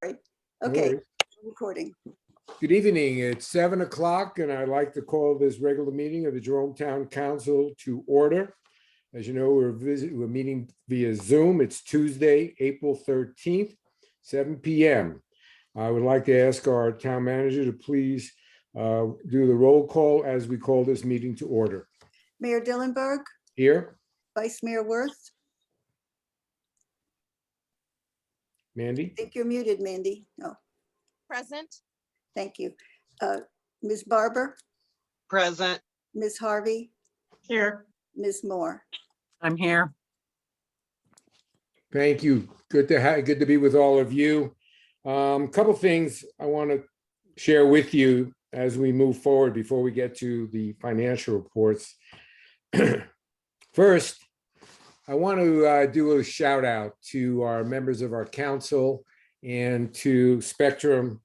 Right. No Okay, worries. recording. Good evening. It's 7 o'clock and I'd like to call this regular meeting of the Jerome Town Council to order. As you know, we're meeting via Zoom. It's Tuesday, April 13th, 7 p.m. I would like to ask our town manager to please do the roll call as we call this meeting to order. Mayor Dillenberg, Here, Vice Mayor Worth. Mandy? I think you're muted, Mandy. No, Present. thank you. Ms. Barber, Present. Ms. Harvey, Here. Ms. Moore. I'm here. Thank you. Good to be with all of you. Couple things I want to share with you as we move forward before we get to the financial reports. First, I want to do a shout out to our members of our council and to Spectrum,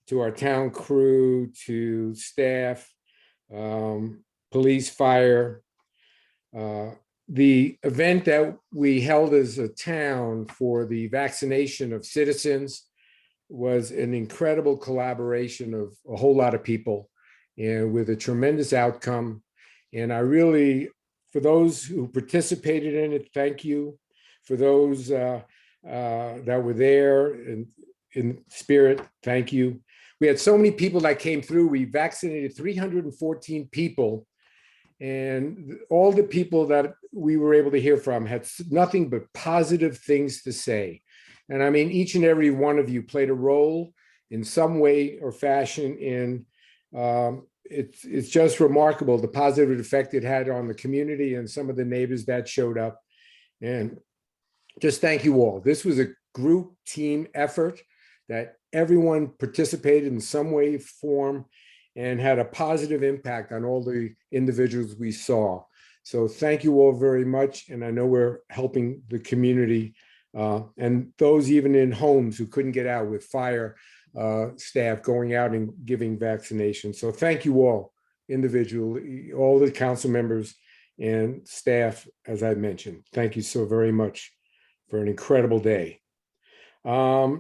to our town crew, to staff, police, fire. The event that we held as a town for the vaccination of citizens was an incredible collaboration of a whole lot of people and with a tremendous outcome. And I really, for those who participated in it, thank you. For those that were there in spirit, thank you. We had so many people that came through. We vaccinated 314 people. And all the people that we were able to hear from had nothing but positive things to say. And I mean, each and every one of you played a role in some way or fashion in, it's just remarkable the positive effect it had on the community and some of the neighbors that showed up. And just thank you all. This was a group team effort that everyone participated in some way, form, and had a positive impact on all the individuals we saw. So thank you all very much. And I know we're helping the community and those even in homes who couldn't get out with fire staff going out and giving vaccinations. So thank you all individually, all the council members and staff, as I mentioned. Thank you so very much for an incredible day. I'd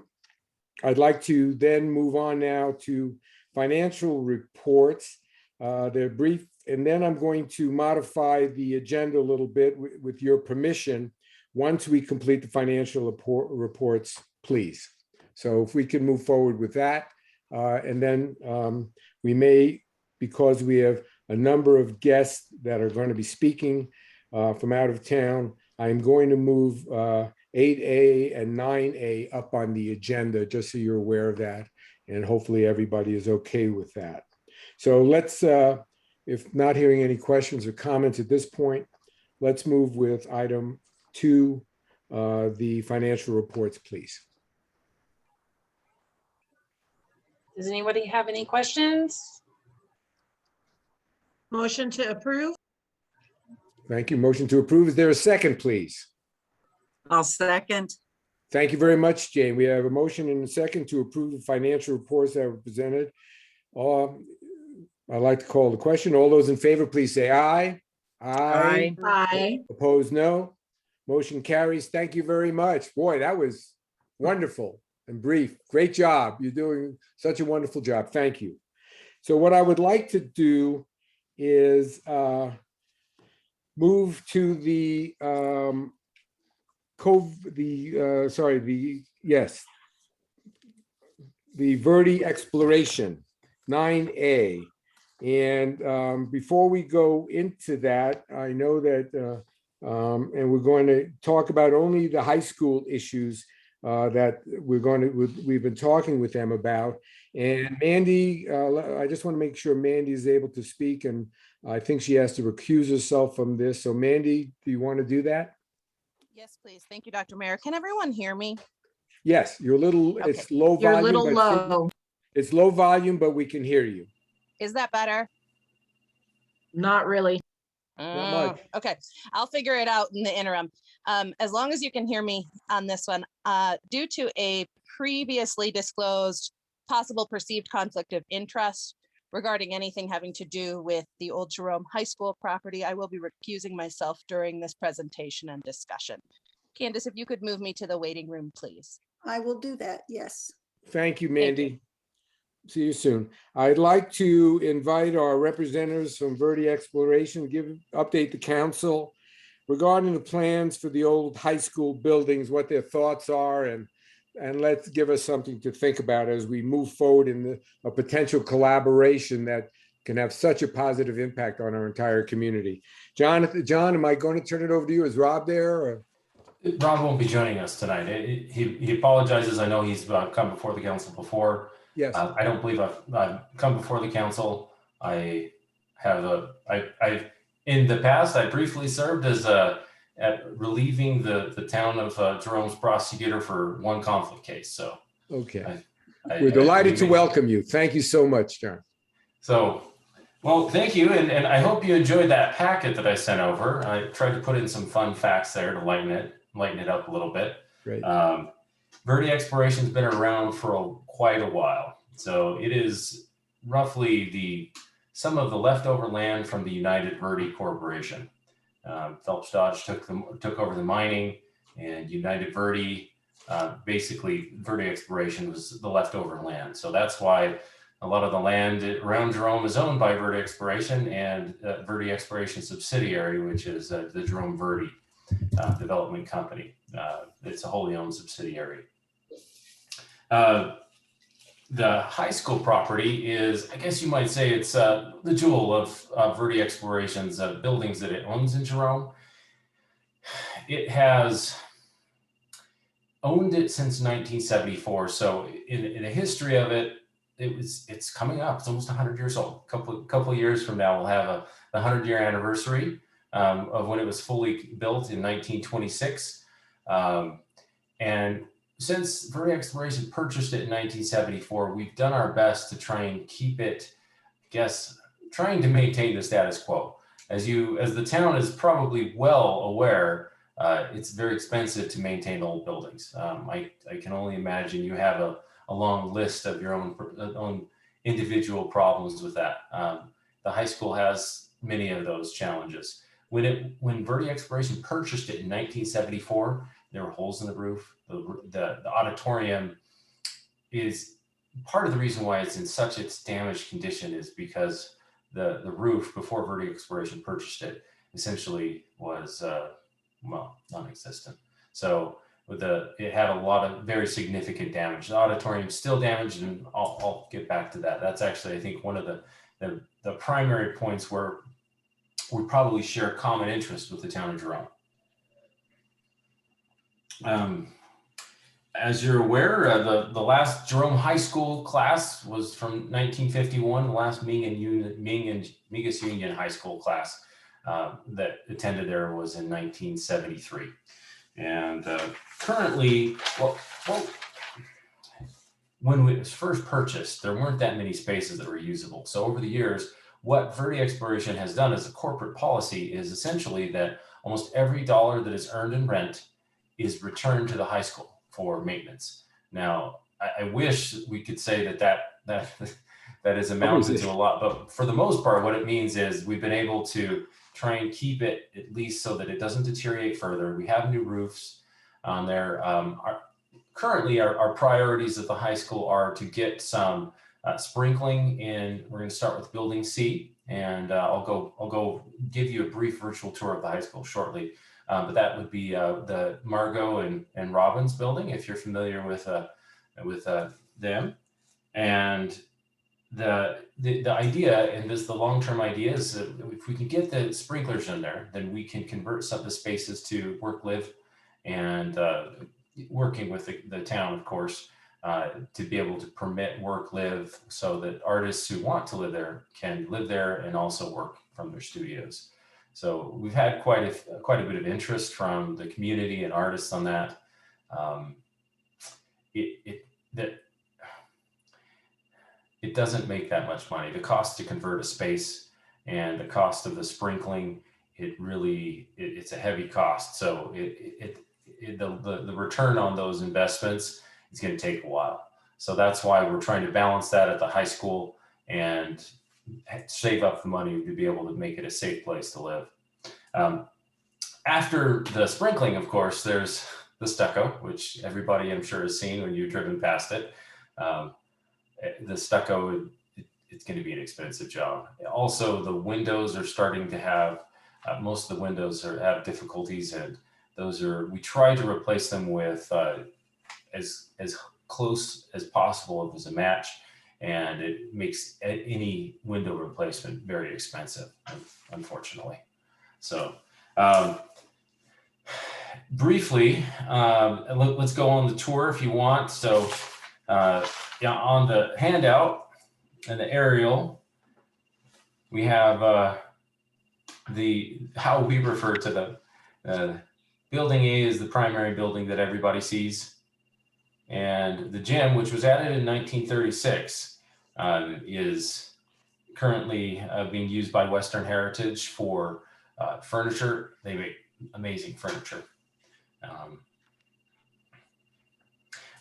like to then move on now to financial reports. They're brief, and then I'm going to modify the agenda a little bit with your permission once we complete the financial reports, please. So if we can move forward with that, and then we may, because we have a number of guests that are going to be speaking from out of town, I'm going to move 8A and 9A up on the agenda, just so you're aware of that. And hopefully everybody is okay with that. So let's, if not hearing any questions or comments at this point, let's move with item 2, the financial reports, please. Does anybody have any questions? Motion to approve? Thank you. Motion to approve. Is there a second, please? I'll second. Thank you very much, Jane. We have a motion and a second to approve the financial reports that were presented. I'd like to call the question. All those in favor, please say aye. Aye. Aye. Opposed, no. Motion carries. Thank you very much. Boy, that was wonderful and brief. Great job. You're doing such a wonderful job. Thank you. So what I would like to do is move to the the Verde exploration, 9A. And before we go into that, I know that, and we're going to talk about only the high school issues that we've been talking with them about. And Mandy, I just want to make sure Mandy is able to speak, and I think she has to recuse herself from this. So Mandy, do you want to do that? Yes, please. Thank you, Dr. Mayor. Can everyone hear me? Yes, you're a little, Okay. it's low volume. You're a little but low. It's low volume, but we can hear you. Is that better? Not really. Not much. Okay, I'll figure it out in the interim. As long as you can hear me on this one, due to a previously disclosed possible perceived conflict of interest regarding anything having to do with the Old Jerome High School property, I will be recusing myself during this presentation and discussion. Candace, if you could move me to the waiting room, please. I will do that, yes. Thank you, Mandy. See you soon. I'd like to invite our representatives from Verde Exploration, update the council regarding the plans for the old high school buildings, what their thoughts are, and let's give us something to think about as we move forward in a potential collaboration that can have such a positive impact on our entire community. John, am I going to turn it over to you? Is Rob there? Or? Rob won't be joining us tonight. He apologizes. I know he's come before the council before. Yes. I don't believe I've come before the council. I have in the past, I briefly served as at relieving the town of Jerome's prosecutor for one conflict case. So okay, we're delighted to welcome you. Thank you so much, John. So, well, thank you, and I hope you enjoyed that packet that I sent over. I tried to put in some fun facts there to lighten it up a little bit. Great. Verde Exploration's been around for quite a while. So it is roughly some of the leftover land from the United Verde Corporation. Phelps Dodge took over the mining, and United Verde, basically Verde Exploration was the leftover land. So that's why a lot of the land around Jerome is owned by Verde Exploration and Verde Exploration subsidiary, which is the Jerome Verde Development Company. It's a wholly owned subsidiary. The high school property is, I guess you might say, it's the jewel of Verde Exploration's buildings that it owns in Jerome. It has owned it since 1974. So in the history of it, it's coming up. It's almost 100 years old. A couple of years from now, we'll have the 100-year anniversary of when it was fully built in 1926. And since Verde Exploration purchased it in 1974, we've done our best to try and keep it, I guess, trying to maintain the status quo. As the town is probably well aware, it's very expensive to maintain old buildings. I can only imagine you have a long list of your own individual problems with that. The high school has many of those challenges. When Verde Exploration purchased it in 1974, there were holes in the roof. The auditorium is part of the reason why it's in such its damaged condition is because the roof before Verde Exploration purchased it essentially was non-existent. So it had a lot of very significant damage. The auditorium is still damaged, and I'll get back to that. That's actually, I think, one of the primary points where we probably share common interest with the town of Jerome. As you're aware, the last Jerome High School class was from 1951, the last Ming and Migas Union High School class that attended there was in 1973. And currently, when it was first purchased, there weren't that many spaces that were usable. So over the years, what Verde Exploration has done as a corporate policy is essentially that almost every dollar that is earned in rent is returned to the high school for maintenance. Now, I wish we could say that is amounted to a lot, but for the most part, what it means is we've been able to try and keep it at least so that it doesn't deteriorate further. We have new roofs on there. Currently, our priorities at the high school are to get some sprinkling in. We're going to start with Building C, and I'll go give you a brief virtual tour of the high school shortly. But that would be the Margot and Robbins building, if you're familiar with them. And the idea, and this the long-term idea, is that if we can get the sprinklers in there, then we can convert some of the spaces to work, live, and working with the town, of course, to be able to permit work, live, so that artists who want to live there can live there and also work from their studios. So we've had quite a bit of interest from the community and artists on that. It doesn't make that much money. The cost to convert a space and the cost of the sprinkling, it's a heavy cost. So the return on those investments is going to take a while. So that's why we're trying to balance that at the high school and save up the money to be able to make it a safe place to live. After the sprinkling, of course, there's the stucco, which everybody I'm sure has seen when you've driven past it. The stucco, it's going to be an expensive job. Also, the windows are starting to have, most of the windows have difficulties, and we try to replace them with as close as possible as a match, and it makes any window replacement very expensive, unfortunately. So briefly, let's go on the tour if you want. So yeah, on the handout and the aerial, we have how we refer to the building A is the primary building that everybody sees. And the gym, which was added in 1936, is currently being used by Western Heritage for furniture. They make amazing furniture.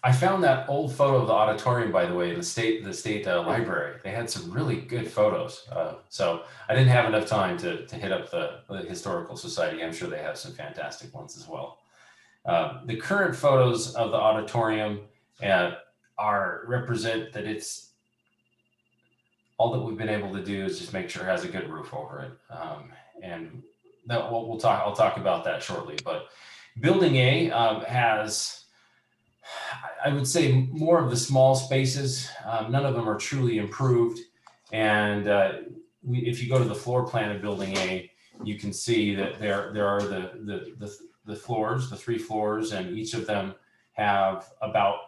I found that old photo of the auditorium, by the way, in the state library. They had some really good photos. So I didn't have enough time to hit up the Historical Society. I'm sure they have some fantastic ones as well. The current photos of the auditorium represent that it's all that we've been able to do is just make sure it has a good roof over it. And that I'll talk about that shortly. But Building A has, I would say, more of the small spaces. None of them are truly improved. And if you go to the floor plan of Building A, you can see that there are the floors, the 3 floors, and each of them have about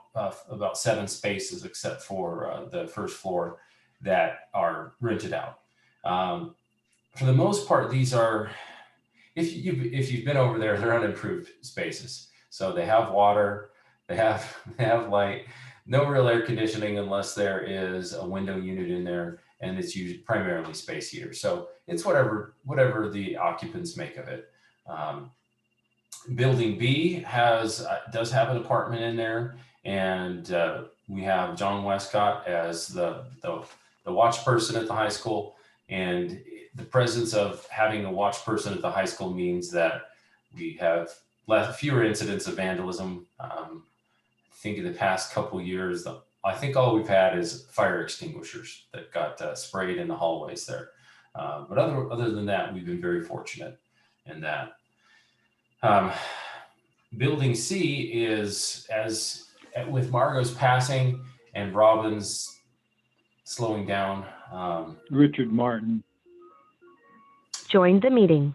7 spaces, except for the first floor that are rented out. For the most part, these are, if you've been over there, they're unimproved spaces. So they have water, they have light, no real air conditioning unless there is a window unit in there, and it's usually primarily space heater. So it's whatever the occupants make of it. Building B does have an apartment in there, and we have John Westcott as the watch person at the high school. And the presence of having a watch person at the high school means that we have fewer incidents of vandalism. I think in the past couple of years, I think all we've had is fire extinguishers that got sprayed in the hallways there. But other than that, we've been very fortunate in that. Building C is, with Margot's passing and Robin's slowing down. Richard Martin. Joined the meeting.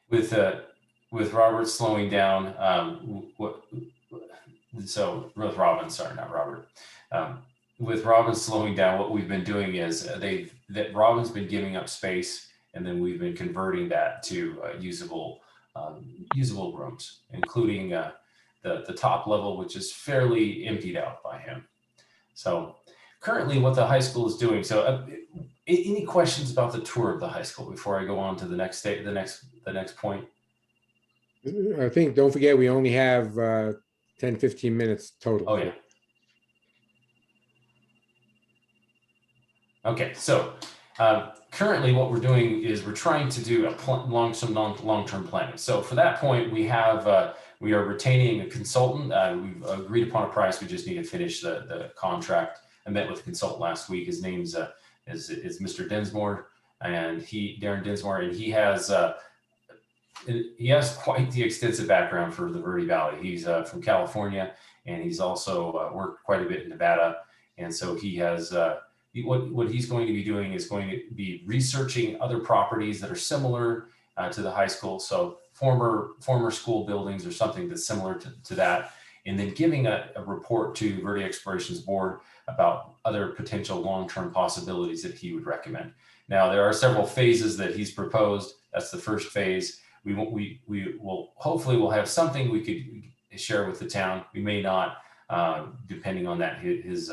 With Robert slowing down, with Robin, sorry, not Robert. With Robin slowing down, what we've been doing is that Robin's been giving up space, and then we've been converting that to usable rooms, including the top level, which is fairly emptied out by him. So currently what the high school is doing. So any questions about the tour of the high school before I go on to the next point? I think, don't forget, we only have 10, 15 minutes total. Oh, yeah. Okay, so currently what we're doing is we're trying to do some long-term planning. So for that point, we are retaining a consultant. We've agreed upon a price. We just need to finish the contract. I met with the consultant last week. His name's is Mr. Dinsmore, and Darren Dinsmore, and he has quite the extensive background for the Verde Valley. He's from California, and he's also worked quite a bit in Nevada. And so he has what he's going to be doing is going to be researching other properties that are similar to the high school. So former school buildings or something that's similar to that, and then giving a report to Verde Explorations Board about other potential long-term possibilities that he would recommend. Now, there are several phases that he's proposed. That's the first phase. We will hopefully we'll have something we could share with the town. We may not, depending on that, his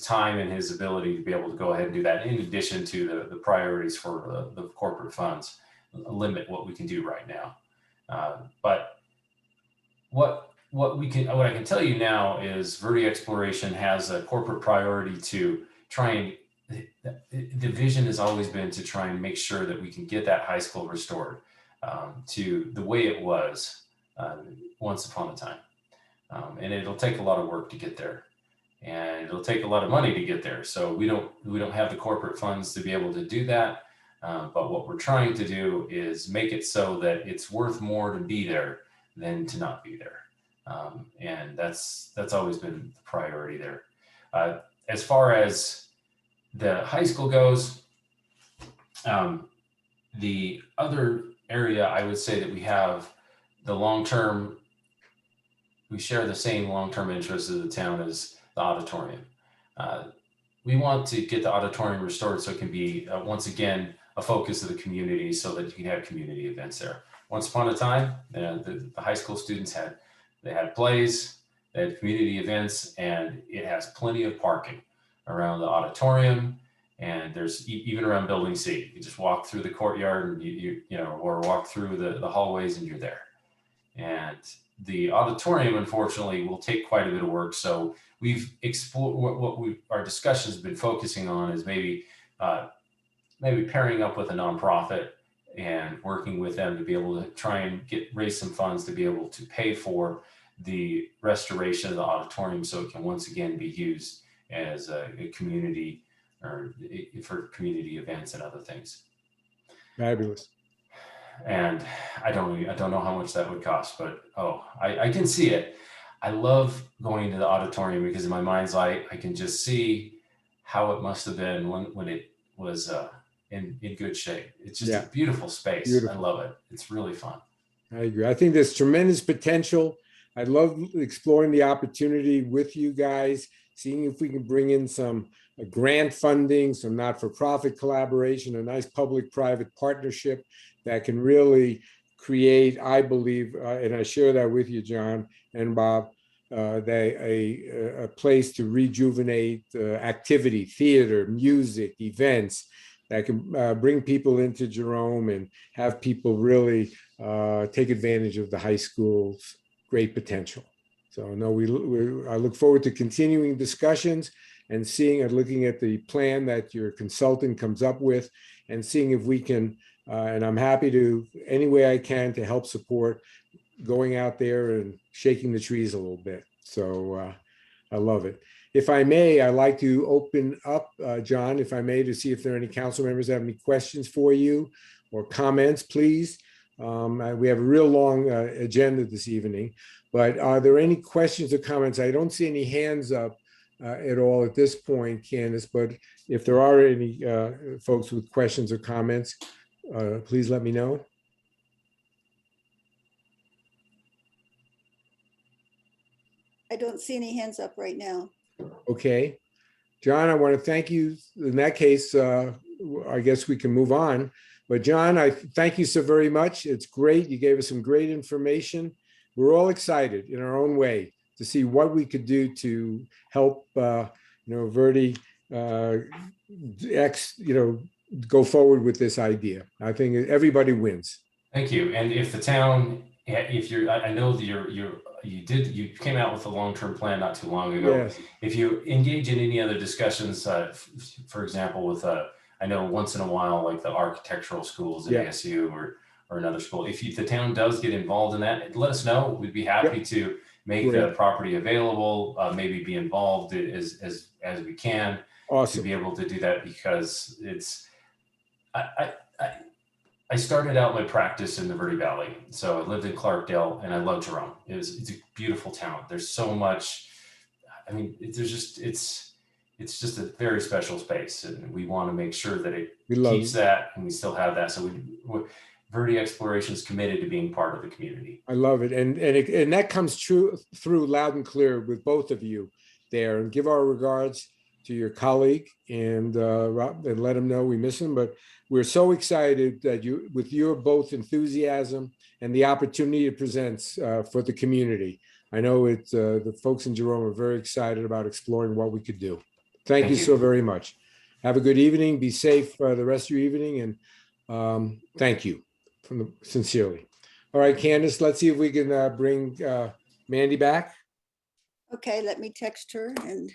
time and his ability to be able to go ahead and do that, in addition to the priorities for the corporate funds, limit what we can do right now. But what I can tell you now is Verde Exploration has a corporate priority to try and, the vision has always been to try and make sure that we can get that high school restored to the way it was once upon a time. And it'll take a lot of work to get there. and it'll take a lot of money to get there. So we don't have the corporate funds to be able to do that. But what we're trying to do is make it so that it's worth more to be there than to not be there. And that's always been the priority there. As far as the high school goes, the other area I would say that we have the long-term, we share the same long-term interests of the town as the auditorium. We want to get the auditorium restored so it can be, once again, a focus of the community so that you can have community events there. Once upon a time, the high school students had plays, they had community events, and it has plenty of parking around the auditorium. And there's even around Building C. You just walk through the courtyard and you know, or walk through the hallways and you're there. And the auditorium, unfortunately, will take quite a bit of work. So we've explored our discussion has been focusing on is maybe pairing up with a nonprofit and working with them to be able to try and raise some funds to be able to pay for the restoration of the auditorium so it can once again be used as a community or for community events and other things. Fabulous. And I don't know how much that would cost, but I can see it. I love going to the auditorium because in my mind's eye, I can just see how it must have been when it was in good shape. It's just a beautiful space. Beautiful. I love it. It's really fun. I agree. I think there's tremendous potential. I love exploring the opportunity with you guys, seeing if we can bring in some grant funding, some not-for-profit collaboration, a nice public-private partnership that can really create, I believe, and I share that with you, John and Bob, a place to rejuvenate activity, theater, music, events that can bring people into Jerome and have people really take advantage of the high school's great potential. So no, I look forward to continuing discussions and looking at the plan that your consultant comes up with and seeing if we can, and I'm happy to, any way I can to help support going out there and shaking the trees a little bit. So I love it. If I may, I'd like to open up, John, if I may, to see if there are any council members that have any questions for you or comments, please. We have a real long agenda this evening, but are there any questions or comments? I don't see any hands up at all at this point, Candace, but if there are any folks with questions or comments, please let me know. I don't see any hands up right now. Okay. John, I want to thank you. In that case, I guess we can move on. But John, I thank you so very much. It's great. You gave us some great information. We're all excited in our own way to see what we could do to help, Verde go forward with this idea. I think everybody wins. Thank you. And if the town, I know that you came out with a long-term plan not too long ago. Yes. If you engage in any other discussions, for example, with I know once in a while, like the architectural schools at ASU or another school, if the town does get involved in that, let us know. We'd be happy to make the property available, maybe be involved as we can. Awesome. To be able to do that, because it's, I started out my practice in the Verde Valley. So I lived in Clarkdale and I love Jerome. It's a beautiful town. There's so much, I mean, it's just a very special space, and we want to make sure that it keeps that and we still have that. So Verde Exploration is committed to being part of the community. I love it. And that comes true through loud and clear with both of you there, and give our regards to your colleague and let him know we miss him. But we're so excited that with your both enthusiasm and the opportunity it presents for the community. I know the folks in Jerome are very excited about exploring what we could do. Thank you so very much. Have a good evening. Be safe the rest of your evening, and thank you sincerely. All right, Candace, let's see if we can bring Mandy back. Okay, let me text her and.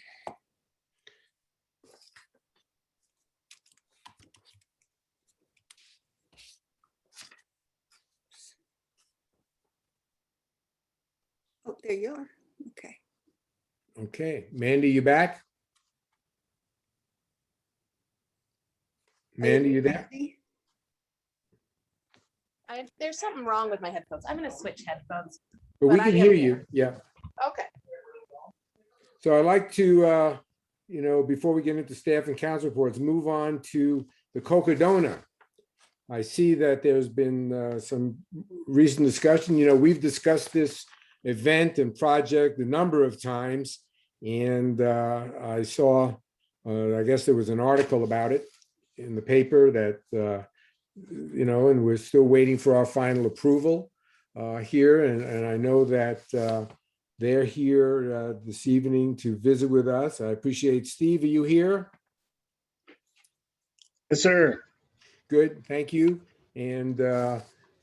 Oh, there you are. Okay. Okay, Mandy, you back? Mandy, you there? There's something wrong with my headphones. I'm gonna switch headphones. But we But I can am hear here. you, yeah. Okay. So I'd like to, before we get into staff and council reports, move on to the Cocodona. I see that there's been some recent discussion. We've discussed this event and project a number of times. And I saw, I guess there was an article about it in the paper that, and we're still waiting for our final approval here. And I know that they're here this evening to visit with us. I appreciate. Steve, are you here? Yes, sir. Good, thank you. And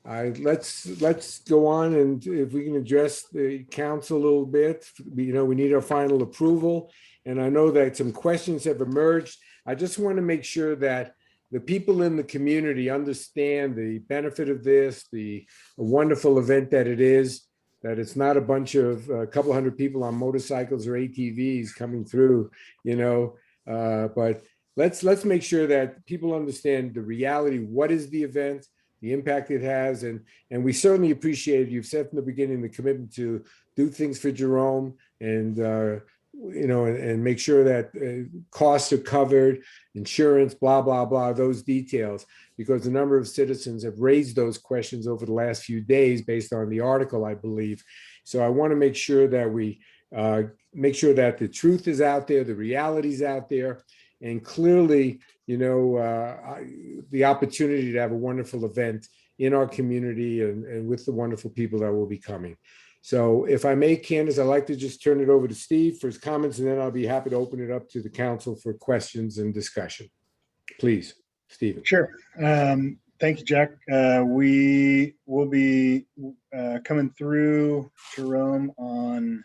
let's go on, and if we can address the council a little bit. We need our final approval, and I know that some questions have emerged. I just want to make sure that the people in the community understand the benefit of this, the wonderful event that it is, that it's not a couple hundred people on motorcycles or ATVs coming through, but let's make sure that people understand the reality. What is the event, the impact it has, and we certainly appreciate, you've said from the beginning, the commitment to do things for Jerome and and make sure that costs are covered, insurance, blah, blah, blah, those details, because a number of citizens have raised those questions over the last few days based on the article, I believe. So I want to make sure that we make sure that the truth is out there, the reality is out there, and clearly, the opportunity to have a wonderful event in our community and with the wonderful people that will be coming. So if I may, Candace, I'd like to just turn it over to Steve for his comments, and then I'll be happy to open it up to the council for questions and discussion. Please, Stephen. Sure. Thank you, Jack. We will be coming through Jerome on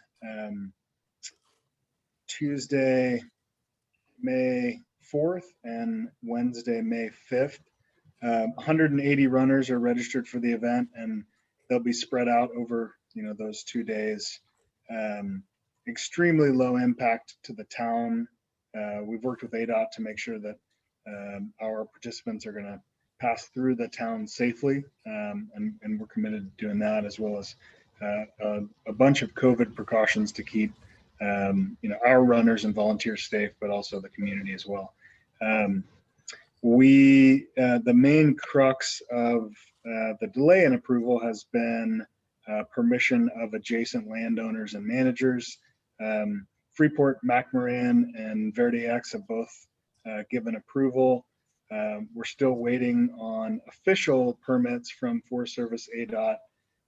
Tuesday, May 4th and Wednesday, May 5th. 180 runners are registered for the event, and they'll be spread out over those 2 days. Extremely low impact to the town. We've worked with ADOT to make sure that our participants are going to pass through the town safely, and we're committed to doing that, as well as a bunch of COVID precautions to keep our runners and volunteers safe, but also the community as well. The main crux of the delay in approval has been permission of adjacent landowners and managers. Freeport, McMoran, and Verde X have both given approval. We're still waiting on official permits from Forest Service, ADOT,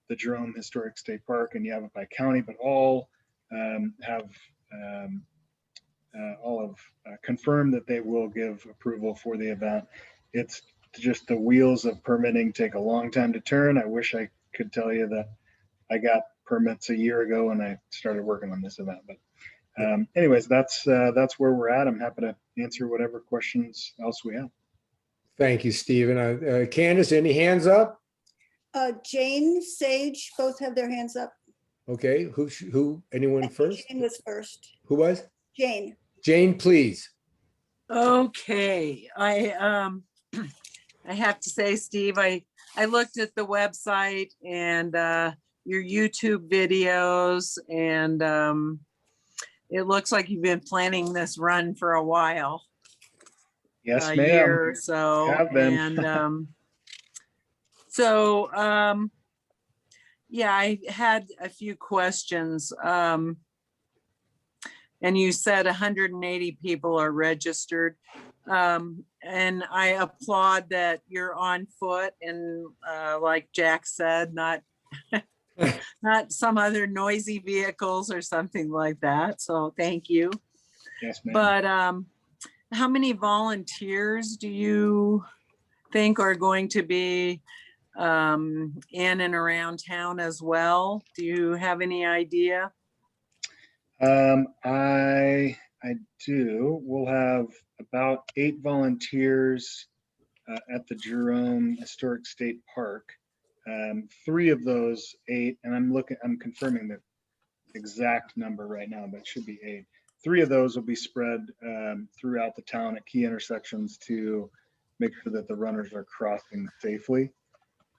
the Jerome Historic State Park, and Yavapai County, but all have confirmed that they will give approval for the event. It's just the wheels of permitting take a long time to turn. I wish I could tell you that I got permits a year ago when I started working on this event, but anyways, that's where we're at. I'm happy to answer whatever questions else we have. Thank you, Stephen. Candace, any hands up? Jane, Sage, both have their hands up. Okay, who, anyone first? Jane was first. Who was? Jane. Jane, please. Okay, I have to say, Steve, I looked at the website and your YouTube videos, and it looks like you've been planning this run for a while. Yes, a ma'am. year or so. Have been. And yeah, I had a few questions. And you said 180 people are registered. And I applaud that you're on foot and like Jack said, not some other noisy vehicles or something like that. So thank you. Yes, ma'am. But how many volunteers do you think are going to be in and around town as well? Do you have any idea? I do. We'll have about 8 volunteers at the Jerome Historic State Park. 3 of those 8, and I'm confirming that exact number right now, but it should be 8. 3 of those will be spread throughout the town at key intersections to make sure that the runners are crossing safely.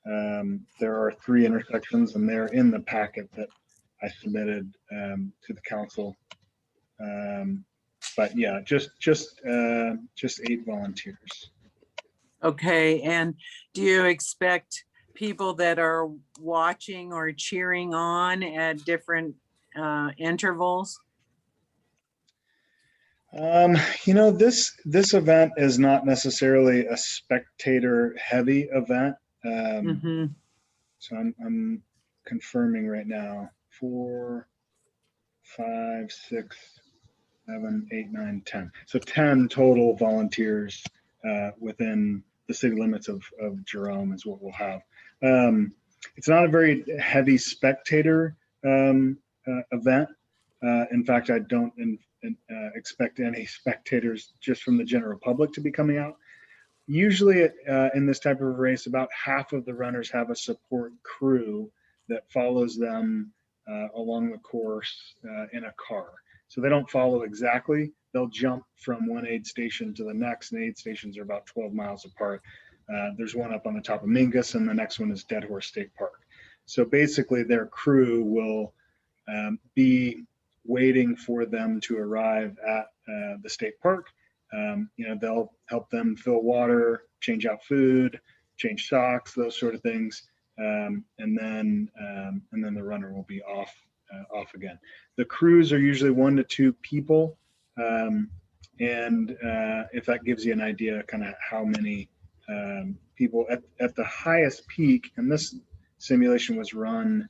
There are 3 intersections, and they're in the packet that I submitted to the council. But yeah, just 8 volunteers. Okay, and do you expect people that are watching or cheering on at different intervals? This event is not necessarily a spectator heavy event. Mhm. So I'm confirming right now. 4, 5, 6, 7, 8, 9, 10. So 10 total volunteers within the city limits of Jerome is what we'll have. It's not a very heavy spectator event. In fact, I don't expect any spectators just from the general public to be coming out. Usually in this type of race, about half of the runners have a support crew that follows them along the course in a car. So they don't follow exactly. They'll jump from one aid station to the next, and aid stations are about 12 miles apart. There's one up on the top of Mingus, and the next one is Dead Horse State Park. So basically their crew will be waiting for them to arrive at the state park. They'll help them fill water, change out food, change socks, those sort of things. And then the runner will be off again. The crews are usually 1 to 2 people. If that gives you an idea kind of how many people at the highest peak, and this simulation was run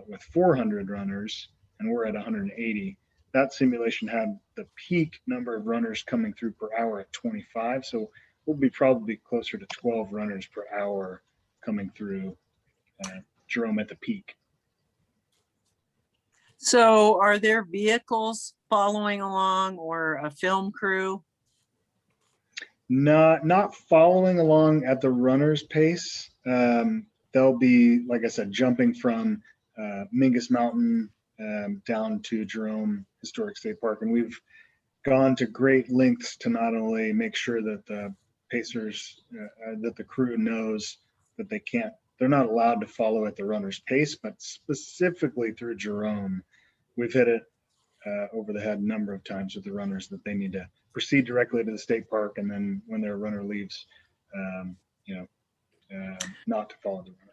with 400 runners, and we're at 180. That simulation had the peak number of runners coming through per hour at 25. So we'll be probably closer to 12 runners per hour coming through Jerome at the peak. So are there vehicles following along or a film crew? Not following along at the runner's pace. They'll be, like I said, jumping from Mingus Mountain down to Jerome Historic State Park. And we've gone to great lengths to not only make sure that the pacers, that the crew knows that they're not allowed to follow at the runner's pace, but specifically through Jerome, we've hit it over the head a number of times with the runners that they need to proceed directly to the state park, and then when their runner leaves, not to follow the runner.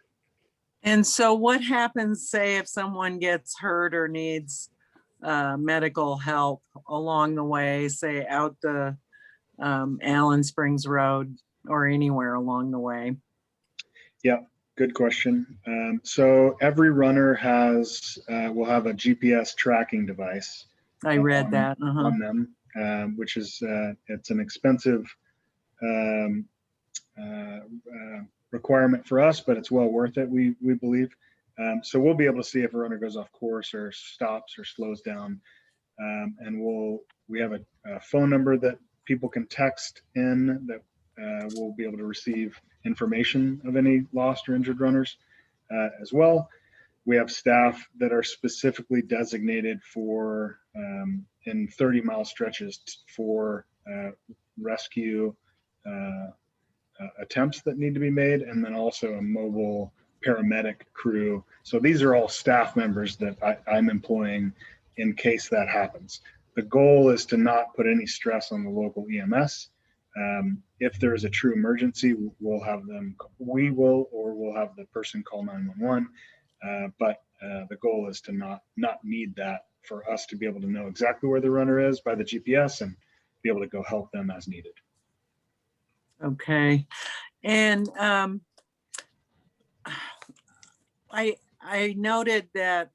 And so what happens, say, if someone gets hurt or needs medical help along the way, say out the Allen Springs Road or anywhere along the way? Yeah, good question. So every runner will have a GPS tracking device. I read that. On them, which is it's an expensive requirement for us, but it's well worth it, we believe. So we'll be able to see if a runner goes off course or stops or slows down. And we have a phone number that people can text in that we'll be able to receive information of any lost or injured runners as well. We have staff that are specifically designated for in 30-mile stretches for rescue attempts that need to be made, and then also a mobile paramedic crew. So these are all staff members that I'm employing in case that happens. The goal is to not put any stress on the local EMS. If there is a true emergency, we'll have the person call 911. But the goal is to not need that, for us to be able to know exactly where the runner is by the GPS and be able to go help them as needed. Okay. And I noted that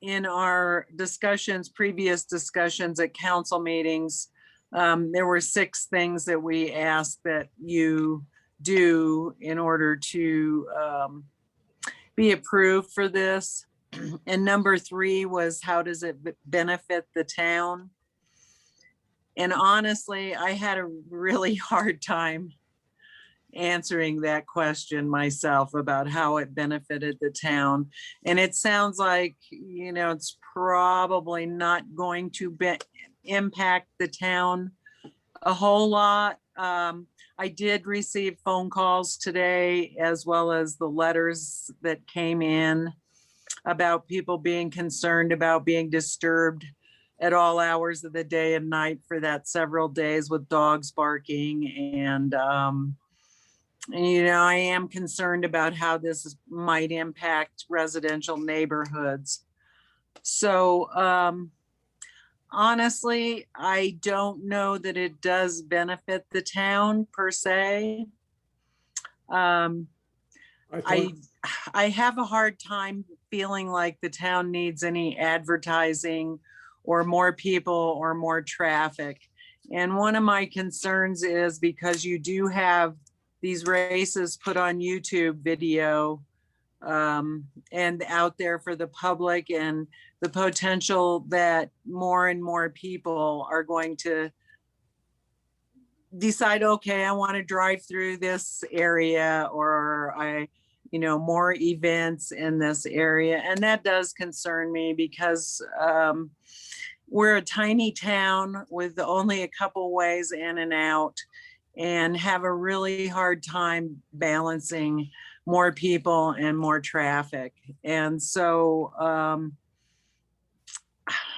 in our previous discussions at council meetings, there were 6 things that we asked that you do in order to be approved for this. And number 3 was, how does it benefit the town? And honestly, I had a really hard time answering that question myself about how it benefited the town. And it sounds like, it's probably not going to impact the town a whole lot. I did receive phone calls today, as well as the letters that came in about people being concerned about being disturbed at all hours of the day and night for that several days with dogs barking. And, I am concerned about how this might impact residential neighborhoods. So, honestly, I don't know that it does benefit the town per se. I have a hard time feeling like the town needs any advertising or more people or more traffic. And one of my concerns is because you do have these races put on YouTube video and out there for the public, and the potential that more and more people are going to decide, okay, I want to drive through this area, or more events in this area. And that does concern me because we're a tiny town with only a couple ways in and out, and have a really hard time balancing more people and more traffic. And so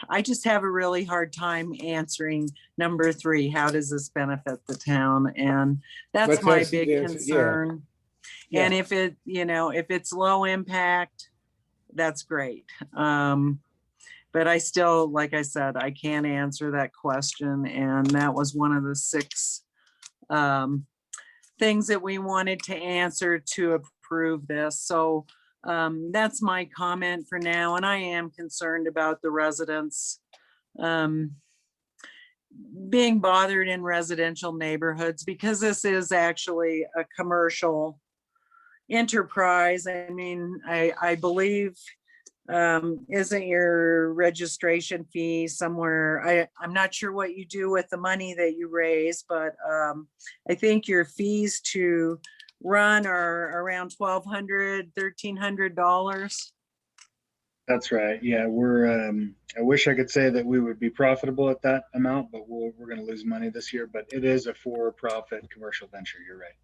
I just have a really hard time answering number 3, how does this benefit the town? And that's my big concern. Yeah. And if it's low impact, that's great. But I still, like I said, I can't answer that question. And that was one of the 6 things that we wanted to answer to approve this. So that's my comment for now. And I am concerned about the residents being bothered in residential neighborhoods, because this is actually a commercial enterprise. I mean, I believe, isn't your registration fee somewhere? I'm not sure what you do with the money that you raise, but I think your fees to run are around $1,200, $1,300. That's right. Yeah, I wish I could say that we would be profitable at that amount, but we're going to lose money this year. But it is a for-profit commercial venture. You're right.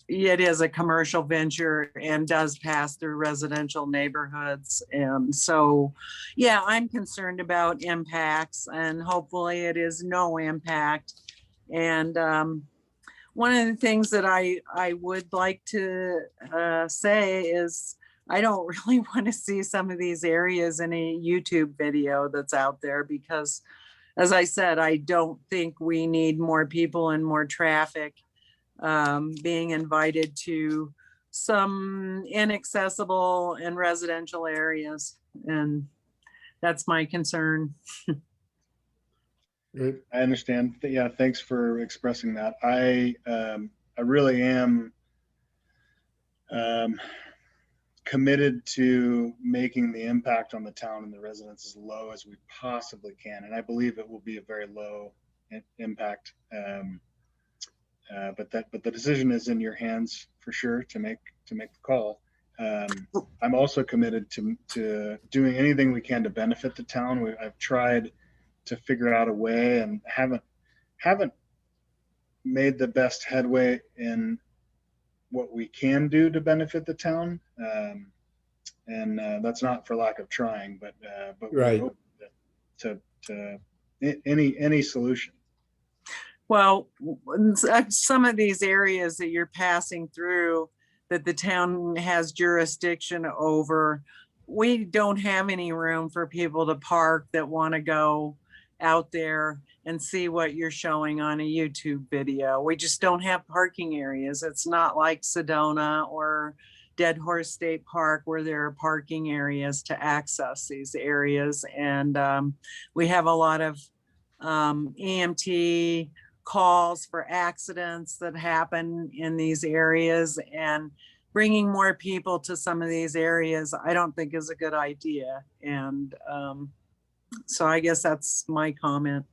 It is a commercial venture and does pass through residential neighborhoods. And so, yeah, I'm concerned about impacts, and hopefully it is no impact. And one of the things that I would like to say is I don't really want to see some of these areas in a YouTube video that's out there, because, as I said, I don't think we need more people and more traffic being invited to some inaccessible and residential areas. And that's my concern. Good. I understand. Yeah, thanks for expressing that. I really am committed to making the impact on the town and the residents as low as we possibly can. And I believe it will be a very low impact. But the decision is in your hands for sure to make the call. I'm also committed to doing anything we can to benefit the town. I've tried to figure out a way, and haven't made the best headway in what we can do to benefit the town. And that's not for lack of trying, but Right. we're open to any solution. Well, some of these areas that you're passing through that the town has jurisdiction over, we don't have any room for people to park that want to go out there and see what you're showing on a YouTube video. We just don't have parking areas. It's not like Sedona or Dead Horse State Park where there are parking areas to access these areas. And we have a lot of EMT calls for accidents that happen in these areas, and bringing more people to some of these areas I don't think is a good idea. And so I guess that's my comment.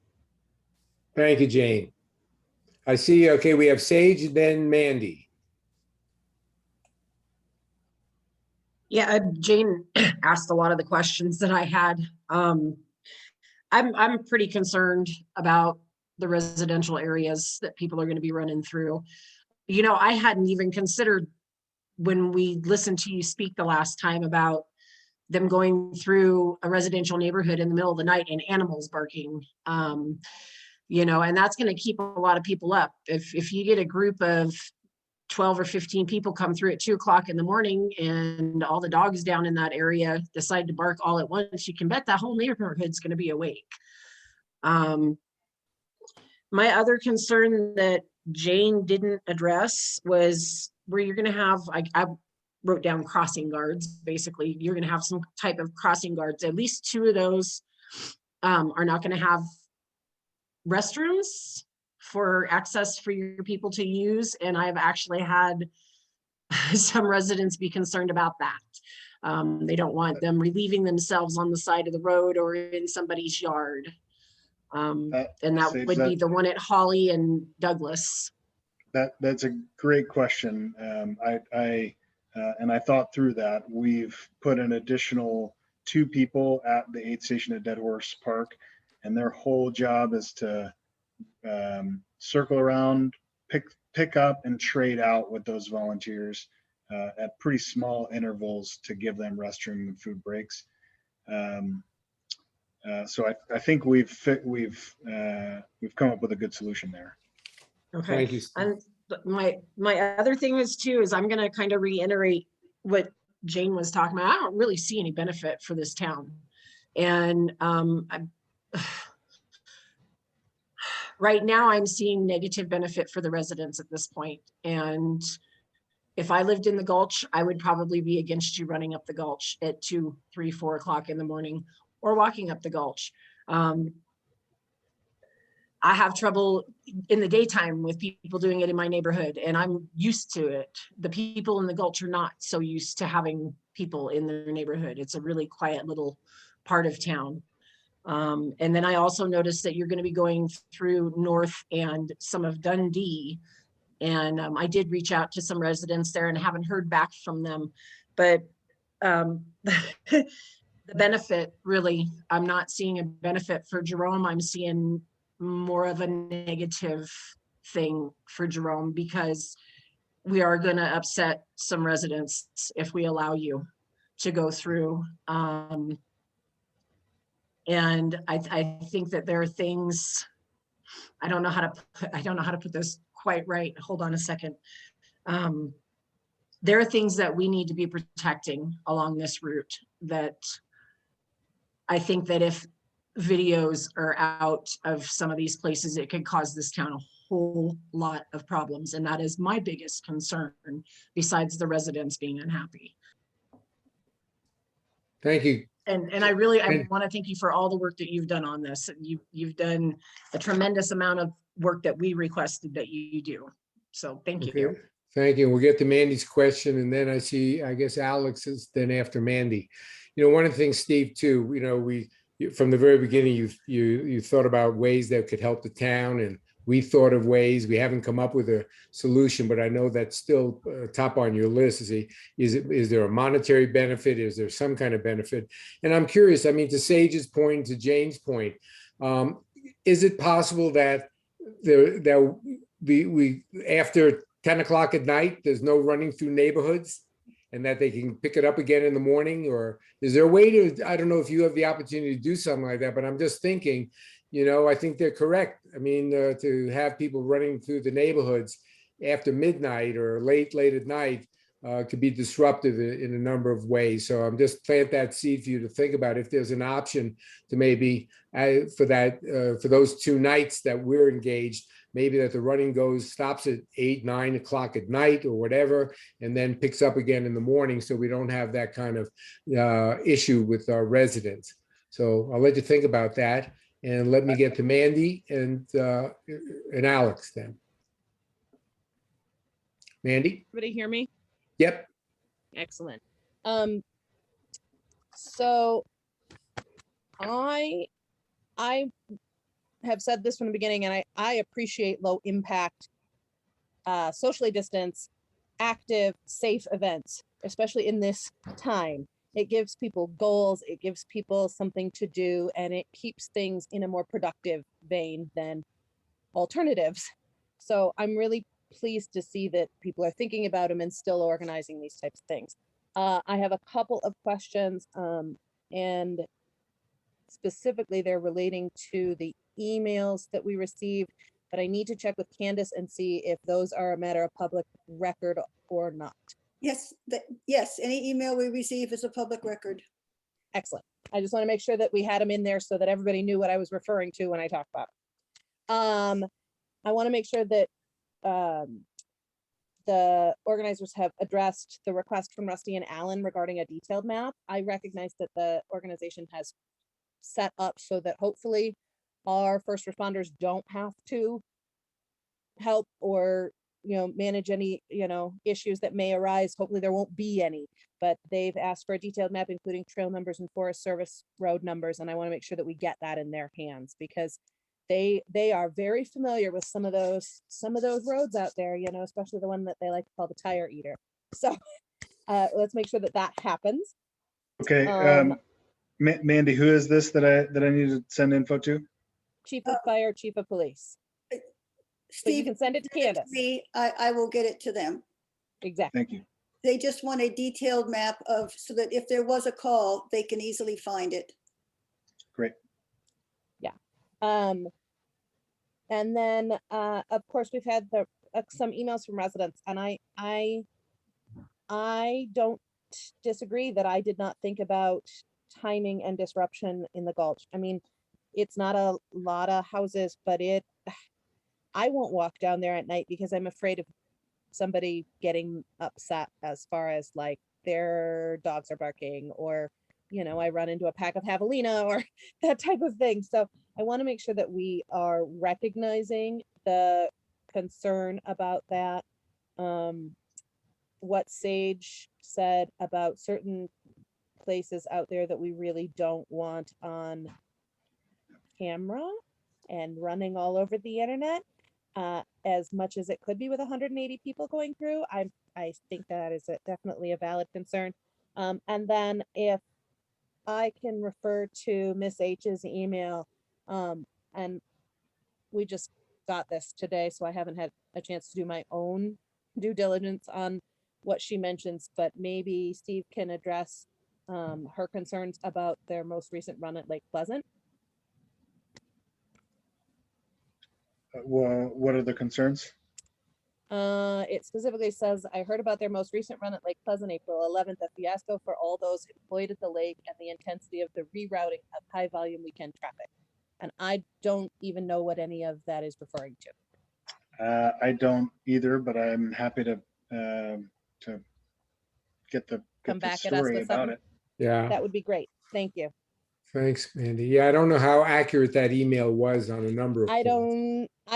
Thank you, Jane. I see, okay, we have Sage, then Mandy. Yeah, Jane asked a lot of the questions that I had. I'm pretty concerned about the residential areas that people are going to be running through. You know, I hadn't even considered when we listened to you speak the last time about them going through a residential neighborhood in the middle of the night and animals barking. You know, and that's going to keep a lot of people up. If you get a group of 12 or 15 people come through at 2 o'clock in the morning and all the dogs down in that area decide to bark all at once, you can bet that whole neighborhood's going to be awake. My other concern that Jane didn't address was where you're going to have, I wrote down crossing guards. Basically, you're going to have some type of crossing guards. At least 2 of those are not going to have restrooms for access for your people to use. And I've actually had some residents be concerned about that. They don't want them relieving themselves on the side of the road or in somebody's yard. And that would be the one at Holly and Douglas. That's a great question. I thought through that. We've put an additional 2 people at the aid station at Dead Horse Park, and their whole job is to circle around, pick up and trade out with those volunteers at pretty small intervals to give them restroom and food breaks. So I think we've come up with a good solution there. Okay. Thank you, Steve. And my other thing is too, is I'm going to kind of reiterate what Jane was talking about. I don't really see any benefit for this town. And right now I'm seeing negative benefit for the residents at this point. And if I lived in the Gulch, I would probably be against you running up the Gulch at 2, 3, 4 o'clock in the morning or walking up the Gulch. I have trouble in the daytime with people doing it in my neighborhood, and I'm used to it. The people in the Gulch are not so used to having people in their neighborhood. It's a really quiet little part of town. And then I also noticed that you're going to be going through North and some of Dundee. And I did reach out to some residents there and haven't heard back from them. But the benefit, really, I'm not seeing a benefit for Jerome. I'm seeing more of a negative thing for Jerome, because we are going to upset some residents if we allow you to go through. And I think that there are things, I don't know how to put this quite right. Hold on a second. There are things that we need to be protecting along this route that I think that if videos are out of some of these places, it could cause this town a whole lot of problems. And that is my biggest concern, besides the residents being unhappy. Thank you. And I want to thank you for all the work that you've done on this. You've done a tremendous amount of work that we requested that you do. So thank you. Okay. Thank you. We'll get to Mandy's question, and then I guess Alex is then after Mandy. You know, one of the things, Steve, too, you know, from the very beginning, you thought about ways that could help the town, and we thought of ways. We haven't come up with a solution, but I know that's still top on your list. Is there a monetary benefit? Is there some kind of benefit? And I'm curious, I mean, to Sage's point, to Jane's point, is it possible that we after 10 o'clock at night, there's no running through neighborhoods, and that they can pick it up again in the morning? Or is there a way to, I don't know if you have the opportunity to do something like that, but I'm just thinking, you know, I think they're correct. I mean, to have people running through the neighborhoods after midnight or late at night could be disruptive in a number of ways. So I'm just plant that seed for you to think about if there's an option to maybe for those 2 nights that we're engaged, maybe that the running stops at 8, 9 o'clock at night or whatever, and then picks up again in the morning, so we don't have that kind of issue with our residents. So I'll let you think about that, and let me get to Mandy and Alex then. Mandy? Everybody hear me? Yep. Excellent. So I have said this from the beginning, and I appreciate low impact, socially distanced, active, safe events. especially in this time. It gives people goals, it gives people something to do, and it keeps things in a more productive vein than alternatives. So I'm really pleased to see that people are thinking about them and still organizing these types of things. I have a couple of questions, and specifically they're relating to the emails that we received, but I need to check with Candace and see if those are a matter of public record or not. Yes, yes, any email we receive is a public record. Excellent. I just want to make sure that we had them in there so that everybody knew what I was referring to when I talked about it. I want to make sure that the organizers have addressed the request from Rusty and Alan regarding a detailed map. I recognize that the organization has set up so that hopefully our first responders don't have to help or manage any issues that may arise. Hopefully there won't be any, but they've asked for a detailed map including trail numbers and Forest Service road numbers, and I want to make sure that we get that in their hands because they are very familiar with some of those roads out there, especially the one that they like to call the tire eater. So let's make sure that that happens. Okay, Mandy, who is this that I need to send info to? Chief of Fire, Chief of Police. But you Steve, can send it to Candace. me, I will get it to them. Exactly. Thank you. They just want a detailed map so that if there was a call, they can easily find it. Great. Yeah. And then, of course, we've had some emails from residents, and I don't disagree that I did not think about timing and disruption in the Gulch. I mean, it's not a lot of houses, but I won't walk down there at night because I'm afraid of somebody getting upset as far as like their dogs are barking or, I run into a pack of javelina or that type of thing. So I want to make sure that we are recognizing the concern about that. What Sage said about certain places out there that we really don't want on camera and running all over the internet. As much as it could be with 180 people going through, I think that is definitely a valid concern. And then if I can refer to Miss H's email, and we just got this today, so I haven't had a chance to do my own due diligence on what she mentions, but maybe Steve can address her concerns about their most recent run at Lake Pleasant. Well, what are the concerns? It specifically says, I heard about their most recent run at Lake Pleasant, April 11th, a fiasco for all those employed at the lake and the intensity of the rerouting of high volume weekend traffic. And I don't even know what any of that is referring to. I don't either, but I'm happy to get the Back at us story with about something. it. Yeah, That would be great. Thank you. thanks, Mandy. Yeah, I don't know how accurate that email was on a number of I points.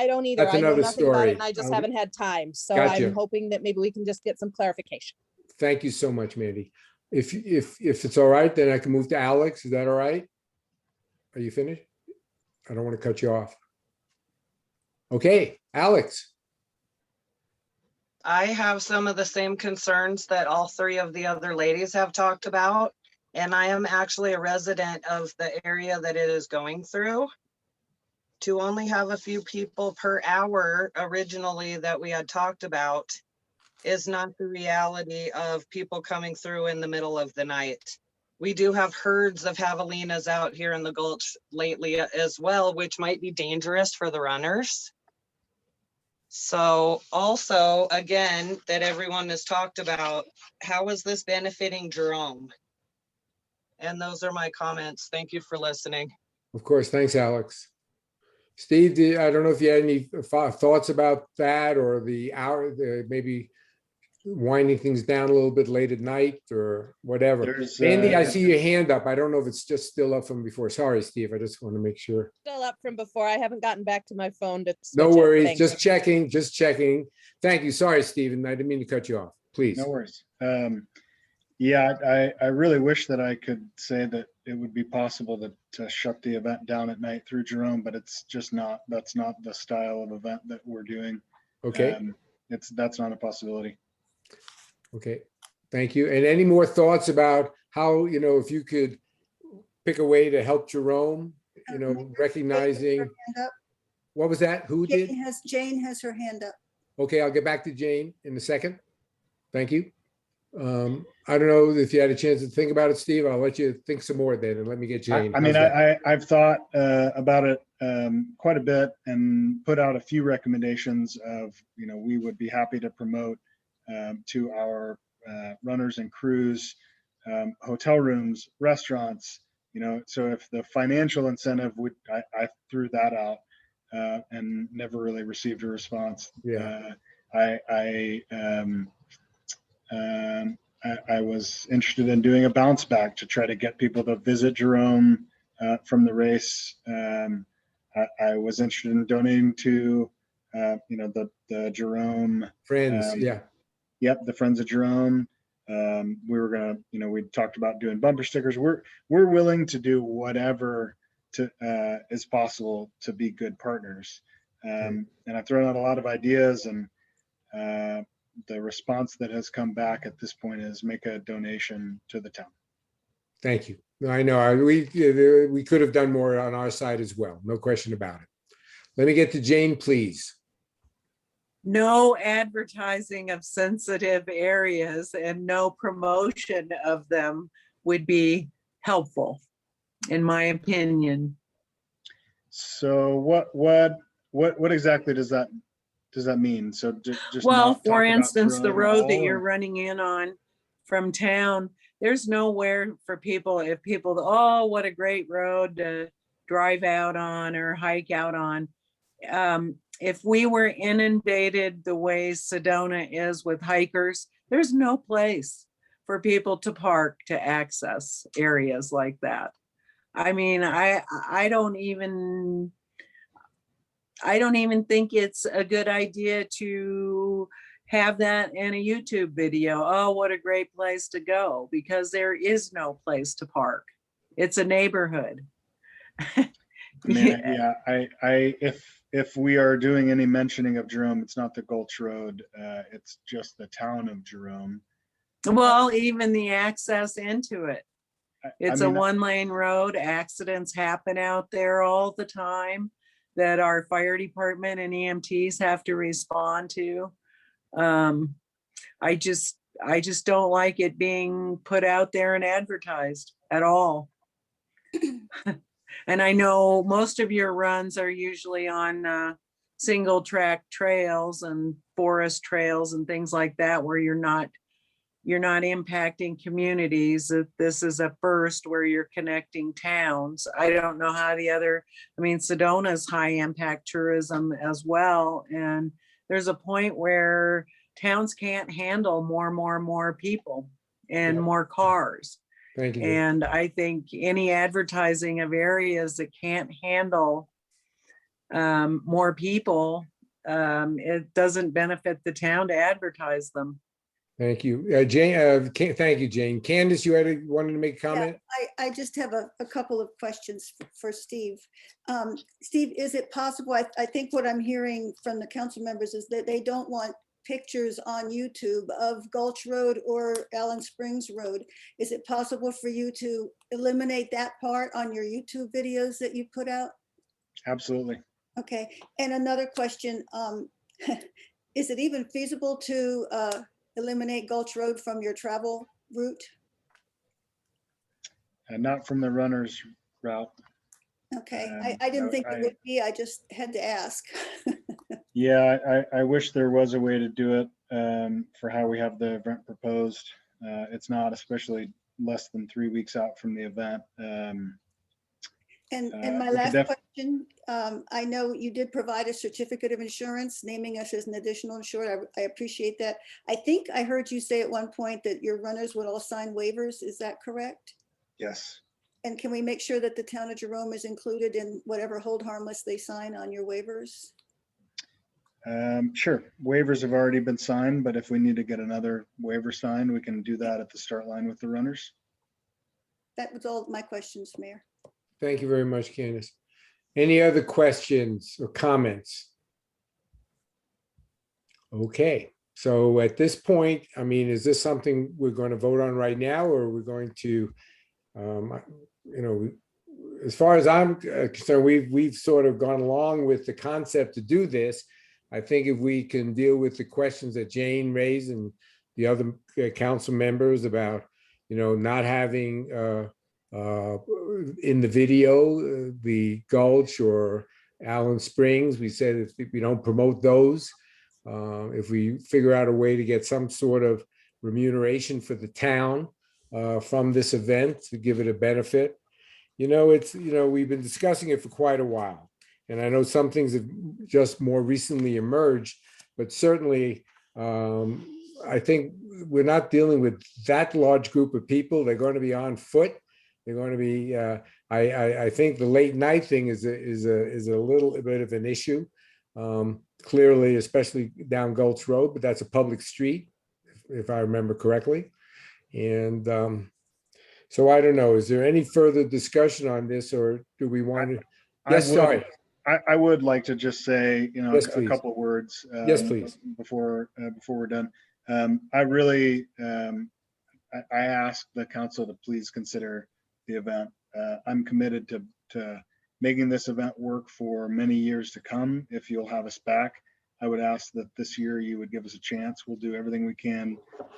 don't either. That's I know another nothing about story. it and I just I'll- haven't had time. So Gotcha. I'm hoping that maybe we can just get some clarification. Thank you so much, Mandy. If it's all right, then I can move to Alex. Is that all right? Are you finished? I don't want to cut you off. Okay, Alex. I have some of the same concerns that all three of the other ladies have talked about. And I am actually a resident of the area that it is going through. To only have a few people per hour originally that we had talked about is not the reality of people coming through in the middle of the night. We do have herds of javelinas out here in the Gulch lately as well, which might be dangerous for the runners. So also, again, that everyone has talked about, how is this benefiting Jerome? And those are my comments. Thank you for listening. Of course, thanks, Alex. Steve, I don't know if you had any thoughts about that or the hour, maybe winding things down a little bit late at night or whatever. There's, Andy, I see your hand up. I don't know if it's just still up from before. Sorry, Steve. I just want to make sure. Still up from before. I haven't gotten back to my phone to No switch it. worries. Thank Just you. checking, just checking. Thank you. Sorry, Stephen. I didn't mean to cut you off. Please. No worries. Yeah, I really wish that I could say that it would be possible to shut the event down at night through Jerome, but it's just not. That's not the style of event that we're doing. Okay. That's not a possibility. Okay. Thank you. And any more thoughts about how, if you could pick a way to help Jerome, recognizing, Hand up. what was that? Who did? Jane has her hand up. Okay, I'll get back to Jane in a second. Thank you. I don't know if you had a chance to think about it, Steve. I'll let you think some more then and let me get Jane. I mean, How's that? I've thought about it quite a bit and put out a few recommendations of, we would be happy to promote to our runners and crews, hotel rooms, restaurants, so if the financial incentive I threw that out and never really received a response. Yeah. I was interested in doing a bounce back to try to get people to visit Jerome from the race. I was interested in donating to, the Jerome. Friends, yeah. Yep, the Friends of Jerome. We were gonna, we talked about doing bumper stickers. We're willing to do whatever is possible to be good partners. And I've thrown out a lot of ideas, and the response that has come back at this point is make a donation to the town. Thank you. No, I know we could have done more on our side as well. No question about it. Let me get to Jane, please. No advertising of sensitive areas and no promotion of them would be helpful, in my opinion. So what exactly does that mean? So just well, not for talk about instance, the Jerome at road that all, you're or- running in on from town, there's nowhere for people, if people, oh, what a great road to drive out on or hike out on. If we were inundated the way Sedona is with hikers, there's no place for people to park to access areas like that. I mean, I don't even think it's a good idea to have that in a YouTube video. Oh, what a great place to go, because there is no place to park. It's a neighborhood. I mean, yeah, if we are doing any mentioning of Jerome, it's not the Gulch Road, it's just the town of Jerome. Well, even the access into it. It's a mean, one-lane road. Accidents happen out there all the time that our fire department and EMTs have to respond to. I just don't like it being put out there and advertised at all. And I know most of your runs are usually on single track trails and forest trails and things like that, where you're not impacting communities. This is a first where you're connecting towns. I don't know how Sedona's high impact tourism as well. And there's a point where towns can't handle more people and more cars. Thank you. And I think any advertising of areas that can't handle more people, it doesn't benefit the town to advertise them. Thank you. Jane, thank you, Jane. Candace, you wanted to make a comment? Yeah, I just have a couple of questions for Steve. Steve, is it possible, I think what I'm hearing from the council members is that they don't want pictures on YouTube of Gulch Road or Allen Springs Road. Is it possible for you to eliminate that part on your YouTube videos that you put out? Absolutely. Okay, and another question, is it even feasible to eliminate Gulch Road from your travel route? And not from the runner's route. Okay, I didn't think it would be, I just had to ask. Yeah, I wish there was a way to do it for how we have the event proposed. It's not, especially less than 3 weeks out from the event. And my last question, I know you did provide a certificate of insurance naming us as an additional insured. I appreciate that. I think I heard you say at one point that your runners would all sign waivers. Is that correct? Yes. And can we make sure that the town of Jerome is included in whatever hold harmless they sign on your waivers? Sure. Waivers have already been signed, but if we need to get another waiver signed, we can do that at the start line with the runners. That was all my questions, Mayor. Thank you very much, Candace. Any other questions or comments? Okay, So at this point, I mean, is this something we're going to vote on right now, or are we going to, as far as I'm concerned, we've sort of gone along with the concept to do this. I think if we can deal with the questions that Jane raised and the other council members about, not having in the video, the Gulch or Allen Springs, we said if we don't promote those, if we figure out a way to get some sort of remuneration for the town from this event to give it a benefit. We've been discussing it for quite a while. And I know some things have just more recently emerged, but certainly I think we're not dealing with that large group of people. They're going to be on foot. They're going to be, I think the late night thing is a little bit of an issue. Clearly, especially down Gulch Road, but that's a public street, if I remember correctly. And so I don't know, is there any further discussion on this, or do we want to? Yes, sorry. I would like to just say, Yes, a please. couple of words. Yes, please. Before we're done. I really, I ask the council to please consider the event. I'm committed to making this event work for many years to come. If you'll have us back, I would ask that this year you would give us a chance. We'll do everything we can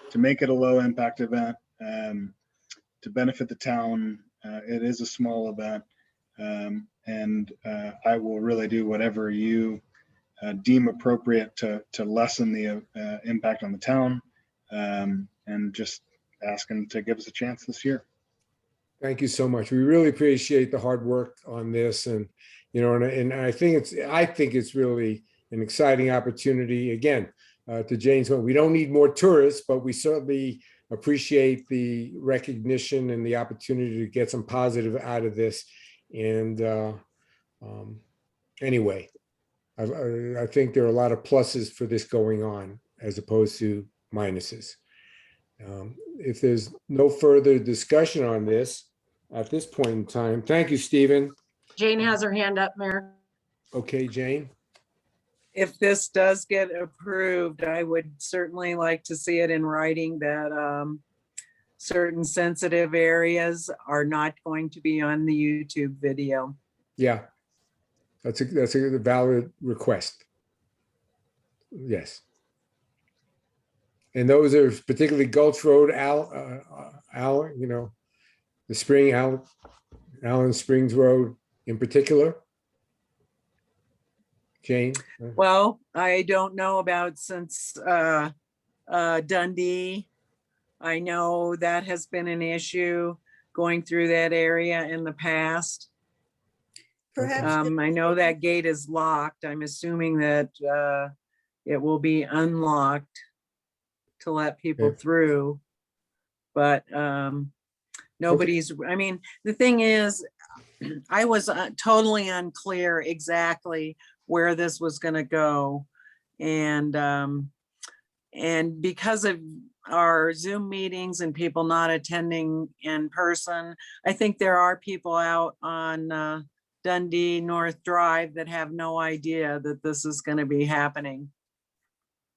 to make it a low impact event, to benefit the town. It is a small event. And I will really do whatever you deem appropriate to lessen the impact on the town, and just ask them to give us a chance this year. Thank you so much. We really appreciate the hard work on this, and I think it's really an exciting opportunity. Again, to Jane's point, we don't need more tourists, but we certainly appreciate the recognition and the opportunity to get some positive out of this. And anyway, I think there are a lot of pluses for this going on as opposed to minuses. If there's no further discussion on this at this point in time, thank you, Stephen. Jane has her hand up, Mayor. Okay, Jane. If this does get approved, I would certainly like to see it in writing that certain sensitive areas are not going to be on the YouTube video. Yeah, that's a valid request. Yes. And those are particularly Gulch Road, the Allen Springs Road in particular. Jane? Well, I don't know about since Dundee. I know that has been an issue going through that area in the past. Perhaps, I know that gate is locked. I'm assuming that it will be unlocked to let people Okay. through. But nobody's, I mean, the thing is, I was totally unclear exactly where this was going to go. And because of our Zoom meetings and people not attending in person, I think there are people out on Dundee North Drive that have no idea that this is going to be happening.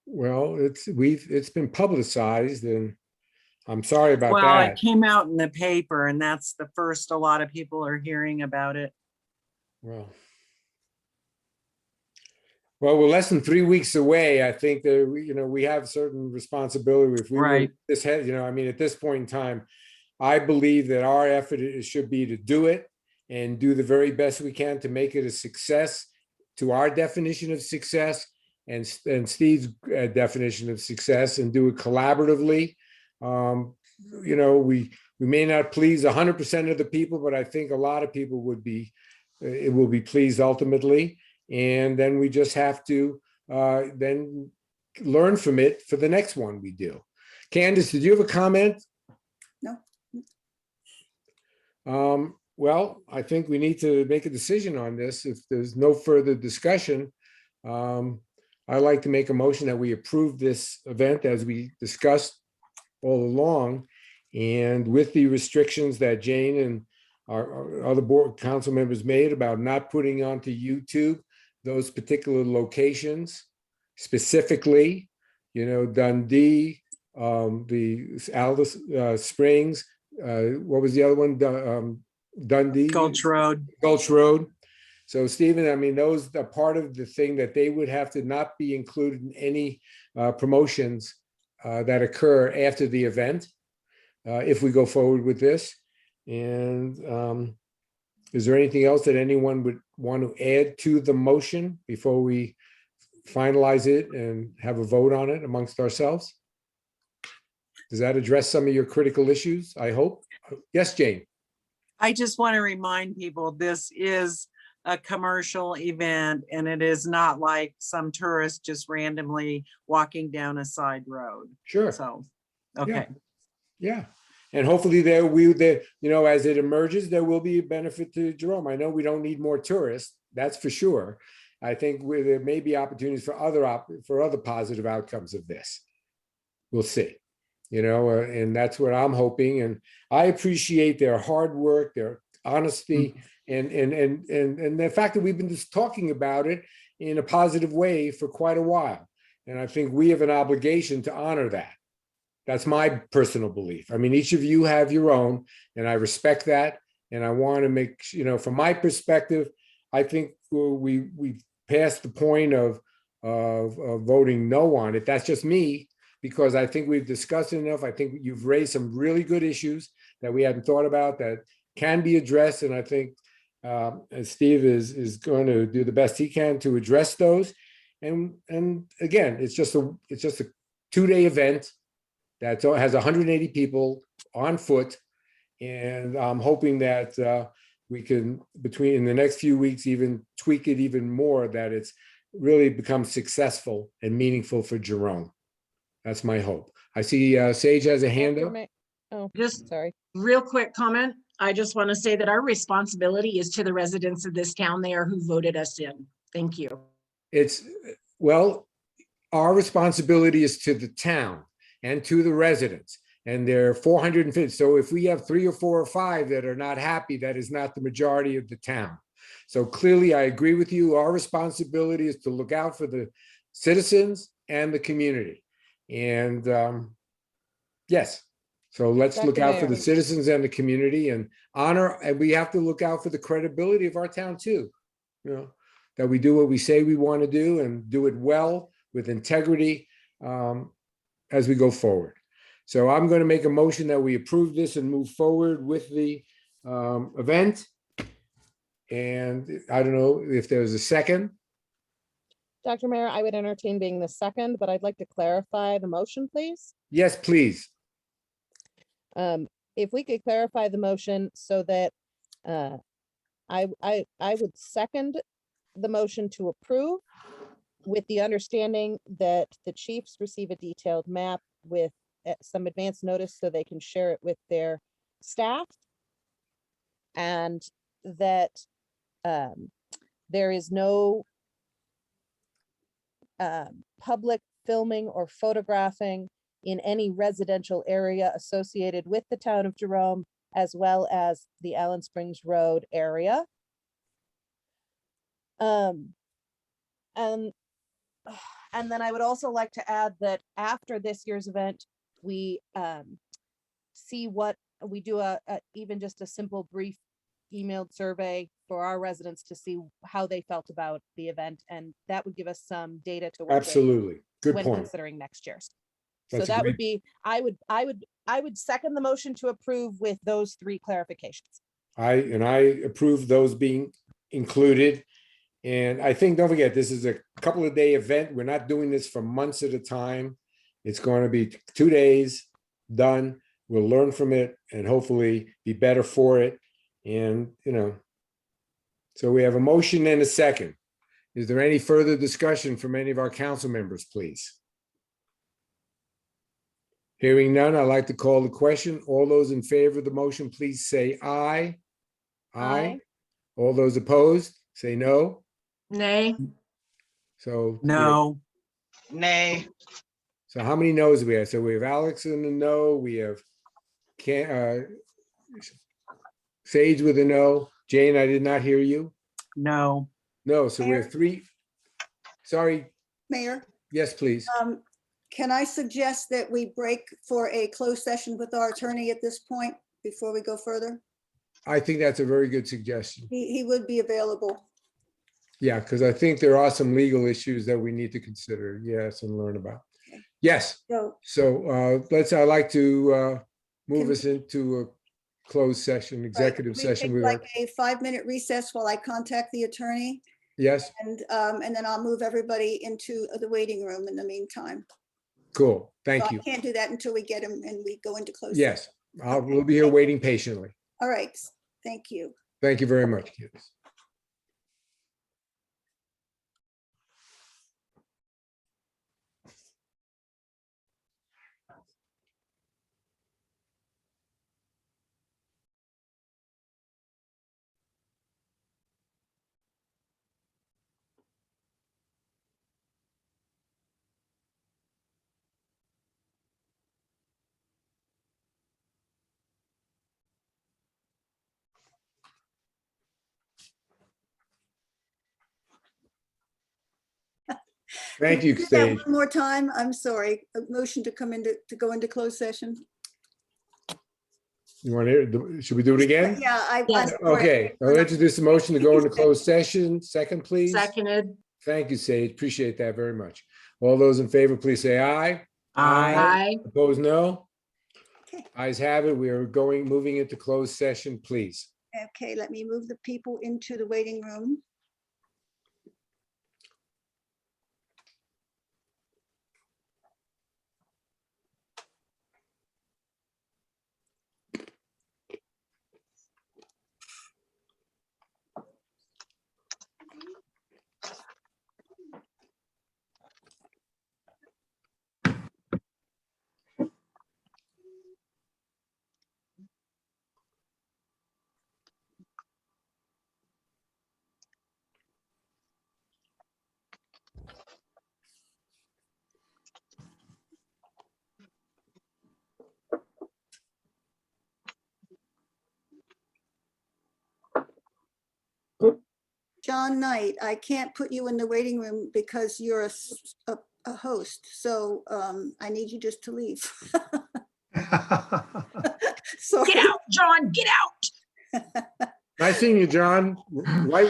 Well, it's been publicized, and I'm sorry about Well, that. it came out in the paper, and that's the first a lot of people are hearing about it. Well, we're less than 3 weeks away. I think that we have certain responsibility. If we Right. this had, I mean, at this point in time, I believe that our effort should be to do it and do the very best we can to make it a success to our definition of success and Steve's definition of success, and do it collaboratively. We may not please 100% of the people, but I think a lot of people will be pleased ultimately. And then we just have to then learn from it for the next one we do. Candace, did you have a comment? No. Well, I think we need to make a decision on this. If there's no further discussion, I'd like to make a motion that we approve this event as we discussed all along, and with the restrictions that Jane and our other board council members made about not putting onto YouTube those particular locations specifically, Dundee, the Alice Springs, what was the other one? Dundee? Gulch Road. Gulch Road. So Stephen, I mean, those are part of the thing that they would have to not be included in any promotions that occur after the event, if we go forward with this. And is there anything else that anyone would want to add to the motion before we finalize it and have a vote on it amongst ourselves? Does that address some of your critical issues, I hope? Yes, Jane. I just want to remind people, this is a commercial event and it is not like some tourist just randomly walking down a side road. Sure. So, okay. Yeah. And hopefully as it emerges, there will be a benefit to Jerome. I know we don't need more tourists, that's for sure. I think there may be opportunities for other positive outcomes of this. We'll see, and that's what I'm hoping. And I appreciate their hard work, their honesty, and the fact that we've been just talking about it in a positive way for quite a while. And I think we have an obligation to honor that. That's my personal belief. I mean, each of you have your own, and I respect that. And I want to make, from my perspective, I think we passed the point of voting no on it. That's just me, because I think we've discussed it enough. I think you've raised some really good issues that we hadn't thought about that can be addressed. And I think Steve is going to do the best he can to address those. And again, it's just a 2-day event that has 180 people on foot. And I'm hoping that we can, in the next few weeks, even tweak it even more, that it's really become successful and meaningful for Jerome. That's my hope. I see Sage has a hand up. Oh, Just sorry. real quick comment. I just want to say that our responsibility is to the residents of this town. They are who voted us in. Thank you. Our responsibility is to the town and to the residents. And there are 450. So if we have 3 or 4 or 5 that are not happy, that is not the majority of the town. So clearly, I agree with you. Our responsibility is to look out for the citizens and the community. And yes, so let's look out for the citizens and the community and honor, and we have to look out for the credibility of our town too. That we do what we say we want to do and do it well with integrity as we go forward. So I'm going to make a motion that we approve this and move forward with the event. And I don't know if there's a second. Dr. Mayor, I would entertain being the second, but I'd like to clarify the motion, please. Yes, please. If we could clarify the motion so that I would second the motion to approve with the understanding that the chiefs receive a detailed map with some advance notice so they can share it with their staff, and that there is no public filming or photographing in any residential area associated with the town of Jerome, as well as the Allen Springs Road area. And then I would also like to add that after this year's event, we see what we do even just a simple brief emailed survey for our residents to see how they felt about the event, and that would give us some data to work with Absolutely. Good when point. considering next year's. That's So that great. would be, I would second the motion to approve with those 3 clarifications. I approve those being included. And I think, don't forget, this is a couple of day event. We're not doing this for months at a time. It's going to be 2 days, done. We'll learn from it and hopefully be better for it. And, so we have a motion and a second. Is there any further discussion from any of our council members, please? Hearing none, I'd like to call the question. All those in favor of the motion, please say aye. Aye. All those opposed, say no. Nay. So No. Nay. So how many no's do we have? So we have Alex in the no, we have Sage with a no. Jane, I did not hear you. No. No, so we Mayor? have 3. Sorry, Mayor, yes, please. Can I suggest that we break for a closed session with our attorney at this point before we go further? I think that's a very good suggestion. He would be available. Yeah, because I think there are some legal issues that we need to consider, yes, and learn about. Okay. Yes, So so I'd like to move Can- us into a closed session, executive we session take with like our, a 5-minute recess while I contact the attorney, yes, and then I'll move everybody into the waiting room in the meantime. cool, So thank I you. can't do that until we get him and we go into closed. Yes, Okay, we'll be here thank you. waiting patiently. All right, thank you. Thank you very much, kids. Thank you, Do that Stage. one more time. I'm sorry. A motion to go into closed session. You want to, should we do it again? Yeah, I'm Yes. sorry. Okay, I'll introduce the motion to go into closed session. Second, please. Seconded. Thank you, Sage. Appreciate that very much. All those in favor, please say aye. Aye. Opposed, no. Okay. Ayes have it. We are moving into closed session, please. Okay, let me move the people into the waiting room. John Knight, I can't put you in the waiting room because you're a host, so I need you just to leave. Sorry. Get out, John, get out. Nice seeing you, John. Right.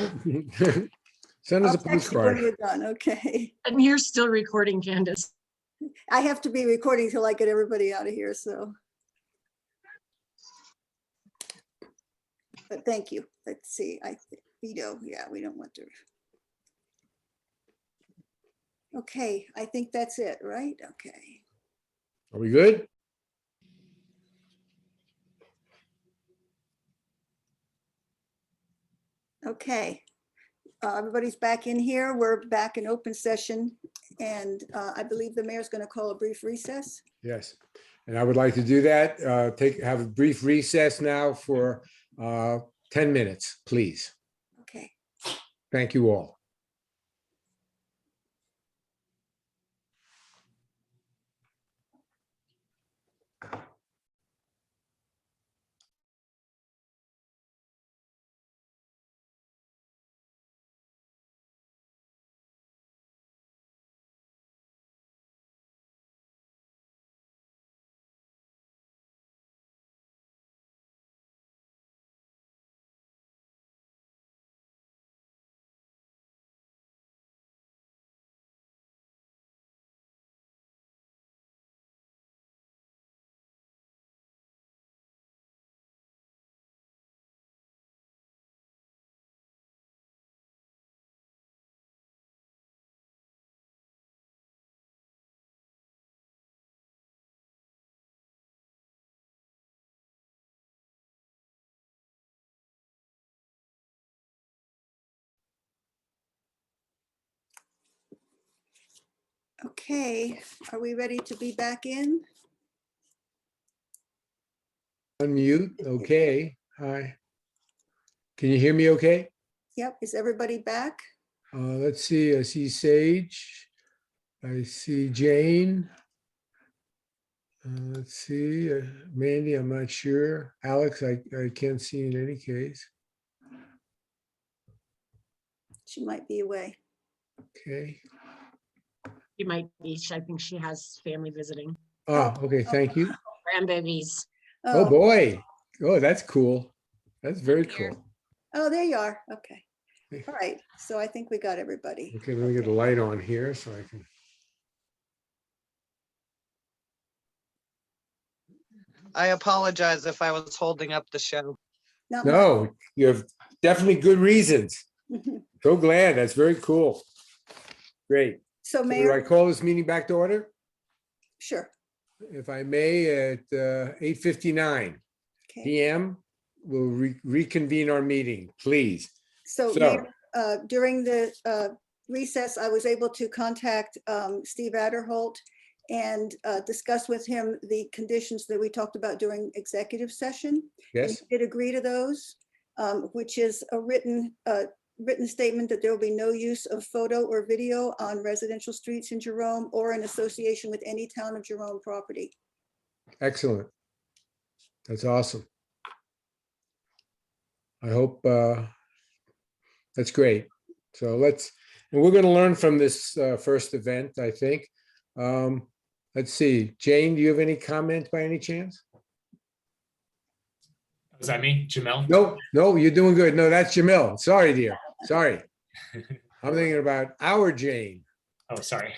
Send us I'll a text you when postcard. we're done, okay. And you're still recording, Candace. I have to be recording till I get everybody out of here, so. But thank you. Let's see, I think Vito, yeah, we don't want to. Okay, I think that's it, right? Okay. Are we good? Okay. Everybody's back in here. We're back in open session. And I believe the mayor's going to call a brief recess. Yes. And I would like to do that. Have a brief recess now for 10 minutes, please. Okay. Thank you all. Okay, are we ready to be back in? Unmute. Okay. Hi. Can you hear me okay? Yep, is everybody back? Let's see. I see Sage. I see Jane. Let's see. Mandy, I'm not sure. Alex, I can't see in any case. She might be away. Okay. She might be. I think she has family visiting. Oh, okay, thank you. Grandbabies. Oh, boy. Oh, that's cool. That's very Here. cool. Oh, there you are. Okay. All right. So I think we got everybody. Okay, let me get the light on here so I can. I apologize if I was holding up the show. Not No, you have definitely good reasons. much. So glad. That's very cool. Great. So So do I Mayor, call this meeting back to order? sure. If I may, at 8:59 Okay. PM, we'll reconvene our meeting, please. So So- Mayor, during the recess, I was able to contact Steve Adderholt and discuss with him the conditions that we talked about during executive session. And Yes, he did agree to those, which is a written statement that there will be no use of photo or video on residential streets in Jerome or in association with any town of Jerome property. excellent. That's awesome. I hope that's great. So and we're going to learn from this first event, I think. Let's see, Jane, do you have any comment by any chance? Was that me, Jamel? No, you're doing good. No, that's Jamil. Sorry, dear. Sorry. I'm thinking about our Jane. Oh, sorry.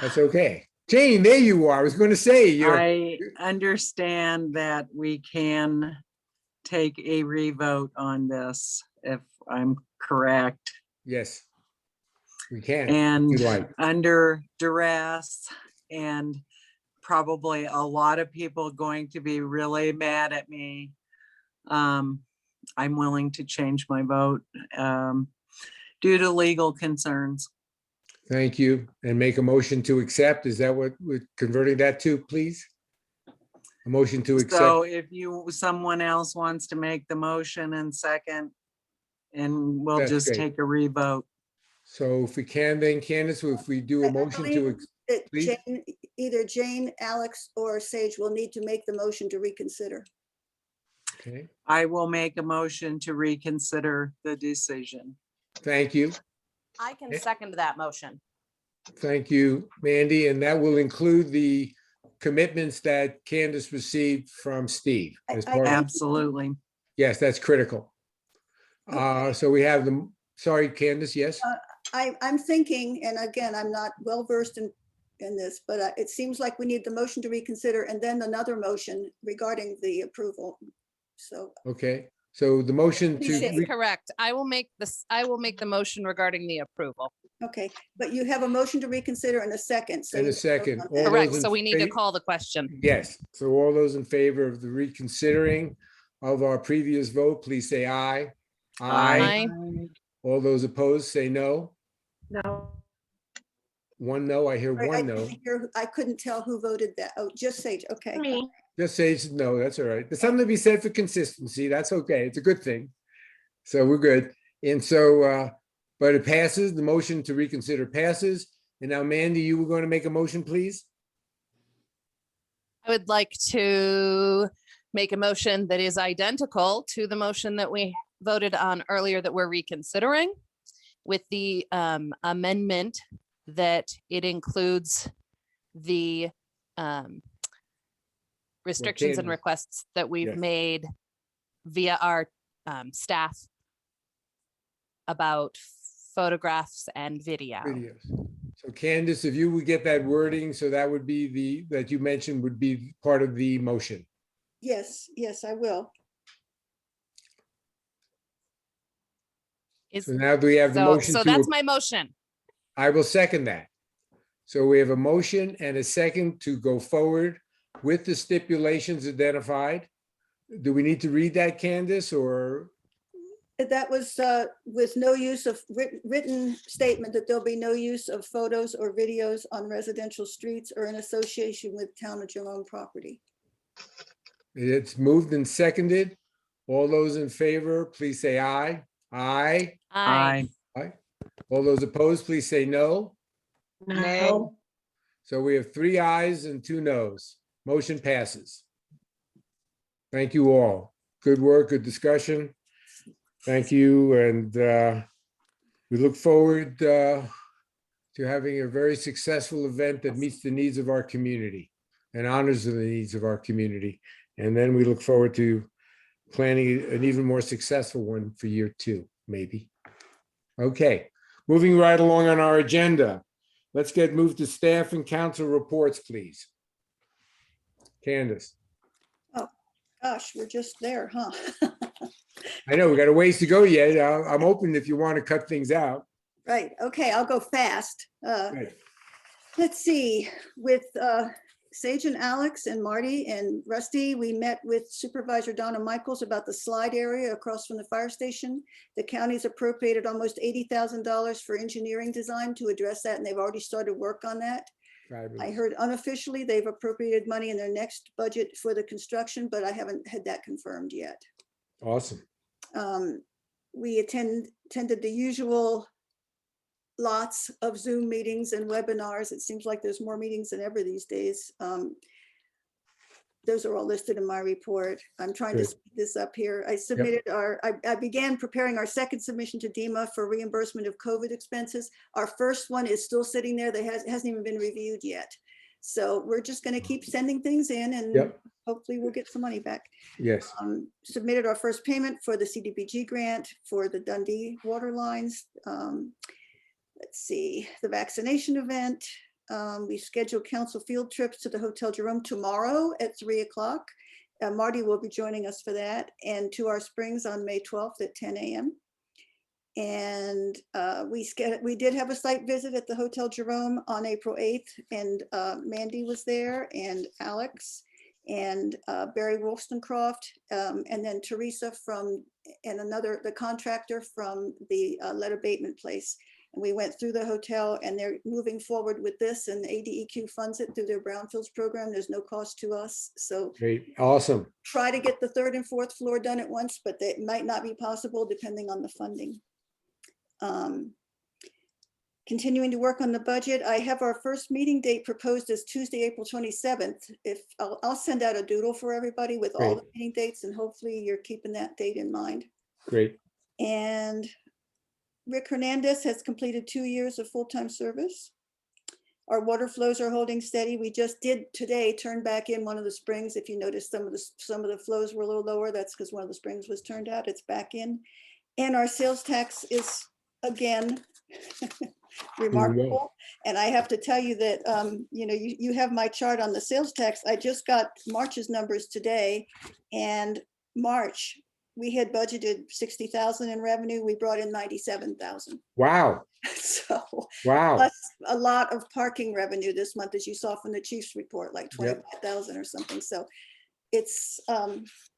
That's okay. Jane, there you are. I was going to say you're. I understand that we can take a revote on this, if I'm correct. Yes. We can. And You'd like. under duress and probably a lot of people going to be really mad at me. I'm willing to change my vote due to legal concerns. Thank you. And make a motion to accept. Is that what we're converting that to, please? A motion to So accept. if someone else wants to make the motion and second, and we'll That's just great. take a revote. So if we can, then Candace, if we do I a motion believe to, that please. either Jane, Alex, or Sage will need to make the motion to reconsider. Okay, I will make a motion to reconsider the decision. thank you. I can Okay. second that motion. Thank you, Mandy. And that will include the commitments that Candace received from Steve. as I- part of- Absolutely. Yes, that's critical. Okay. So we have the, sorry, Candace, yes? I'm thinking, and again, I'm not well versed in this, but it seems like we need the motion to reconsider and then another motion regarding the approval. So, Okay, so the motion Please say- to, It's correct. I will make the motion regarding the approval. okay, but you have a motion to reconsider in a second. so in you a can vote second. on All that. those Correct. in So we need to fa- call the question. Yes, so all those in favor of the reconsidering of our previous vote, please say aye. Aye. All those opposed, say no. No. One no, I hear Sorry, one no. I couldn't tell who voted that. Oh, just Sage, okay. Me. Just say no, that's all right. There's something to be said for consistency. That's okay. It's a good thing. So we're good. And so, but it passes, the motion to reconsider passes. And now Mandy, you were going to make a motion, please? I would like to make a motion that is identical to the motion that we voted on earlier that we're reconsidering with the amendment that it includes the restrictions and Candace- requests that we've Yes. made via our staff about photographs and video. Videos. So Candace, if you would get that wording, so that would be that you mentioned would be part of the motion. Yes, yes, I will. Is- So now do we have the So, motion so to? that's my motion. I will second that. So we have a motion and a second to go forward with the stipulations identified. Do we need to read that, Candace, or? That was with no use of written statement that there'll be no use of photos or videos on residential streets or in association with town of Jerome property. It's moved and seconded. All those in favor, please say aye. Aye. Aye. Aye. All those opposed, please say no. No. So we have 3 ayes and 2 noes. Motion passes. Thank you all. Good work, good discussion. Thank you, and we look forward to to having a very successful event that meets the needs of our community and honors the needs of our community. And then we look forward to planning an even more successful one for year 2, maybe. Okay, moving right along on our agenda. Let's get moved to staff and council reports, please. Candace. Gosh, we're just there, huh? I know we got a ways to go yet. I'm open if you want to cut things out. Right, okay, I'll go fast. Right. Let's see, with Sage and Alex and Marty and Rusty, we met with Supervisor Donna Michaels about the slide area across from the fire station. The county's appropriated almost $80,000 for engineering design to address that, and they've already started work on that. Fabulous. I heard unofficially they've appropriated money in their next budget for the construction, but I haven't had that confirmed yet. Awesome. We attended the usual lots of Zoom meetings and webinars. It seems like there's more meetings than ever these days. Those are all listed in my report. I'm trying to Good. speed this up here. I submitted I began preparing our second submission to DEMA for reimbursement of COVID expenses. Our first one is still sitting there. That hasn't even been reviewed yet. So we're just going to keep sending things in and Yep. hopefully we'll get some money back. Yes. Submitted our first payment for the CDBG grant for the Dundee water lines. Let's see, the vaccination event. We scheduled council field trips to the Hotel Jerome tomorrow at 3 o'clock. Marty will be joining us for that, and to our Springs on May 12th at 10 a.m. And we did have a site visit at the Hotel Jerome on April 8th, and Mandy was there, and Alex, and Barry Wollstonecroft, and then Teresa and the contractor from the lead abatement place. And we went through the hotel, and they're moving forward with this, and ADEQ funds it through their brownfields program. There's no cost to us. So Great. Awesome. try to get the 3rd and 4th floor done at once, but that might not be possible depending on the funding. Continuing to work on the budget. I have our first meeting date proposed as Tuesday, April 27th. I'll send out a doodle for everybody with all the meeting dates, and hopefully you're keeping that date in mind. Great. And Rick Hernandez has completed 2 years of full-time service. Our water flows are holding steady. We just did today turn back in one of the springs. If you notice, some of the flows were a little lower. That's because one of the springs was turned out. It's back in. And our sales tax is again remarkable. And I have to tell you that you have my chart on the sales tax. I just got March's numbers today, and March we had budgeted 60,000 in revenue. We brought in 97,000. Wow. So wow. Plus a lot of parking revenue this month, as you saw from the chief's report, like 25,000 or something. So it's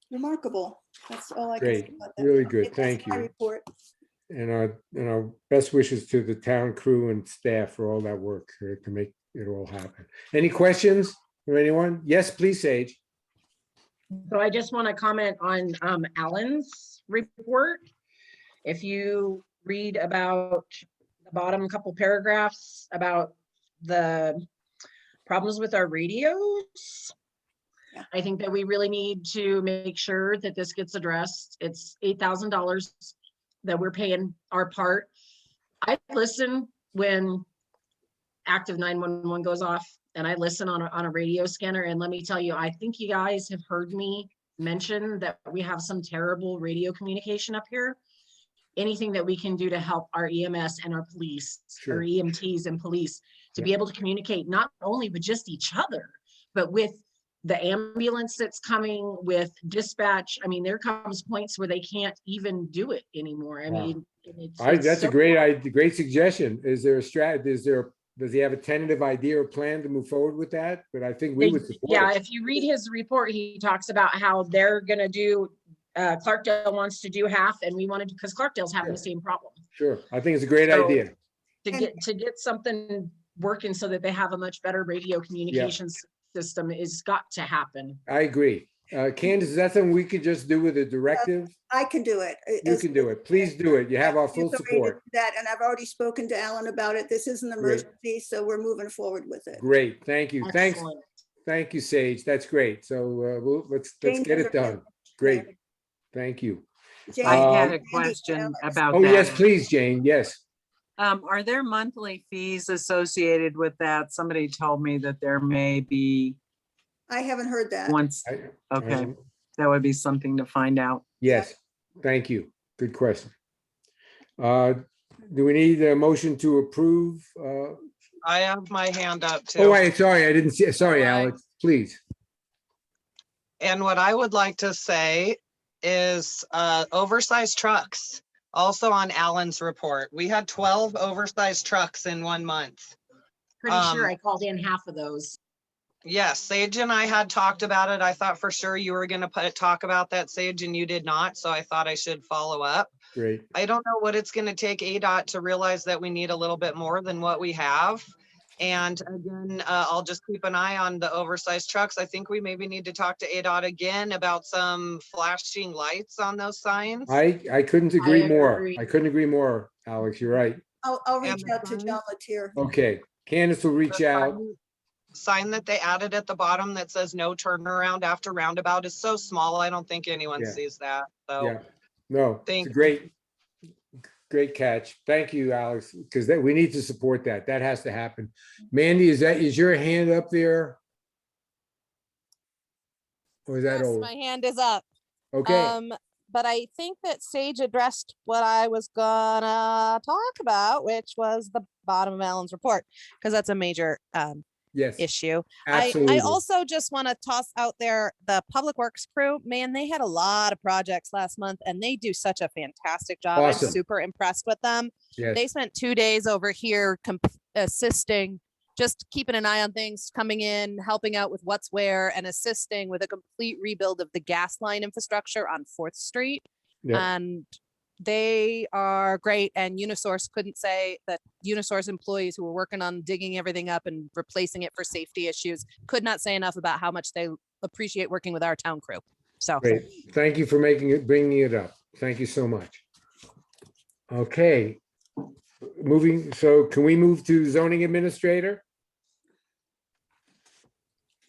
remarkable. That's all I can say about that. Really good. Thank you. Report. And our best wishes to the town crew and staff for all that work to make it all happen. Any questions from anyone? Yes, please, Sage. So I just want to comment on Alan's report. If you read about the bottom couple paragraphs about the problems with our radios, I think that we really need to make sure that this gets addressed. It's $8,000 that we're paying our part. I listen when active 911 goes off, and I listen on a radio scanner. And let me tell you, I think you guys have heard me mention that we have some terrible radio communication up here. Anything that we can do to help our EMS and our police, or EMTs and police, to be able to communicate not only with just each other, but with the ambulance that's coming, with dispatch. I mean, there comes points where they can't even do it anymore. I mean, that's a great suggestion. Is there a strategy? Does he have a tentative idea or plan to move forward with that? But I think we would support it. If you read his report, he talks about how they're going to do, Clarkdale wants to do half, and we wanted to, because Clarkdale's having the same problem. Sure, I think it's a great idea. To get something working so that they have a much better radio communications system is got to happen. I agree. Candace, is that something we could just do with a directive? I can do it. You can do it. Please do it. You have our full support. That, and I've already spoken to Alan about it. This is an emergency, so we're moving forward with it. Great. Thank you. Excellent. Thanks. Thank you, Sage. That's great. So let's get it done. Great. Thank you. I had a question about that. Oh, yes, please, Jane. Yes. Are there monthly fees associated with that? Somebody told me that there may be I haven't heard that. once. Okay, that would be something to find out. Yes, thank you. Good question. Do we need a motion to approve? I have my hand up too. Oh, wait, sorry, I didn't see, sorry, Right. Alex, please. And what I would like to say is oversized trucks. Also on Alan's report, we had 12 oversized trucks in 1 month. Pretty sure I called in half of those. Yes, Sage and I had talked about it. I thought for sure you were gonna talk about that, Sage, and you did not, so I thought I should follow up. Great. I don't know what it's gonna take ADOT to realize that we need a little bit more than what we have. And again, I'll just keep an eye on the oversized trucks. I think we maybe need to talk to ADOT again about some flashing lights on those signs. I couldn't agree more. agree. I couldn't agree more, Alex, you're right. I'll reach And out to John Latier. Okay, Candace will reach out. Sign that they added at the bottom that says no turnaround after roundabout is so small. I don't think anyone Yeah. sees that. So Yeah, no, it's Thank a you. great catch. Thank you, Alex, because we need to support that. That has to happen. Mandy, is your hand up there? Or is that Yes, old? my hand is up. Okay, But I think that Sage addressed what I was gonna talk about, which was the bottom of Alan's report, because that's a major yes, issue. absolutely. I also just want to toss out there the Public Works crew. Man, they had a lot of projects last month and they do such a fantastic job. Awesome. I'm super impressed with them. They Yes, spent 2 days over here assisting, just keeping an eye on things, coming in, helping out with what's where, and assisting with a complete rebuild of the gas line infrastructure on 4th Street. yeah, And they are great. And Unisource couldn't say that Unisource employees who were working on digging everything up and replacing it for safety issues could not say enough about how much they appreciate working with our town crew. So great. Thank you for bringing it up. Thank you so much. Okay. So can we move to zoning administrator?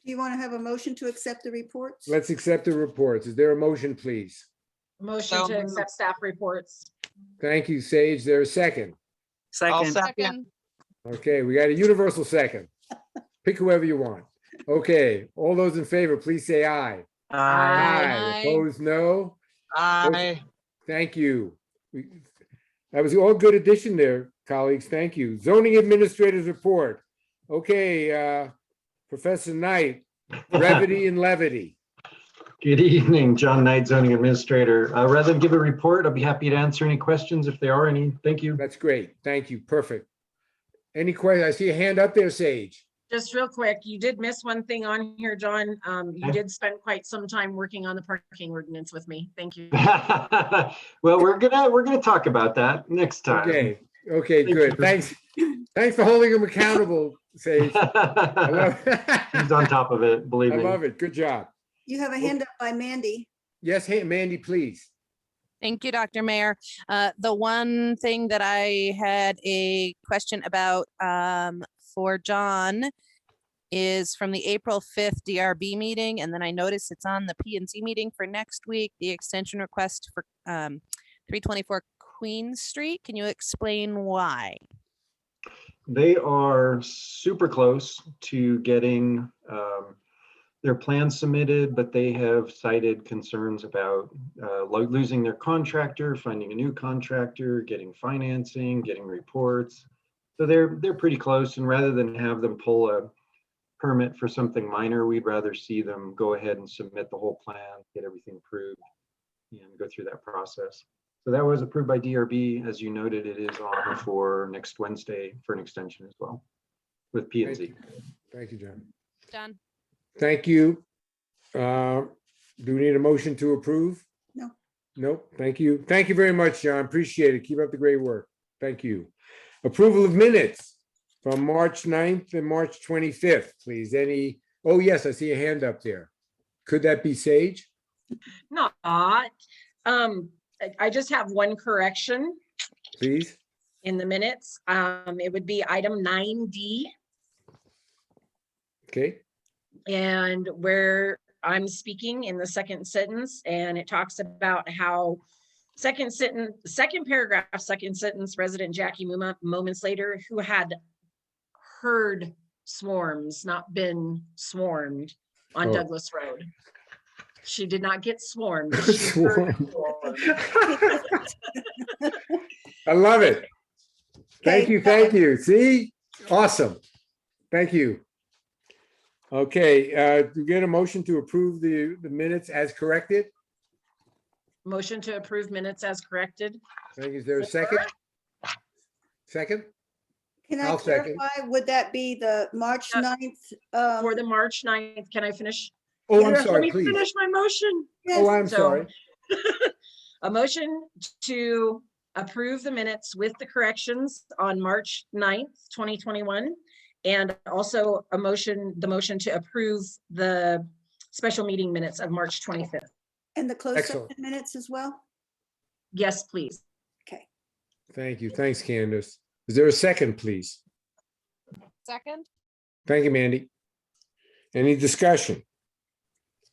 Do you want to have a motion to accept the reports? Let's accept the reports. Is there a motion, please? Motion So to moved. accept staff reports. Thank you, Sage. There a second? I'll Second, second. Okay, we got a universal second. Pick whoever you want. Okay, all those in favor, please say aye. Aye. Opposed, no? Aye. Thank you. That was all good addition there, colleagues. Thank you. Zoning administrators report. Okay, Professor Knight, brevity and levity. Good evening, John Knight, zoning administrator. Rather than give a report, I'll be happy to answer any questions if there are any. Thank you. That's great. Thank you. Perfect. Any questions? I see a hand up there, Sage. Just real quick, you did miss one thing on here, John. You did spend quite some time working on the parking ordinance with me. Thank you. Well, we're gonna talk about that next time. Okay, Thank good. you. Thanks. Thanks for holding him accountable, Sage. I love, He's on top of it, believe I me. love it. Good job. You have a hand up by Mandy. Yes, hey, Mandy, please. thank you, Dr. Mayor. The one thing that I had a question about for John is from the April 5th DRB meeting, and then I noticed it's on the P&Z meeting for next week, the extension request for 324 Queen Street. Can you explain why? They are super close to getting their plans submitted, but they have cited concerns about losing their contractor, finding a new contractor, getting financing, getting reports. So they're pretty close, and rather than have them pull a permit for something minor, we'd rather see them go ahead and submit the whole plan, get everything approved, and go through that process. So that was approved by DRB. As you noted, it is on for next Wednesday for an extension as well with P&Z. Thank you, John. Done. Thank you. Do we need a motion to approve? No. Nope. Thank you. Thank you very much, John. Appreciate it. Keep up the great work. Thank you. Approval of minutes from March 9th and March 25th, please. Oh, yes, I see a hand up there. Could that be Sage? Not. I just have one correction Please. in the minutes. It would be item 9D, Okay. and where I'm speaking in the second sentence, and it talks about how second sentence, second paragraph, second sentence, resident Jackie moments later, who had heard swarms, not been swarmed on Oh. Douglas Road. She did not get swarmed. She heard Swarmed. swarms. I love it. Thank Okay, you, thank you. See? Awesome. Thank you. Okay, do we get a motion to approve the minutes as corrected? Motion to approve minutes as corrected. Thank you. Is there a second? Second? Can I I'll second. clarify, would that be the March 9th? For the March 9th, can I finish? Oh, I'm Yes, sorry, Let me please. finish my motion. Oh, I'm So- sorry. A motion to approve the minutes with the corrections on March 9th, 2021. And also the motion to approve the special meeting minutes of March 25th. And the closed Excellent. session minutes as well? Yes, please. Okay. Thank you. Thanks, Candace. Is there a second, please? Second? Thank you, Mandy. Any discussion?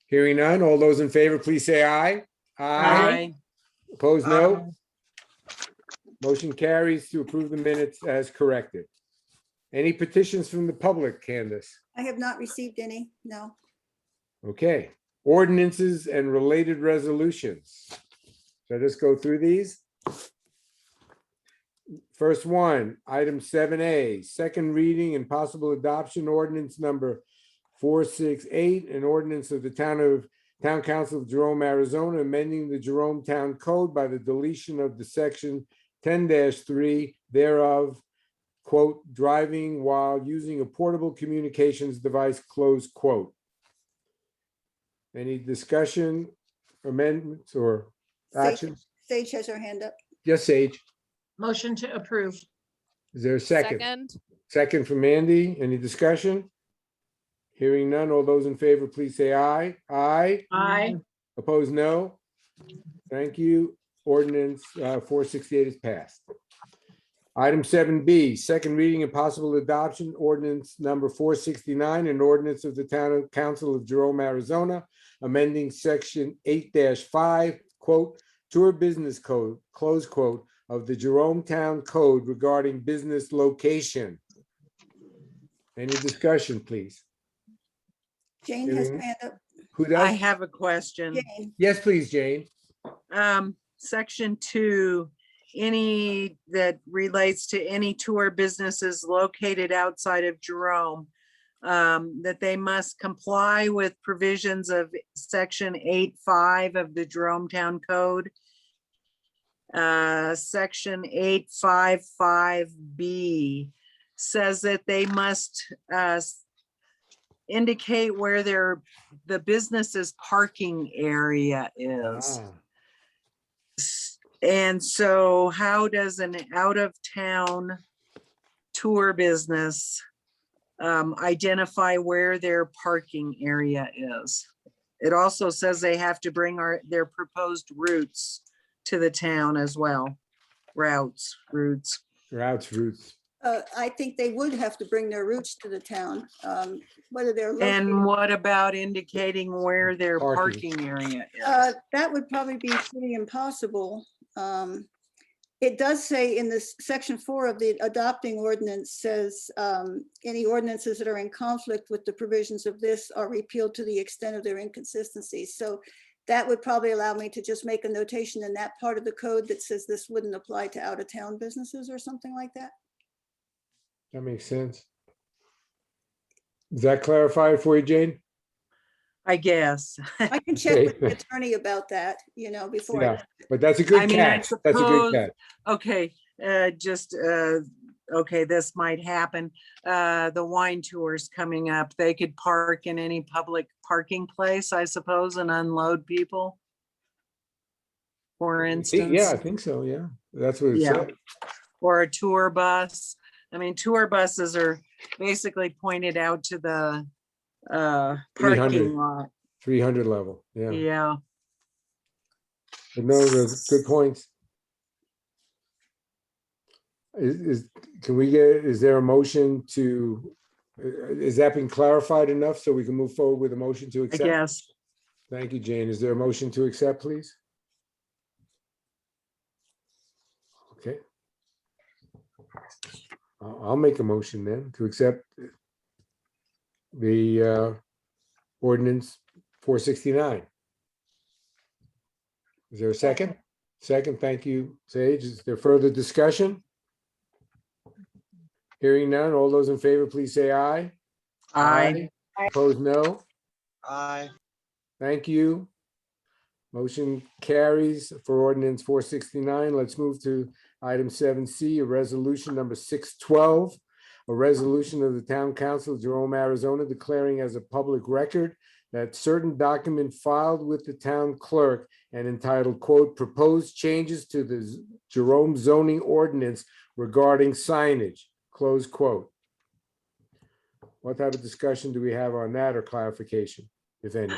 Hearing none, all those in favor, please say aye. Opposed, no. Motion carries to approve the minutes as corrected. Any petitions from the public, Candace? I have not received any, no. Okay, ordinances and related resolutions. Should I just go through these? First one, item 7A, second reading and possible adoption ordinance number 468, an ordinance of the Town Council of Jerome, Arizona, amending the Jerome Town Code by the deletion of the section 10-3 thereof, quote, driving while using a portable communications device, close quote. Any discussion, amendments, or actions? Sage has her hand up. Yes, Sage. Motion to approve. Is there a second? Second from Andy. Any discussion? Hearing none. All those in favor, please say aye. Aye. Aye. Opposed, no. Thank you. Ordinance 468 is passed. Item 7B, second reading and possible adoption ordinance number 469, an ordinance of the Town Council of Jerome, Arizona, amending section 8-5, quote, tour business code, close quote, of the Jerome Town Code regarding business location. Any discussion, please? Jane has her Hearing- hand up. Who I does? have a question. Jane, Yes, please, Jane. Section 2, any that relates to any tour businesses located outside of Jerome, that they must comply with provisions of section 8-5 of the Jerome Town Code. Section 855B says that they must indicate where the business's parking area is. Ah, And so how does an out-of-town tour business identify where their parking area is? It also says they have to bring their proposed routes to the town as well. Routes. Routes. I think they would have to bring their routes to the town, whether they're And located. what about indicating where their Parking. parking area is? That would probably be pretty impossible. It does say in this section 4 of the adopting ordinance says, any ordinances that are in conflict with the provisions of this are repealed to the extent of their inconsistencies. So that would probably allow me to just make a notation in that part of the code that says this wouldn't apply to out-of-town businesses or something like that. That makes sense. Does that clarify it for you, Jane? I guess. I can check with the Okay. attorney about that, before. Yeah, but that's a good I mean, I catch. That's a good suppose- catch. Okay, okay, this might happen. The wine tours coming up, they could park in any public parking place, I suppose, and unload people. For instance. Yeah, I think so, yeah. That's what it Yeah. said. Or a tour bus. I mean, tour buses are basically pointed out to the 300. parking lot. 300 level, yeah. Yeah, But no, those good points. Is there a motion to, is that been clarified enough so we can move forward with a motion to I accept? guess. Thank you, Jane. Is there a motion to accept, please? I'll make a motion then to accept the ordinance 469. Is there a second? Second, thank you, Sage. Is there further discussion? Hearing none, all those in favor, please say aye. Aye. Opposed, no. Aye. Thank you. Motion carries for ordinance 469. Let's move to item 7C, a resolution number 612, a resolution of the Town Council of Jerome, Arizona, declaring as a public record that certain document filed with the town clerk and entitled, quote, proposed changes to the Jerome zoning ordinance regarding signage, close quote. What type of discussion do we have on that or clarification, if any?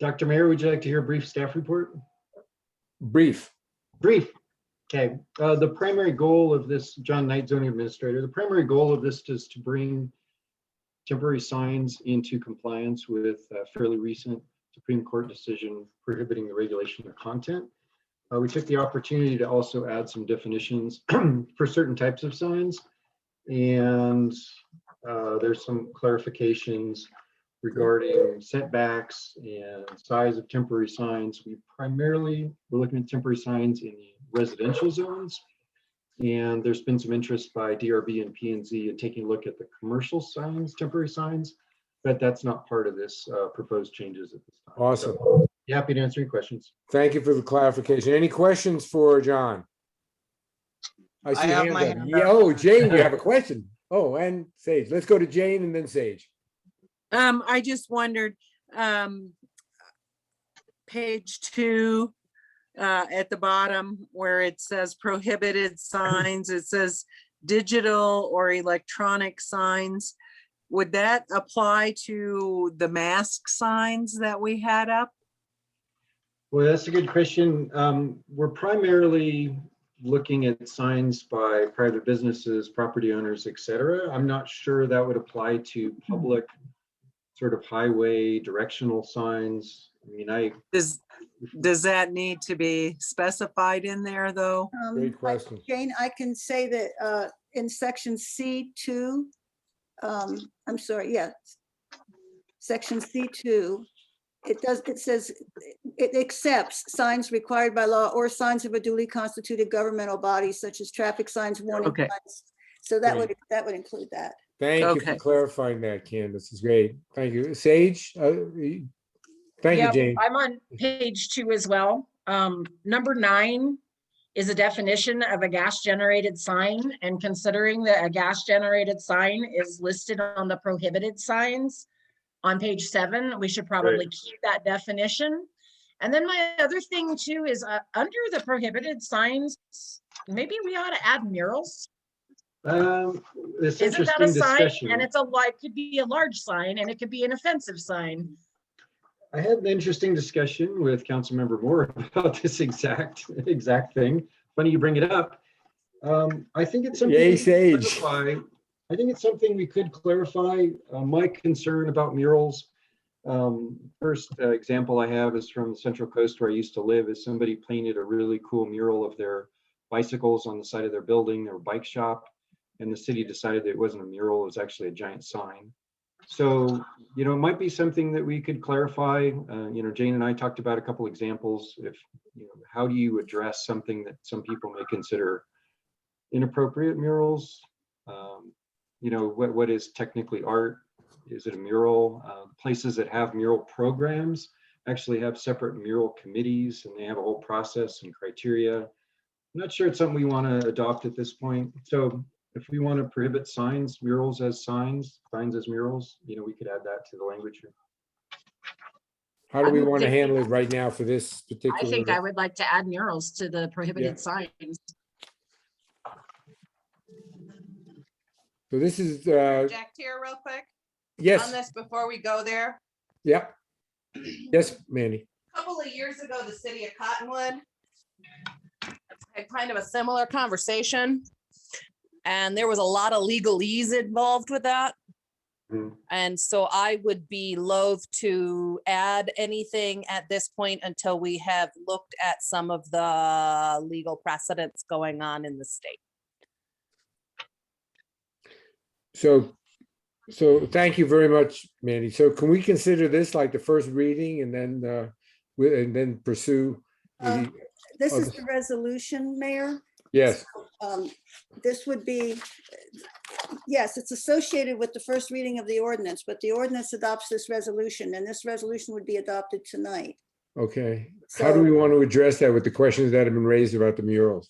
Dr. Mayor, would you like to hear a brief staff report? Brief. Brief. Okay. The primary goal of this, John Knight, zoning administrator, the primary goal of this is to bring temporary signs into compliance with a fairly recent Supreme Court decision prohibiting the regulation of content. We took the opportunity to also add some definitions for certain types of signs. And there's some clarifications regarding setbacks and size of temporary signs. We're looking at temporary signs in the residential zones. And there's been some interest by DRB and P&Z in taking a look at the commercial signs, temporary signs, but that's not part of this proposed changes at this time. Awesome. So, happy to answer your questions. Thank you for the clarification. Any questions for John? I see have hands my up. hand Yeah, up. oh, Jane, you have a question. Oh, and Sage. Let's go to Jane and then Sage. I just wondered, page 2, at the bottom where it says prohibited signs, it says digital or electronic signs. Would that apply to the mask signs that we had up? Well, that's a good question. We're primarily looking at signs by private businesses, property owners, et cetera. I'm not sure that would apply to public sort of highway directional signs. I mean, Does that need to be specified in there, though? Great question. Jane, I can say that in section C2, I'm sorry, yeah. Section C2, it says it accepts signs required by law or signs of a duly constituted governmental body such as traffic signs, warning Okay. signs. So that Great. would include that. Thank you for Okay. clarifying that, Candace. Is great. Thank you. Sage? Thank you, Yeah, Jane. I'm on page 2 as well. Number 9 is a definition of a gas generated sign, and considering that a gas generated sign is listed on the prohibited signs on page 7, we should probably keep that definition. And then my other thing too is under the prohibited signs, maybe we ought to add murals. it's Isn't that a interesting sign? discussion. And it's could be a large sign and it could be an offensive sign. I had an interesting discussion with Councilmember Moore about this exact thing. Funny you bring it up. I think it's something. Yay, we could Sage. clarify. I think it's something we could clarify. My concern about murals. First example I have is from the Central Coast where I used to live. Is somebody painted a really cool mural of their bicycles on the side of their building, their bike shop, and the city decided that it wasn't a mural; it was actually a giant sign. So, it might be something that we could clarify. Jane and I talked about a couple examples. If, how do you address something that some people may consider inappropriate murals? What is technically art? Is it a mural? Places that have mural programs actually have separate mural committees and they have a whole process and criteria. I'm not sure it's something we want to adopt at this point. So if we want to prohibit signs, murals as signs as murals, we could add that to the language here. How do we I would want to think- handle it right now for this I particular? think I would like to add murals to the Yeah. prohibited signs. So this is, Jack here real quick on yes, this before we go there. yep. Yes, Mandy. A couple of years ago, the city of Cottonwood had kind of a similar conversation. And there was a lot of legalese involved with that. Mhm. And so I would be loath to add anything at this point until we have looked at some of the legal precedents going on in the state. So thank you very much, Mandy. So can we consider this like the first reading and then pursue? the This is other- the resolution, Mayor. Yes, This would be, yes, it's associated with the first reading of the ordinance, but the ordinance adopts this resolution, and this resolution would be adopted tonight. okay. How do we So want to address that with the questions that have been raised about the murals?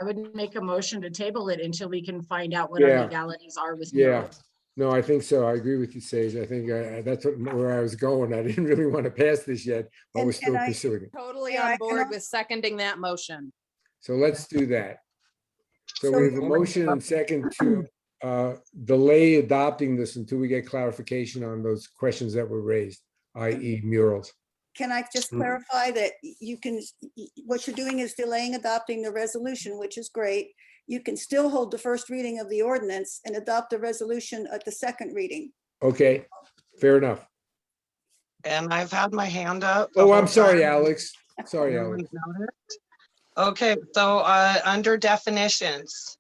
I would make a motion to table it until we can find out what our Yeah. legalities are with Yeah. murals. No, I think so. I agree with you, Sage. I think that's where I was going. I didn't really want to pass this yet, but we're And still I- pursuing it. Totally Yeah, I on can board al- with seconding that motion. So let's do that. So So- we have a motion and second to delay adopting this until we get clarification on those questions that were raised, i.e. murals. can I just Mm. clarify that you can, what you're doing is delaying adopting the resolution, which is great. You can still hold the first reading of the ordinance and adopt the resolution at the second reading. Okay, fair enough. And I've had my hand up. the Oh, whole I'm sorry, time. Alex. Sorry, No Alex. one's noticed. Okay, so under definitions,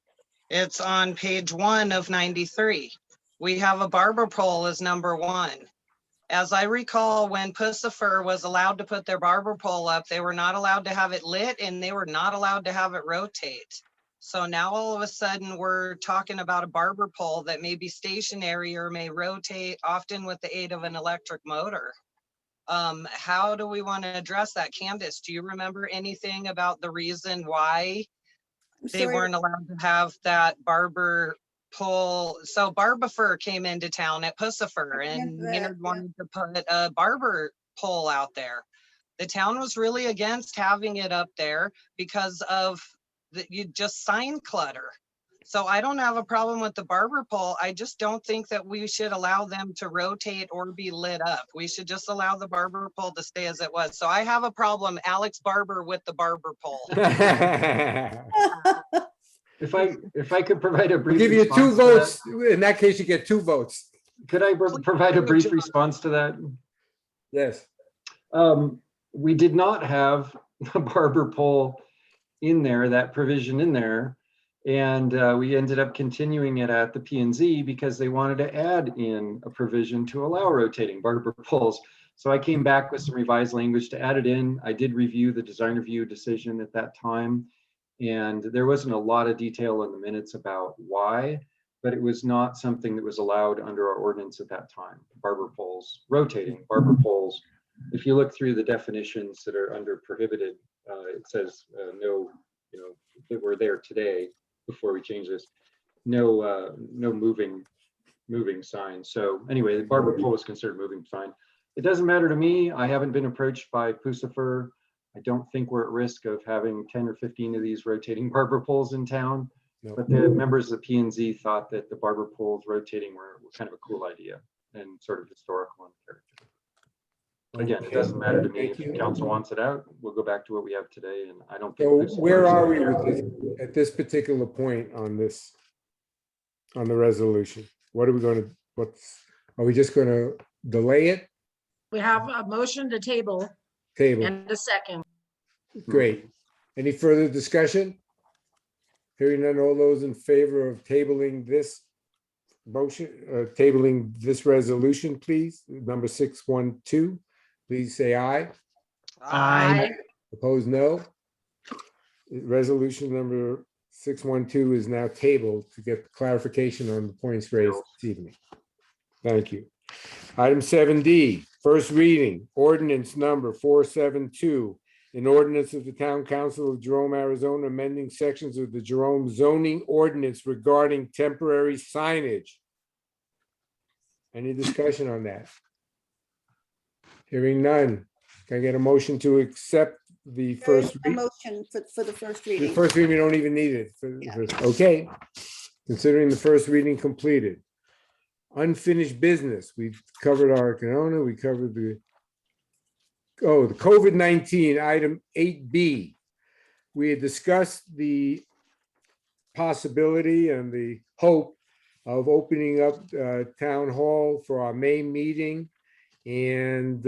it's on page 1 of 93. We have a barber pole as number 1. As I recall, when Pussifer was allowed to put their barber pole up, they were not allowed to have it lit and they were not allowed to have it rotate. So now all of a sudden, we're talking about a barber pole that may be stationary or may rotate, often with the aid of an electric motor. How do we want to address that? Candace, do you remember anything about the reason why I'm they sorry, weren't allowed to have that barber pole? So Barbifer came into town at Pussifer I and remember that, Maynard yeah. wanted to put a barber pole out there. The town was really against having it up there because of you just sign clutter. So I don't have a problem with the barber pole. I just don't think that we should allow them to rotate or be lit up. We should just allow the barber pole to stay as it was. So I have a problem, Alex Barber, with the barber pole. If I could provide a We'll brief. give you 2 response to that. votes. In that case, you get 2 votes. Could I provide a brief response to that? Yes. We did not have the barber pole in there, that provision in there. And we ended up continuing it at the P&Z because they wanted to add in a provision to allow rotating barber poles. So I came back with some revised language to add it in. I did review the design review decision at that time. And there wasn't a lot of detail in the minutes about why, but it was not something that was allowed under our ordinance at that time. Barber poles, rotating barber poles. If you look through the definitions that are under prohibited, it says no, that were there today before we change this, no moving signs. So anyway, the barber pole is considered moving sign. It doesn't matter to me. I haven't been approached by Pussifer. I don't think we're at risk of having 10 or 15 of these rotating barber poles in town. No. But the members of P&Z thought that the barber poles rotating were kind of a cool idea and sort of historical in character. Again, it doesn't matter to me. Thank If you. the council wants it out, we'll go back to what we have today. And I don't So think. where are we with this, at this particular point on this, on the resolution? What are we going to, are we just going to delay it? We have a motion to table Table? and a second. Great. Any further discussion? Hearing none, all those in favor of tabling this motion, tabling this resolution, please, number 612, please say aye. Aye. Opposed, no. Resolution number 612 is now tabled to get clarification on the points raised this evening. Thank you. Item 7D, first reading, ordinance number 472, an ordinance of the Town Council of Jerome, Arizona, amending sections of the Jerome zoning ordinance regarding temporary signage. Any discussion on that? Hearing none. Can I get a motion to accept the There is first a reading? motion for the first The reading. first reading, we don't even need it. Okay. Considering the first reading completed. Unfinished business. We've covered our Arcanona, we covered the COVID-19, item 8B. We had discussed the possibility and the hope of opening up town hall for our main meeting. And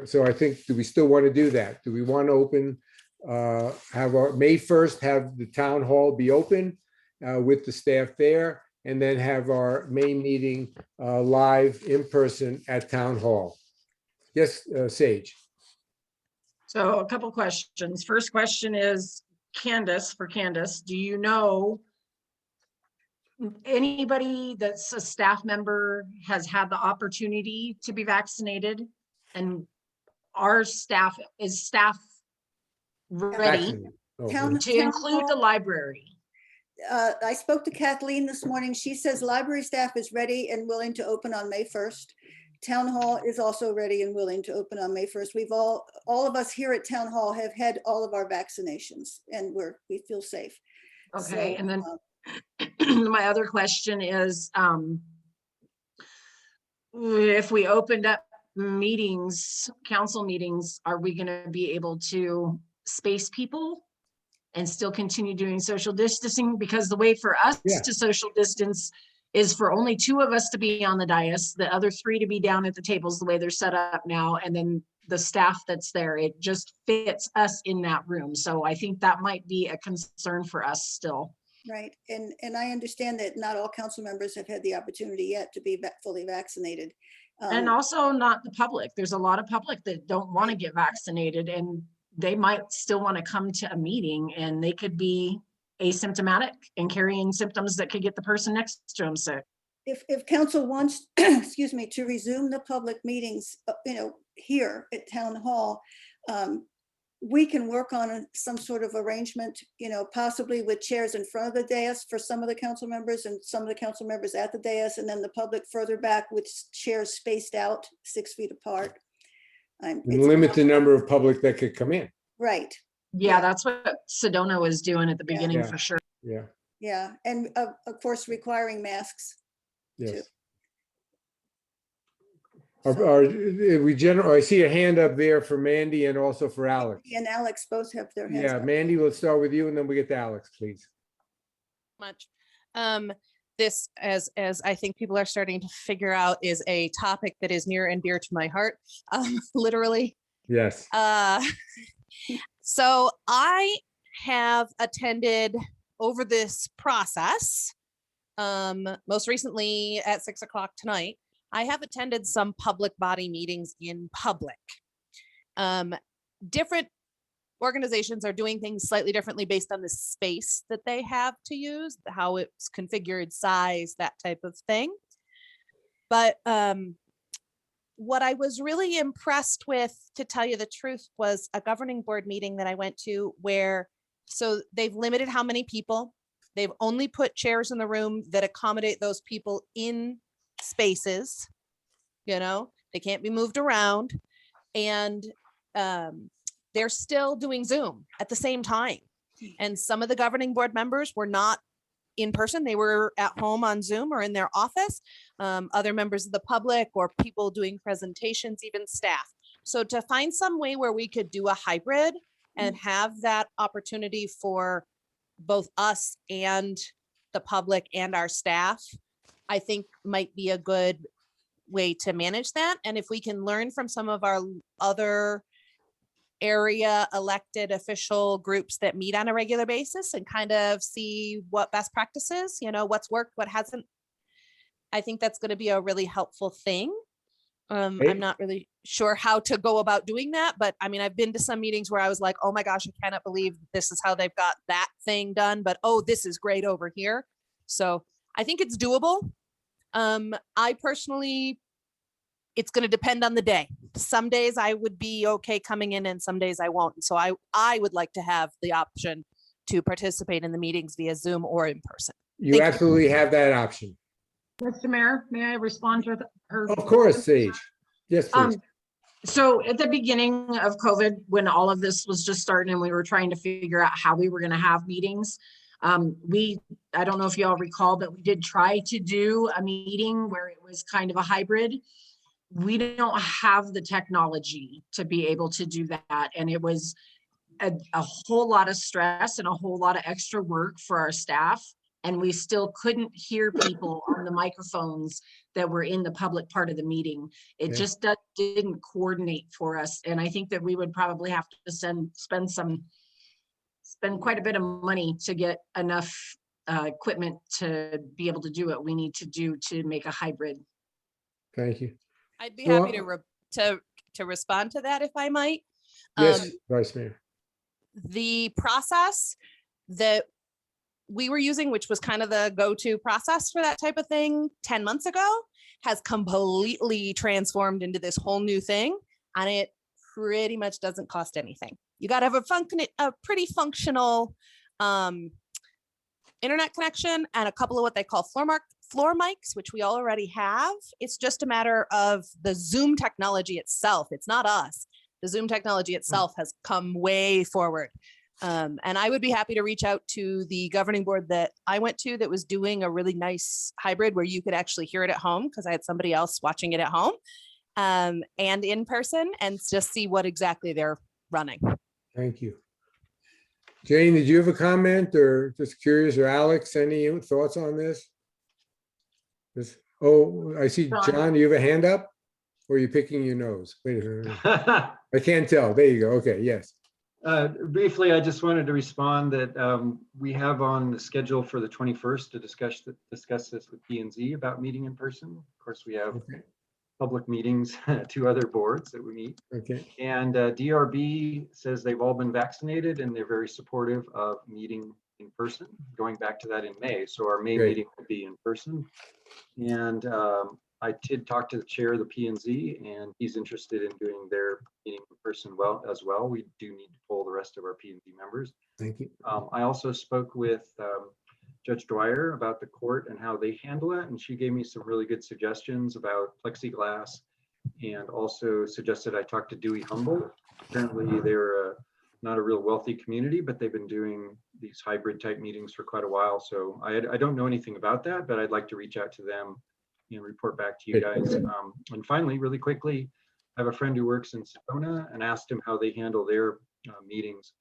so I think, do we still want to do that? Do we want to open, have our May 1st, have the town hall be open with the staff there, and then have our main meeting live in person at town hall? Yes, Sage. So a couple questions. First question is Candace, do you know anybody that's a staff member has had the opportunity to be vaccinated? And our staff, is staff ready Vaccinated. Oh, Town- to include the library? I spoke to Kathleen this morning. She says library staff is ready and willing to open on May 1st. Town hall is also ready and willing to open on May 1st. We've all of us here at town hall have had all of our vaccinations and we feel safe. Okay, So, and then my other question is, if we opened up meetings, council meetings, are we gonna be able to space people and still continue doing social distancing? Because the way for us Yeah. to social distance is for only 2 of us to be on the dais, the other 3 to be down at the tables, the way they're set up now, and then the staff that's there, it just fits us in that room. So I think that might be a concern for us still. right. And I understand that not all council members have had the opportunity yet to be fully vaccinated. And also not the public. There's a lot of public that don't want to get vaccinated, and they might still want to come to a meeting, and they could be asymptomatic and carrying symptoms that could get the person next to them sick. If council wants, excuse me, to resume the public meetings, here at town hall, we can work on some sort of arrangement, possibly with chairs in front of the dais for some of the council members and some of the council members at the dais, and then the public further back with chairs spaced out 6 feet apart. And limit the number of public that could come in. Right, Yeah, that's what Sedona was doing at the beginning Yeah. for sure. Yeah, yeah, and of course requiring masks. yes. So- I see a hand up there for Mandy and also for Alex. And Alex both have their hands Yeah, up. Mandy, let's start with you and then we get to Alex, please. Much. This, as I think people are starting to figure out, is a topic that is near and dear to my heart, literally. Yes. So I have attended over this process, most recently at 6 o'clock tonight, I have attended some public body meetings in public. Different organizations are doing things slightly differently based on the space that they have to use, how it's configured, size, that type of thing. But what I was really impressed with, to tell you the truth, was a governing board meeting that I went to where, so they've limited how many people, they've only put chairs in the room that accommodate those people in spaces, they can't be moved around, and they're still doing Zoom at the same time. And some of the governing board members were not in person, they were at home on Zoom or in their office. Other members of the public or people doing presentations, even staff. So to find some way where we could do a hybrid and have that opportunity for both us and the public and our staff, I think might be a good way to manage that. And if we can learn from some of our other area elected official groups that meet on a regular basis and kind of see what best practices, what's worked, what hasn't, I think that's going to be a really helpful thing. I'm not really sure how to go about doing that, but I mean, I've been to some meetings where I was like, oh my gosh, I cannot believe this is how they've got that thing done, but oh, this is great over here. So I think it's doable. I personally, it's going to depend on the day. Some days I would be okay coming in and some days I won't. And so I would like to have the option to participate in the meetings via Zoom or in person. You absolutely have that option. Mr. Mayor, may I respond to her? Of course, Sage. Yes, please. So at the beginning of COVID, when all of this was just starting and we were trying to figure out how we were going to have meetings, I don't know if you all recall, but we did try to do a meeting where it was kind of a hybrid. We don't have the technology to be able to do that. And it was a whole lot of stress and a whole lot of extra work for our staff. And we still couldn't hear people on the microphones that were in the public part of the meeting. It Yeah. just didn't coordinate for us. And I think that we would probably have to spend quite a bit of money to get enough equipment to be able to do what we need to do to make a hybrid. Thank you. I'd be Well, happy to respond to that if I might. Yes, Vice Mayor. The process that we were using, which was kind of the go-to process for that type of thing 10 months ago, has completely transformed into this whole new thing. And it pretty much doesn't cost anything. You got to have a pretty functional internet connection and a couple of what they call floor mics, which we already have. It's just a matter of the Zoom technology itself. It's not us. The Zoom technology itself has come way forward. And I would be happy to reach out to the governing board that I went to that was doing a really nice hybrid where you could actually hear it at home, because I had somebody else watching it at home and in person, and just see what exactly they're running. Thank you. Jane, did you have a comment, or just curious, or Alex, any thoughts on this? Oh, I see, John, you have a hand up? Or are you picking your nose? Wait a minute. I can't tell. There you go. Okay, yes. Briefly, I just wanted to respond that we have on the schedule for the 21st to discuss this with P&Z about meeting in person. Of course, we have public meetings, 2 other boards that we meet. Okay. And DRB says they've all been vaccinated and they're very supportive of meeting in person, going back to that in May. So our May meeting will be in person. And I did talk to the chair of the P&Z, and he's interested in doing their meeting in person as well. We do need to poll the rest of our P&Z members. Thank you. I also spoke with Judge Dwyer about the court and how they handle it, and she gave me some really good suggestions about plexiglass, and also suggested I talk to Dewey Humboldt. Apparently they're not a real wealthy community, but they've been doing these hybrid type meetings for quite a while. So I don't know anything about that, but I'd like to reach out to them and report back to you guys. And finally, really quickly, I have a friend who works in Sedona, and asked him how they handle their meetings.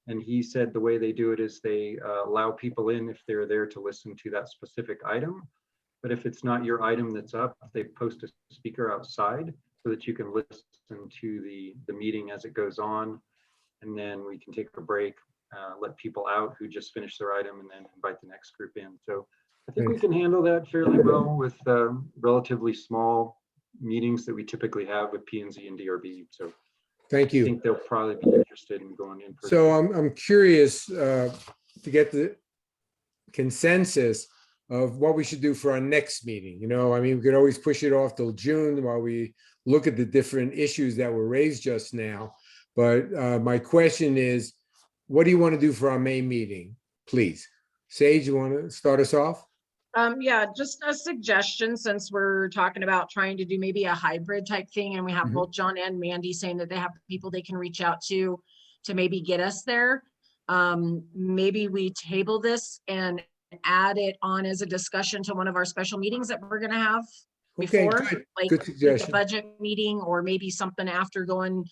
And he said the way they do it is they allow people in if they're there to listen to that specific item. But if it's not your item that's up, they post a speaker outside so that you can listen to the meeting as it goes on. And then we can take a break, let people out who just finished their item, and then invite the next group in. So I think we can handle that fairly well with relatively small meetings that we typically have with P&Z and DRB. So thank you. I think they'll probably be interested in going in person. So I'm curious to get the consensus of what we should do for our next meeting. You know, I mean, we could always push it off till June while we look at the different issues that were raised just now. But my question is, what do you want to do for our May meeting, please? Sage, you want to start us off? Yeah, just a suggestion, since we're talking about trying to do maybe a hybrid type thing, and we have both John and Mandy saying that they have people they can reach out to maybe get us there. Maybe we table this and add it on as a discussion to one of our special meetings that we're gonna have before, good. like Good the suggestion. budget meeting, or maybe something after going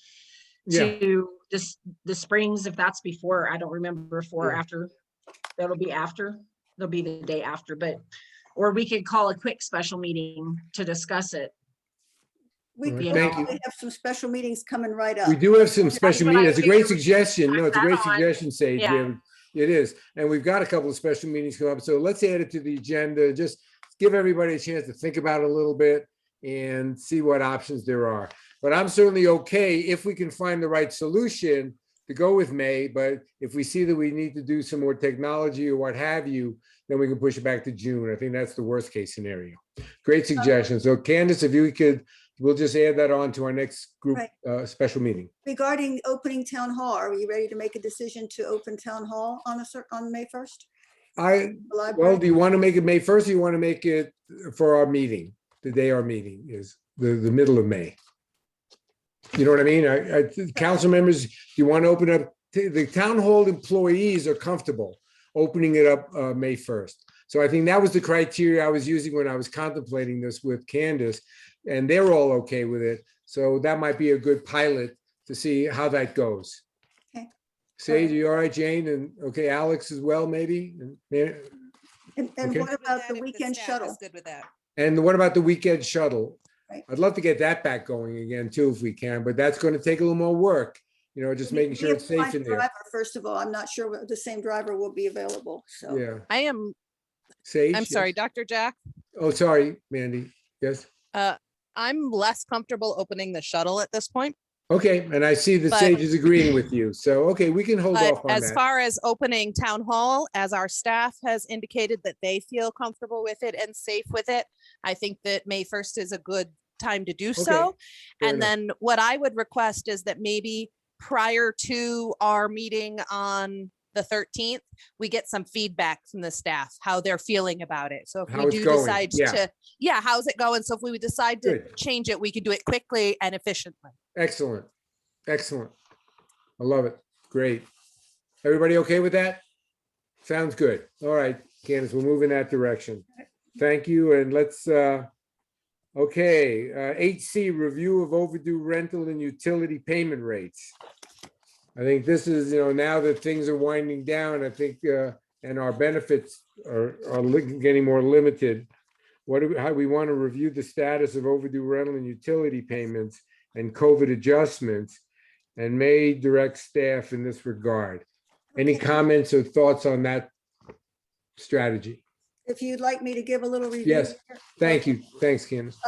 Yeah. to the Springs, if that's before. I don't remember if or Yeah. after. That'll be after. There'll be the day after, but, or we could call a quick special meeting to discuss it. We All right, could thank you. probably have some special meetings coming right up. We do have some special what I meetings. It's a great figured. suggestion. No, it's a great Tack that on. suggestion, Sage. Yeah. Yeah, it is. And we've got a couple of special meetings coming up. So let's add it to the agenda. Just give everybody a chance to think about it a little bit and see what options there are. But I'm certainly okay if we can find the right solution to go with May. But if we see that we need to do some more technology or what have you, then we can push it back to June. I think that's the worst case scenario. Great suggestion. So Candace, if you could, we'll just add that on to our next group special meeting. Regarding opening town hall, are you ready to make a decision to open town hall on May 1st? Well, do you want to make it May 1st or you want to make it for our meeting? The day our meeting is the middle of May. You know what I mean? Council members, do you want to open up? The town hall employees are comfortable opening it up May 1st. So I think that was the criteria I was using when I was contemplating this with Candace, and they're all okay with it. So that might be a good pilot to see how that goes. Okay. Sage, are you all right, Jane? And okay, Alex as well, maybe? And Okay. what about the weekend shuttle? Good with that. And what about the weekend shuttle? Right. I'd love to get that back going again too, if we can, but that's going to take a little more work. You know, just making We sure have it's to find safe a in there. driver, First of all, I'm not sure the same driver will be available, so. Yeah. I am, Sage? I'm sorry, yes? Dr. Jack. Oh, sorry, Mandy. Yes. I'm less comfortable opening the shuttle at this point. Okay, and I see the But- Sage is agreeing with you. So, okay, we can hold But off on as that. far as opening town hall, as our staff has indicated that they feel comfortable with it and safe with it, I think that May 1st is a good time to do so. Fair And enough. then what I would request is that maybe prior to our meeting on the 13th, we get some feedback from the staff, how they're feeling about it. So if How we it's do going, decide yeah. to, yeah, how's it going? So if we would decide to Good. change it, we could do it quickly and efficiently. Excellent. Excellent. I love it. Great. Everybody okay with that? Sounds good. All right, Candace, we'll move in that direction. Thank you. And let's, okay, 8C, review of overdue rental and utility payment rates. I think this is, you know, now that things are winding down, I think, and our benefits are getting more limited. How we want to review the status of overdue rental and utility payments and COVID adjustments, and may direct staff in this regard. Any Okay. comments or thoughts on that strategy? If you'd like me to give a little review. Yes. Thank you. Thanks, Candace.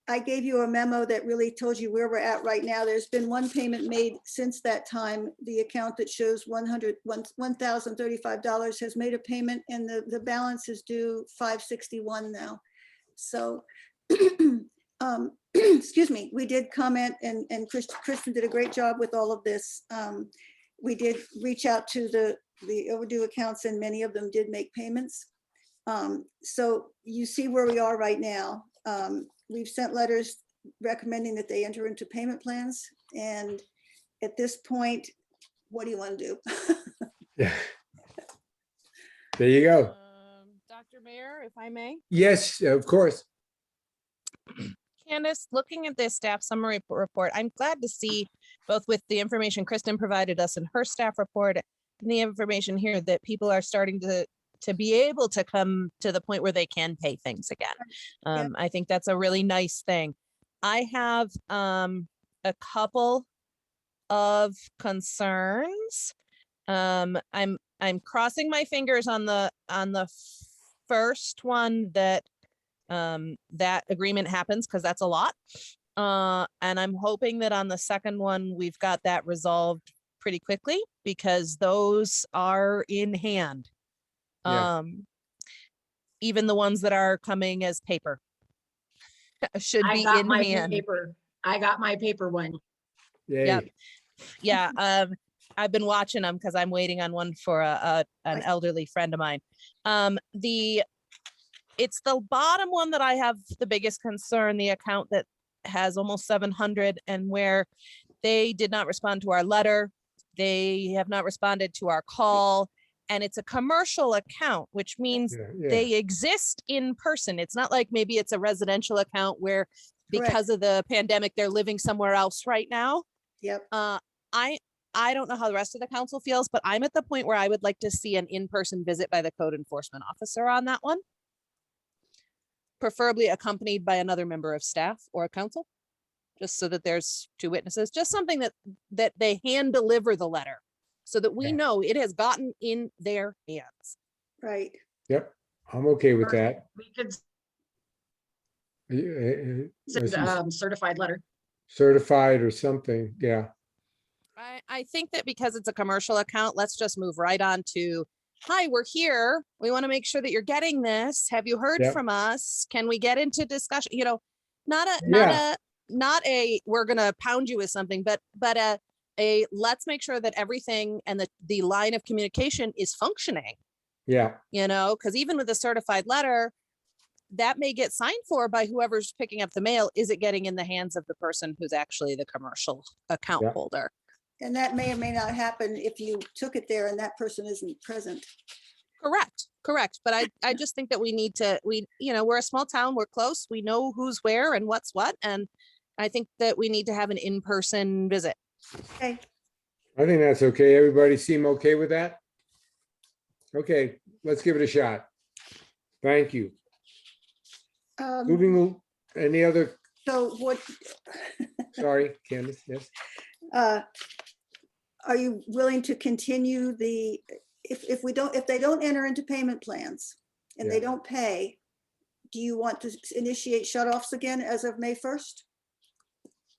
I gave you a memo that really told you where we're at right now. There's been one payment made since that time. The account that shows $1,035 has made a payment, and the balance is due $561 now. So, excuse me, we did comment, and Kristen did a great job with all of this. We did reach out to the overdue accounts, and many of them did make payments. So you see where we are right now. We've sent letters recommending that they enter into payment plans. And at this point, what do you want to do? Yeah. There you go. Dr. Mayor, if I may. Yes, of course. Candace, looking at this staff summary report, I'm glad to see both with the information Kristen provided us in her staff report and the information here that people are starting to be able to come to the point where they can pay things again. I think that's a really nice thing. I have a couple of concerns. I'm crossing my fingers on the first one that that agreement happens, because that's a lot. And I'm hoping that on the second one, we've got that resolved pretty quickly, because those are in hand. Yeah. Even the ones that are coming as paper should I be got in my hand. paper. I got my paper one. Yay. Yep. Yeah, I've been watching them because I'm waiting on one for an elderly friend of mine. It's the bottom one that I have the biggest concern, the account that has almost 700, and where they did not respond to our letter. They have not responded to our call, and it's a commercial account, which means Yeah. they exist in person. It's not like maybe it's a residential account where because of the pandemic, they're living somewhere else right now. Yep. I don't know how the rest of the council feels, but I'm at the point where I would like to see an in-person visit by the code enforcement officer on that one. Preferably accompanied by another member of staff or council, just so that there's two witnesses, just something that they hand deliver the letter so that we Yeah. know it has gotten in their hands. Right. Yep. I'm okay with that. We could I send see certified letter. certified or something. Yeah. I think that because it's a commercial account, let's just move right on to, hi, we're here. We want to make sure that you're getting this. Have you heard Yep. from us? Can we get into discussion? You know, not a, we're going to pound you with something, but a let's make sure that everything and the line of communication is functioning, Yeah. you know, because even with a certified letter, that may get signed for by whoever's picking up the mail. Is it getting in the hands of the person who's actually the commercial account Yeah. holder? And that may or may not happen if you took it there and that person isn't present. Correct. But I just think that we need to, we're a small town, we're close, we know who's where and what's what. And I think that we need to have an in-person visit. Okay. I think that's okay. Everybody seem okay with that? Okay, let's give it a shot. Thank you. Moving, any other, So what, sorry, Candace, yes? are you willing to continue the, if they don't enter into payment plans and they Yeah. don't pay, do you want to initiate shut-offs again as of May 1st?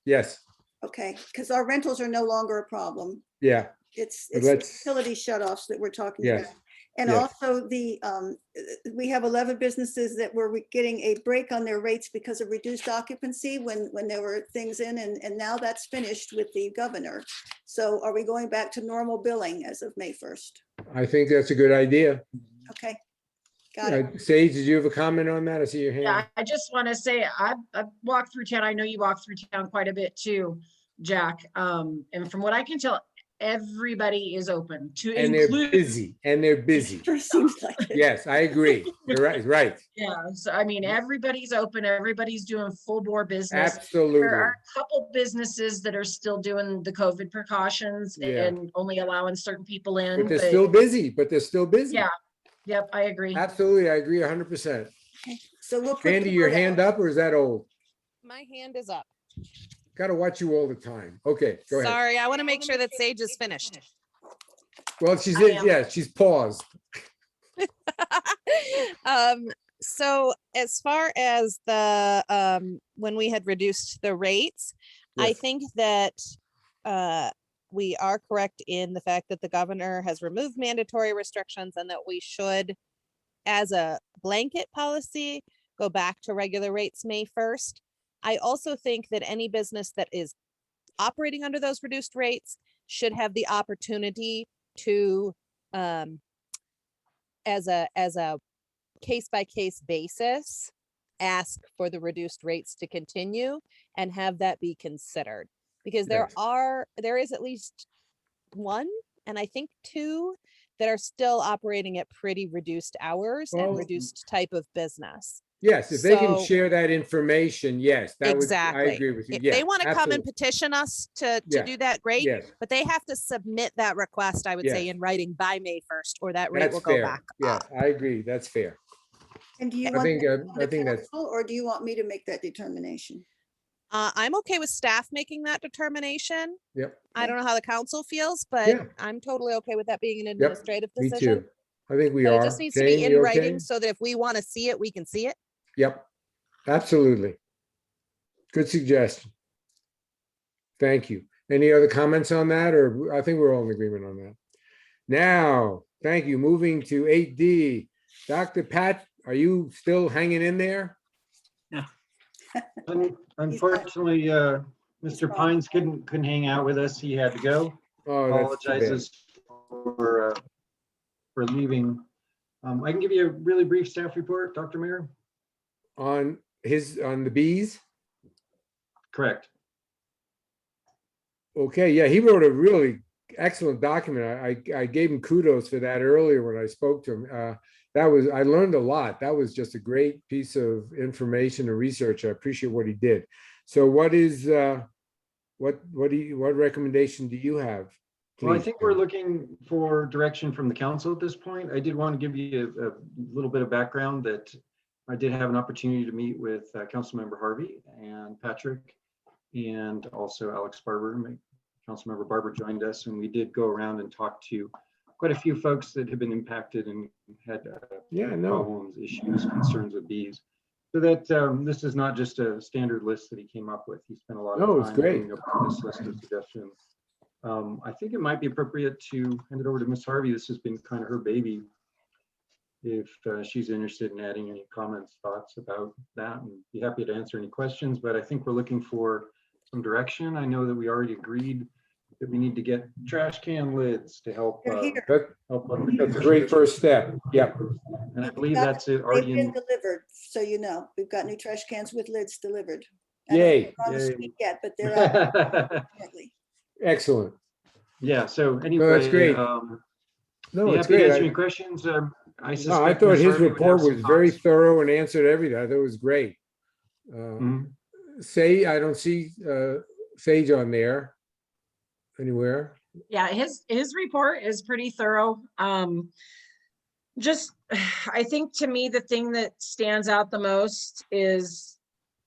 Yes, Okay, because our rentals are no longer a problem. yeah, It's let's- utility shut-offs that we're talking yes, about. And yes. also we have 11 businesses that were getting a break on their rates because of reduced occupancy when there were things in, and now that's finished with the governor. So are we going back to normal billing as of May 1st? I think that's a good idea. Okay, got it. Sage, did you have a comment on that? I see your Yeah, hand. I just want to say, I've walked through town. I know you walk through town quite a bit too, Jack. And from what I can tell, everybody is open to And they're include. busy, and they're busy. Sure seems like it. Yes, I agree. You're right, right. Yeah, so I mean, everybody's open, everybody's doing full bore business. There Absolutely. are a couple businesses that are still doing the COVID precautions Yeah. and only allowing certain people in. But they're still busy, Yeah, yep, I agree. Absolutely, I agree 100%. So we'll put Andy, the your word hand out. up, or is that old? My hand is up. Got to watch you all the time. Okay, go ahead. Sorry, I want to make sure that Sage is finished. Well, she's I am. yeah, she's paused. So as far as the when we had reduced the rates, I Yes. think that we are correct in the fact that the governor has removed mandatory restrictions and that we should, as a blanket policy, go back to regular rates May 1st. I also think that any business that is operating under those reduced rates should have the opportunity to as a case by case basis ask for the reduced rates to continue and have that be considered, because Yes. there is at least one and I think two that are still operating at pretty reduced hours Well, and reduced type of business. Yes, if they can So- share that information, yes, that would, I Exactly. agree with you. If Yeah, they want to come and absolutely. petition us to Yeah. do that, great. Yes, But they have to submit that request, I would say, Yes. in writing by May 1st, or that rate that's will go fair. back Yeah, up. I agree. That's fair. And do you I want think, that on I the think that's, council, or do you want me to make that determination? I'm okay with staff making that determination. yep, I don't know how the council feels, but Yeah. I'm totally okay with that being an administrative me decision. too. I think we But are. it just needs to Jane, be in you writing okay? so that if we want to see it, we can see it. Yep, absolutely. Good suggestion. Thank you. Any other comments on that, or I think we're all in agreement on that. Now, thank you. Moving to 8D. Dr. Pat, are you still hanging in there? Unfortunately, Mr. Pines couldn't hang out with us. He had to go. Oh, that's too bad. Apologizes for leaving. I can give you a really brief staff report, Dr. Mayor. On the bees? Correct. Okay, yeah, he wrote a really excellent document. I gave him kudos for that earlier when I spoke to him. I learned a lot. That was just a great piece of information and research. I appreciate what he did. So what recommendation do you have? Well, I please? think we're looking for direction from the council at this point. I did want to give you a little bit of background that I did have an opportunity to meet with Councilmember Harvey and Patrick, and also Alex Barber. Councilmember Barber joined us, and we did go around and talk to quite a few folks that have been impacted and had problems, issues, concerns with bees. So that this is not just a standard list that he came up with. He spent a lot of time. No, it's great. coming up with this list of suggestions. I think it might be appropriate to hand it over to Ms. Harvey. This has been kind of her baby. If she's interested in adding any comments, thoughts about that, and be happy to answer any questions. But I think we're looking for some direction. I know that we already agreed that we need to get trash can lids to help. help on That's a great first step. Yep. And I believe Got- that's it They've already been in. delivered, so you know. We've got new trash cans with lids delivered. I don't Yay. think they're on the Yay. street yet, but they're out currently. Excellent. Yeah, so anyway. No, that's great. Be No, it's happy to great. answer any questions. I No, I suspect thought Ms. his Harvey would report have some was very thoughts. thorough and answered everything. I thought it was great. Mhm. I don't see Sage on there anywhere. Yeah, his report is pretty thorough. Just, I think to me, the thing that stands out the most is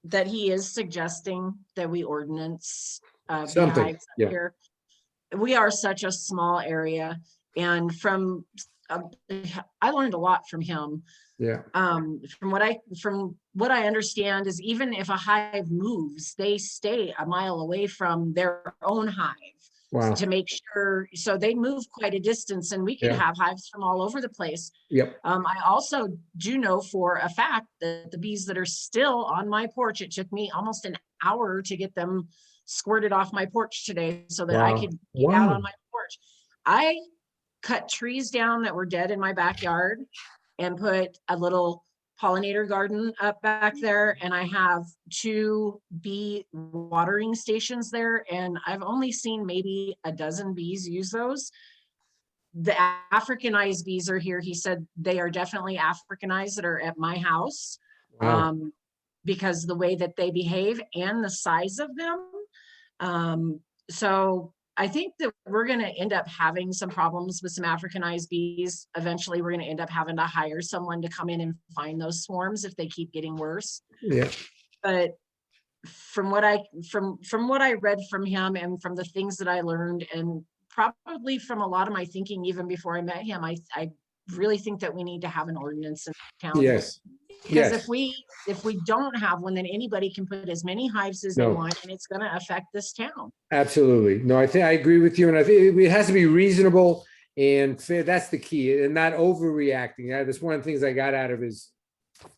that he is suggesting that we ordinance Something, beehives up yeah. here. We are such a small area, and from I learned a lot from him. Yeah, From what I understand is even if a hive moves, they stay a mile away from their own hive wow, to make sure, so they move quite a distance, and we can Yeah. have hives from all over the place. yep, I also do know for a fact that the bees that are still on my porch, it took me almost an hour to get them squirted off my porch today so that I Wow. could be out Wow. on my porch. I cut trees down that were dead in my backyard and put a little pollinator garden up back there. And I have 2 bee watering stations there. And I've only seen maybe a dozen bees use those. The Africanized bees are here. He said they are definitely Africanized that are at my house. Wow. Because the way that they behave and the size of them. So I think that we're going to end up having some problems with some Africanized bees. Eventually, we're going to end up having to hire someone to come in and find those swarms if they keep getting worse. Yeah, But from what I read from him and from the things that I learned, and probably from a lot of my thinking even before I met him, I really think that we need to have an ordinance in town. yes, Because yes. if we don't have one, then anybody can put as many hives as they No. want, and it's going to affect this town. Absolutely. No, I think I agree with you. And I think it has to be reasonable and fair. That's the key, and not overreacting. That's one of the things I got out of his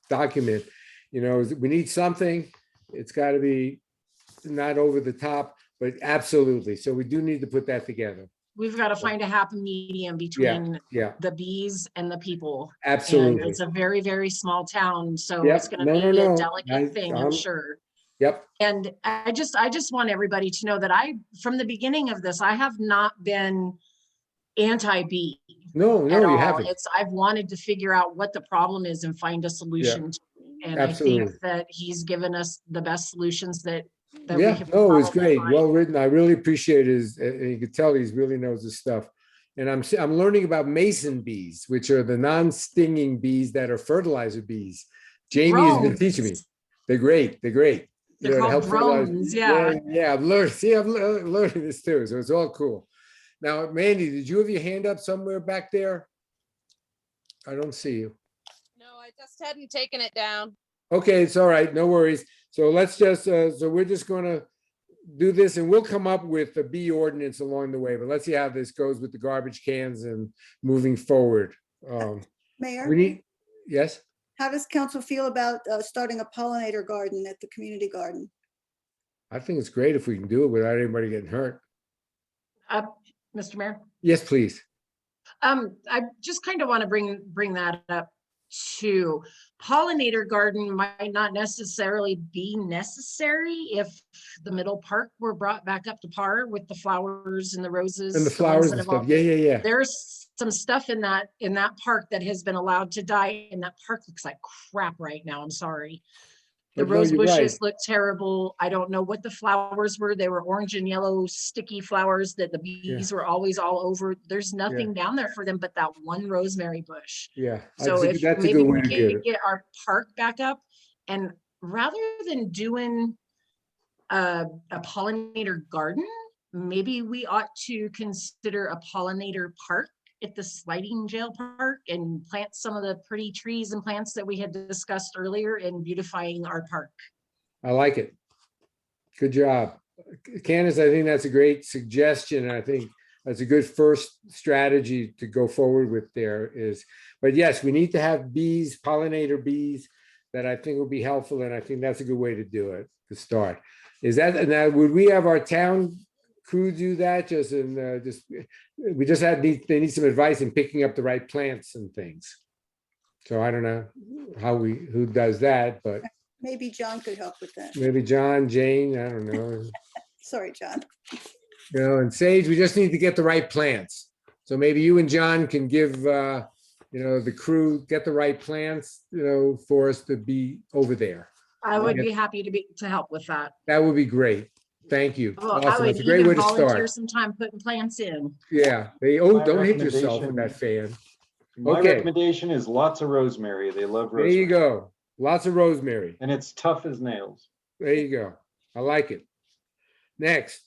document. Is we need something. It's got to be not over the top, but absolutely. So we do need to put that together. We've got to find a happy medium between Yeah, the bees and the people. absolutely. And it's a very, very small town, so Yep. it's going to No, be no. a delicate thing, I'm sure. Yep. And I just want everybody to know that from the beginning of this, I have not been anti-bee. No, at you all. haven't. I've wanted to figure out what the problem is and find a solution. to it. And Absolutely. I think that he's given us the best solutions that we Yeah, could no, it's probably great. find. Well written. I really appreciate his, and you could tell he's really knows his stuff. And I'm learning about mason bees, which are the non-stinging bees that are fertilizer bees. Jamie has been teaching me. They're great. They're great. They're called drones, yeah. Yeah, I'm learning this too. So it's all cool. Now, Mandy, did you have your hand up somewhere back there? I don't see you. No, I just hadn't taken it down. Okay, it's all right. No worries. So let's just, so we're just going to do this, and we'll come up with a bee ordinance along the way, but let's see how this goes with the garbage cans and moving forward. Mayor, Yes? how does council feel about starting a pollinator garden at the community garden? I think it's great if we can do it without anybody getting hurt. Mr. Mayor? Yes, please. I just kind of want to bring that up too. Pollinator garden might not necessarily be necessary if the middle park were brought back up to par with the flowers and the roses. And the ones flowers that and have all- stuff. Yeah. There's some stuff in that park that has been allowed to die, and that park looks like crap right now. I'm sorry. The But no, rose you're right. bushes look terrible. I don't know what the flowers were. They were orange and yellow sticky flowers that the bees were always all over. There's nothing down there for them but that one rosemary bush. Yeah. So if That's a maybe good way we to do can it. get our park back up, and rather than doing a pollinator garden, maybe we ought to consider a pollinator park at the sliding jail park and plant some of the pretty trees and plants that we had discussed earlier in beautifying our park. I like it. Good job. Candace, I think that's a great suggestion. I think that's a good first strategy to go forward with but yes, we need to have bees, pollinator bees, that I think will be helpful. And I think that's a good way to do it, to start. Now, would we have our town crew do that? They need some advice in picking up the right plants and things. So I don't know who does that, but Maybe John could help with that. maybe John, Jane, I don't know. Sorry, John. And Sage, we just need to get the right plants. So maybe you and John can give, the crew, get the right plants, for us to be over there. I would be happy to help with that. That would be great. Thank you. Well, I Awesome. would That's a great even way to volunteer start. some time putting plants in. Yeah, My don't hit yourself with that fan. My Okay. recommendation is lots of rosemary. They love There you rosemary. go. Lots of rosemary. And it's tough as nails. There you go. I like it. Next.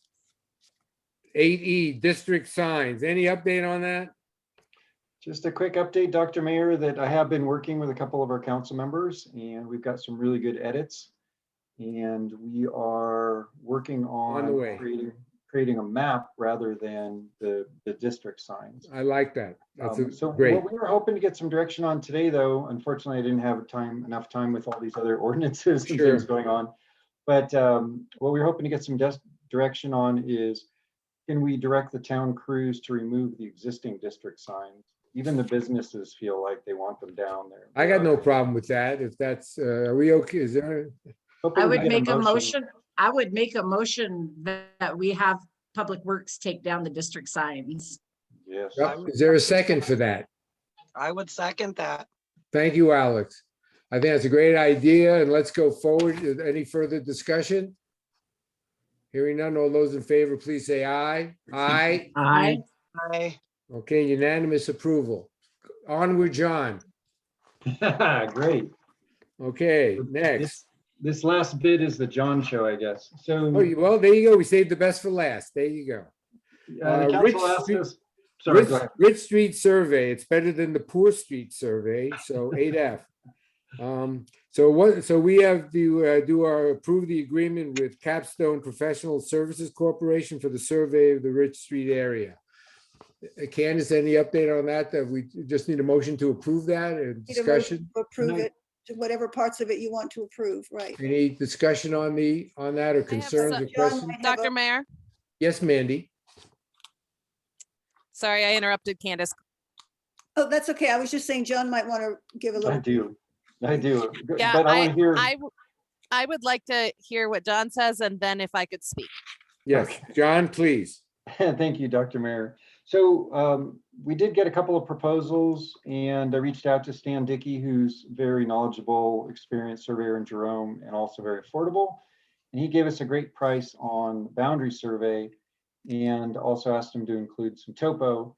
8E, district signs. Any update on that? Just a quick update, Dr. Mayor, that I have been working with a couple of our council members and we've got some really good edits. And we are working On the on way. creating a map rather than the district signs. I like that. That's So great. what we were hoping to get some direction on today, though, unfortunately, I didn't have enough time with all these other ordinances and Sure. things going on. But what we were hoping to get some direction on is, can we direct the town crews to remove the existing district signs? Even the businesses feel like they want them down there. I got no problem with that. If that's, are we okay? Is there? Hoping I we would get make a motion, that we have Public Works take down the district signs. Yes. Is there a second for that? I would second that. Thank you, Alex. I think that's a great idea, and let's go forward. Any further discussion? Hearing none, all those in favor, please say aye. Aye. Aye. I, Okay, unanimous approval. Onward, John. Great. Okay, next. This last bit is the John show, I guess. So Well, there you go. We saved the best for last. There you go. the Rich council asked Street- us, sorry, Rich, go ahead. Rich Street Survey. It's better than the Poor Street Survey, so 8F. So we have to approve the agreement with Capstone Professional Services Corporation for the survey of the Rich Street area. Candace, any update on that? That we just need a motion to approve that and Need a motion discussion? to Approve No. it, to whatever parts of it you want to approve, right? Any discussion on that or concerns or some- John questions? might have Dr. a- Mayor, Yes, Mandy. sorry, I interrupted Candace. Oh, that's okay. I was just saying John might want to give a I little. do. Yeah, But I want to hear. I would like to hear what John says and then if I could speak. Yes, John, please. Thank you, Dr. Mayor. So we did get a couple of proposals and I reached out to Stan Dickey, who's very knowledgeable, experienced surveyor in Jerome and also very affordable. And he gave us a great price on boundary survey and also asked him to include some topo.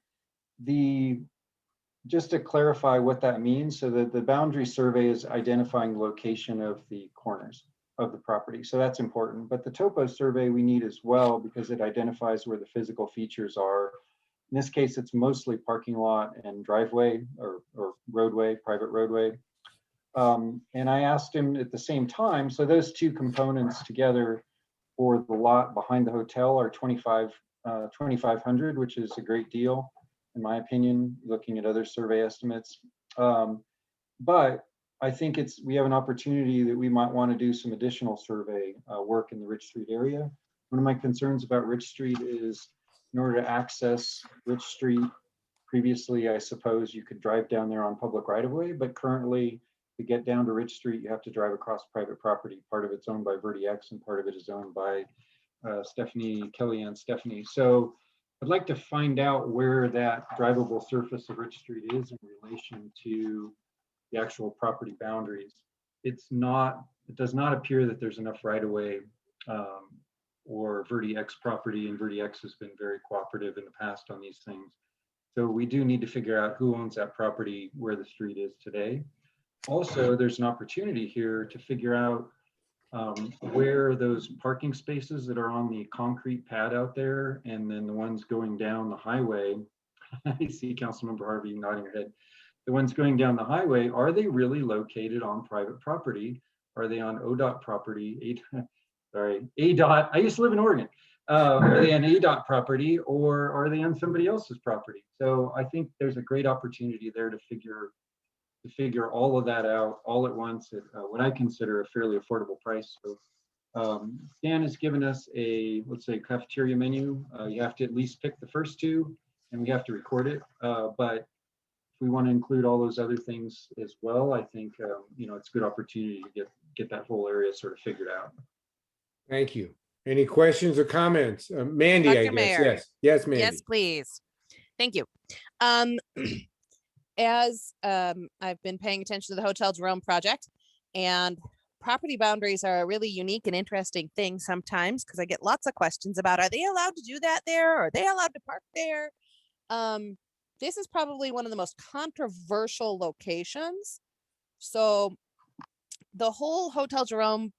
Just to clarify what that means, so that the boundary survey is identifying the location of the corners of the property. So that's important. But the topo survey we need as well because it identifies where the physical features are. In this case, it's mostly parking lot and driveway or roadway, private roadway. And I asked him at the same time, so those two components together for the lot behind the hotel are 2,500, which is a great deal, in my opinion, looking at other survey estimates. But I think we have an opportunity that we might want to do some additional survey work in the Rich Street area. One of my concerns about Rich Street is in order to access Rich Street, previously, I suppose you could drive down there on public right of way, but currently to get down to Rich Street, you have to drive across private property. Part of it's owned by VerdiX and part of it is owned by Kellyanne Stephanie. So I'd like to find out where that drivable surface of Rich Street is in relation to the actual property boundaries. It does not appear that there's enough right of way or VerdiX property, and VerdiX has been very cooperative in the past on these things. So we do need to figure out who owns that property where the street is today. Also, there's an opportunity here to figure out where those parking spaces that are on the concrete pad out there, and then the ones going down the highway. I see Councilmember Harvey nodding her head. The ones going down the highway, are they really located on private property? Are they on ODOT property? ADOT. I used to live in Oregon. Are they on ADOT property or are they on somebody else's property? So I think there's a great opportunity there to figure all of that out all at once at what I consider a fairly affordable price. So Stan has given us a, let's say, cafeteria menu. You have to at least pick the first two and we have to record it. But if we want to include all those other things as well, I think it's a good opportunity to get that whole area sort of figured out. Thank you. Any questions or comments? Mandy, I Dr. guess. Mayor. Yes. Yes, Mandy. Yes, please. Thank you. As I've been paying attention to the Hotel Jerome project, and property boundaries are a really unique and interesting thing sometimes because I get lots of questions about, are they allowed to do that there? Are they allowed to park there? This is probably one of the most controversial locations. So the whole Hotel Jerome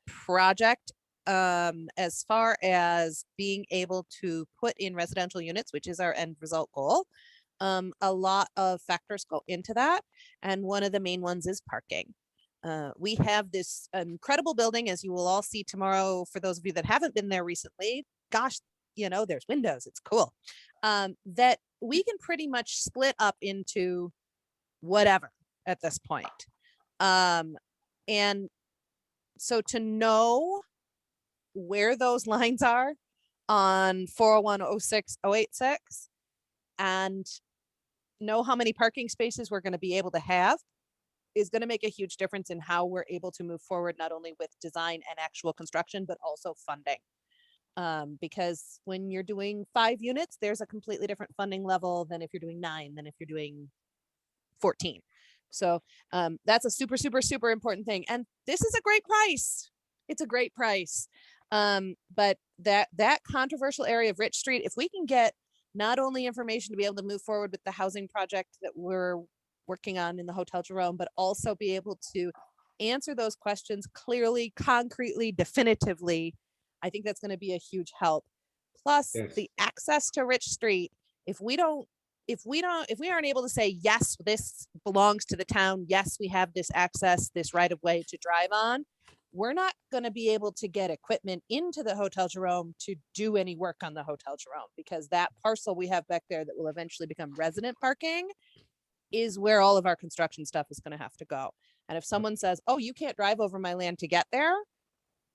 project, as far as being able to put in residential units, which is our end result goal, a lot of factors go into that. And one of the main ones is parking. We have this incredible building, as you will all see tomorrow, for those of you that haven't been there recently. Gosh, you know, there's windows, it's cool. That we can pretty much split up into whatever at this point. And so to know where those lines are on 401-06-086 and know how many parking spaces we're going to be able to have is going to make a huge difference in how we're able to move forward, not only with design and actual construction, but also funding. Because when you're doing 5 units, there's a completely different funding level than if you're doing 9, than if you're doing 14. So that's a super, super, super important thing. And this is a great price. It's a great price. But that controversial area of Rich Street, if we can get not only information to be able to move forward with the housing project that we're working on in the Hotel Jerome, but also be able to answer those questions clearly, concretely, definitively, I think that's going to be a huge help. Plus Yes. the access to Rich Street. If we aren't able to say, yes, this belongs to the town, yes, we have this access, this right of way to drive on, we're not going to be able to get equipment into the Hotel Jerome to do any work on the Hotel Jerome, because that parcel we have back there that will eventually become resident parking is where all of our construction stuff is going to have to go. And if someone says, oh, you can't drive over my land to get there,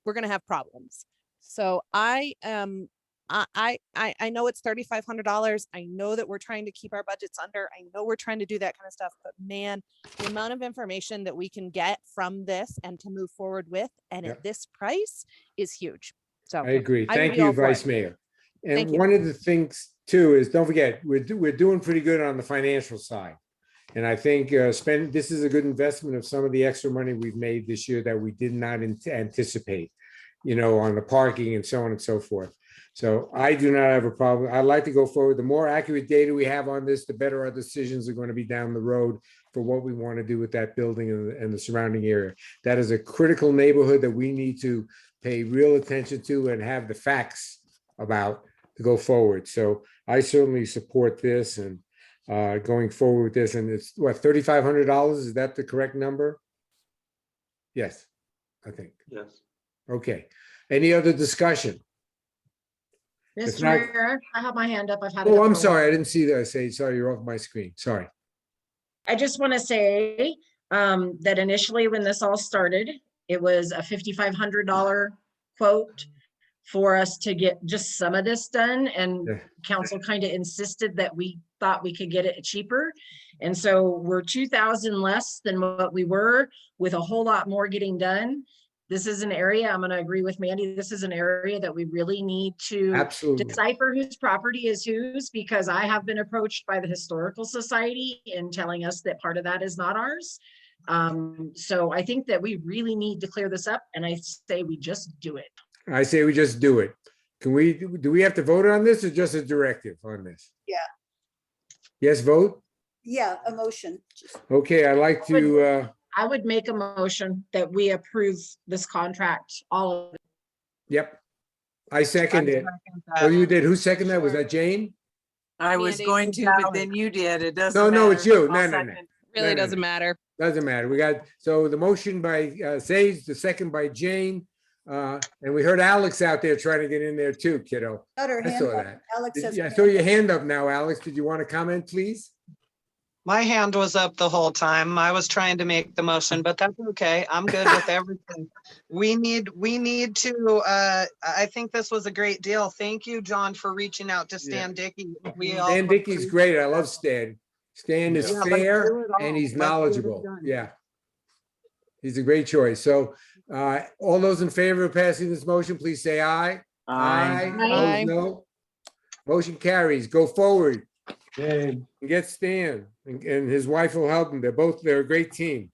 we're going to have problems. So I know it's $3,500. I know that we're trying to keep our budgets under. I know we're trying to do that kind of stuff, but man, the amount of information that we can get from this and to move forward with, and Yep. at this price, is huge. So I agree. I would Thank be you, all for Vice it. Mayor. And Thank you. one of the things too is, don't forget, we're doing pretty good on the financial side. And I think this is a good investment of some of the extra money we've made this year that we did not anticipate, you know, on the parking and so on and so forth. So I do not have a problem. I'd like to go forward. The more accurate data we have on this, the better our decisions are going to be down the road for what we want to do with that building and the surrounding area. That is a critical neighborhood that we need to pay real attention to and have the facts about to go forward. So I certainly support this and going forward with this. And it's what, $3,500? Is that the correct number? Yes, I think. Yes. Okay. Any other discussion? If Mr. not- Mayor, I have my hand up. I've had it Oh, up I'm for a sorry. while. I didn't see that. Sorry, you're off my screen. Sorry. I just want to say that initially when this all started, it was a $5,500 quote for us to get just some of this done. And Yeah. council kind of insisted that we thought we could get it cheaper. And so we're 2,000 less than what we were, with a whole lot more getting done. This is an area, I'm going to agree with Mandy, this is an area that we really need to Absolutely. decipher whose property is whose, because I have been approached by the Historical Society in telling us that part of that is not ours. So I think that we really need to clear this up, and I say we just do it. I say we just do it. Do we have to vote on this or just a directive on this? Yeah. Yes, vote? Yeah, a motion. Okay, I'd like to, I would make a motion that we approve this contract, all of it. yep. I second it. Oh, you did. Who seconded that? Was that Jane? I was Mandy. going to, but then you did. It doesn't No, matter. no, it's you. I'll No, no, no. second. Really No, no, doesn't no. matter. Doesn't matter. We got, so the motion by Sage, the second by Jane. And we heard Alex out there trying to get in there too, kiddo. Got her I hand saw up. that. Alex has. I saw your hand up now, Alex. Did you want to comment, please? My hand was up the whole time. I was trying to make the motion, but that's okay. I'm good with everything. We need to, I think this was a great deal. Thank you, John, for reaching out to Stan Dickey. We all Stan Dickey's great. I love Stan. Stan is Yeah, let's fair do it all. and he's Let's get it knowledgeable. done. Yeah. He's a great choice. So all those in favor of passing this motion, please say aye. Aye. Opposed, no. Motion carries. Go forward Yay. and get Stan and his wife will help him. They're a great team.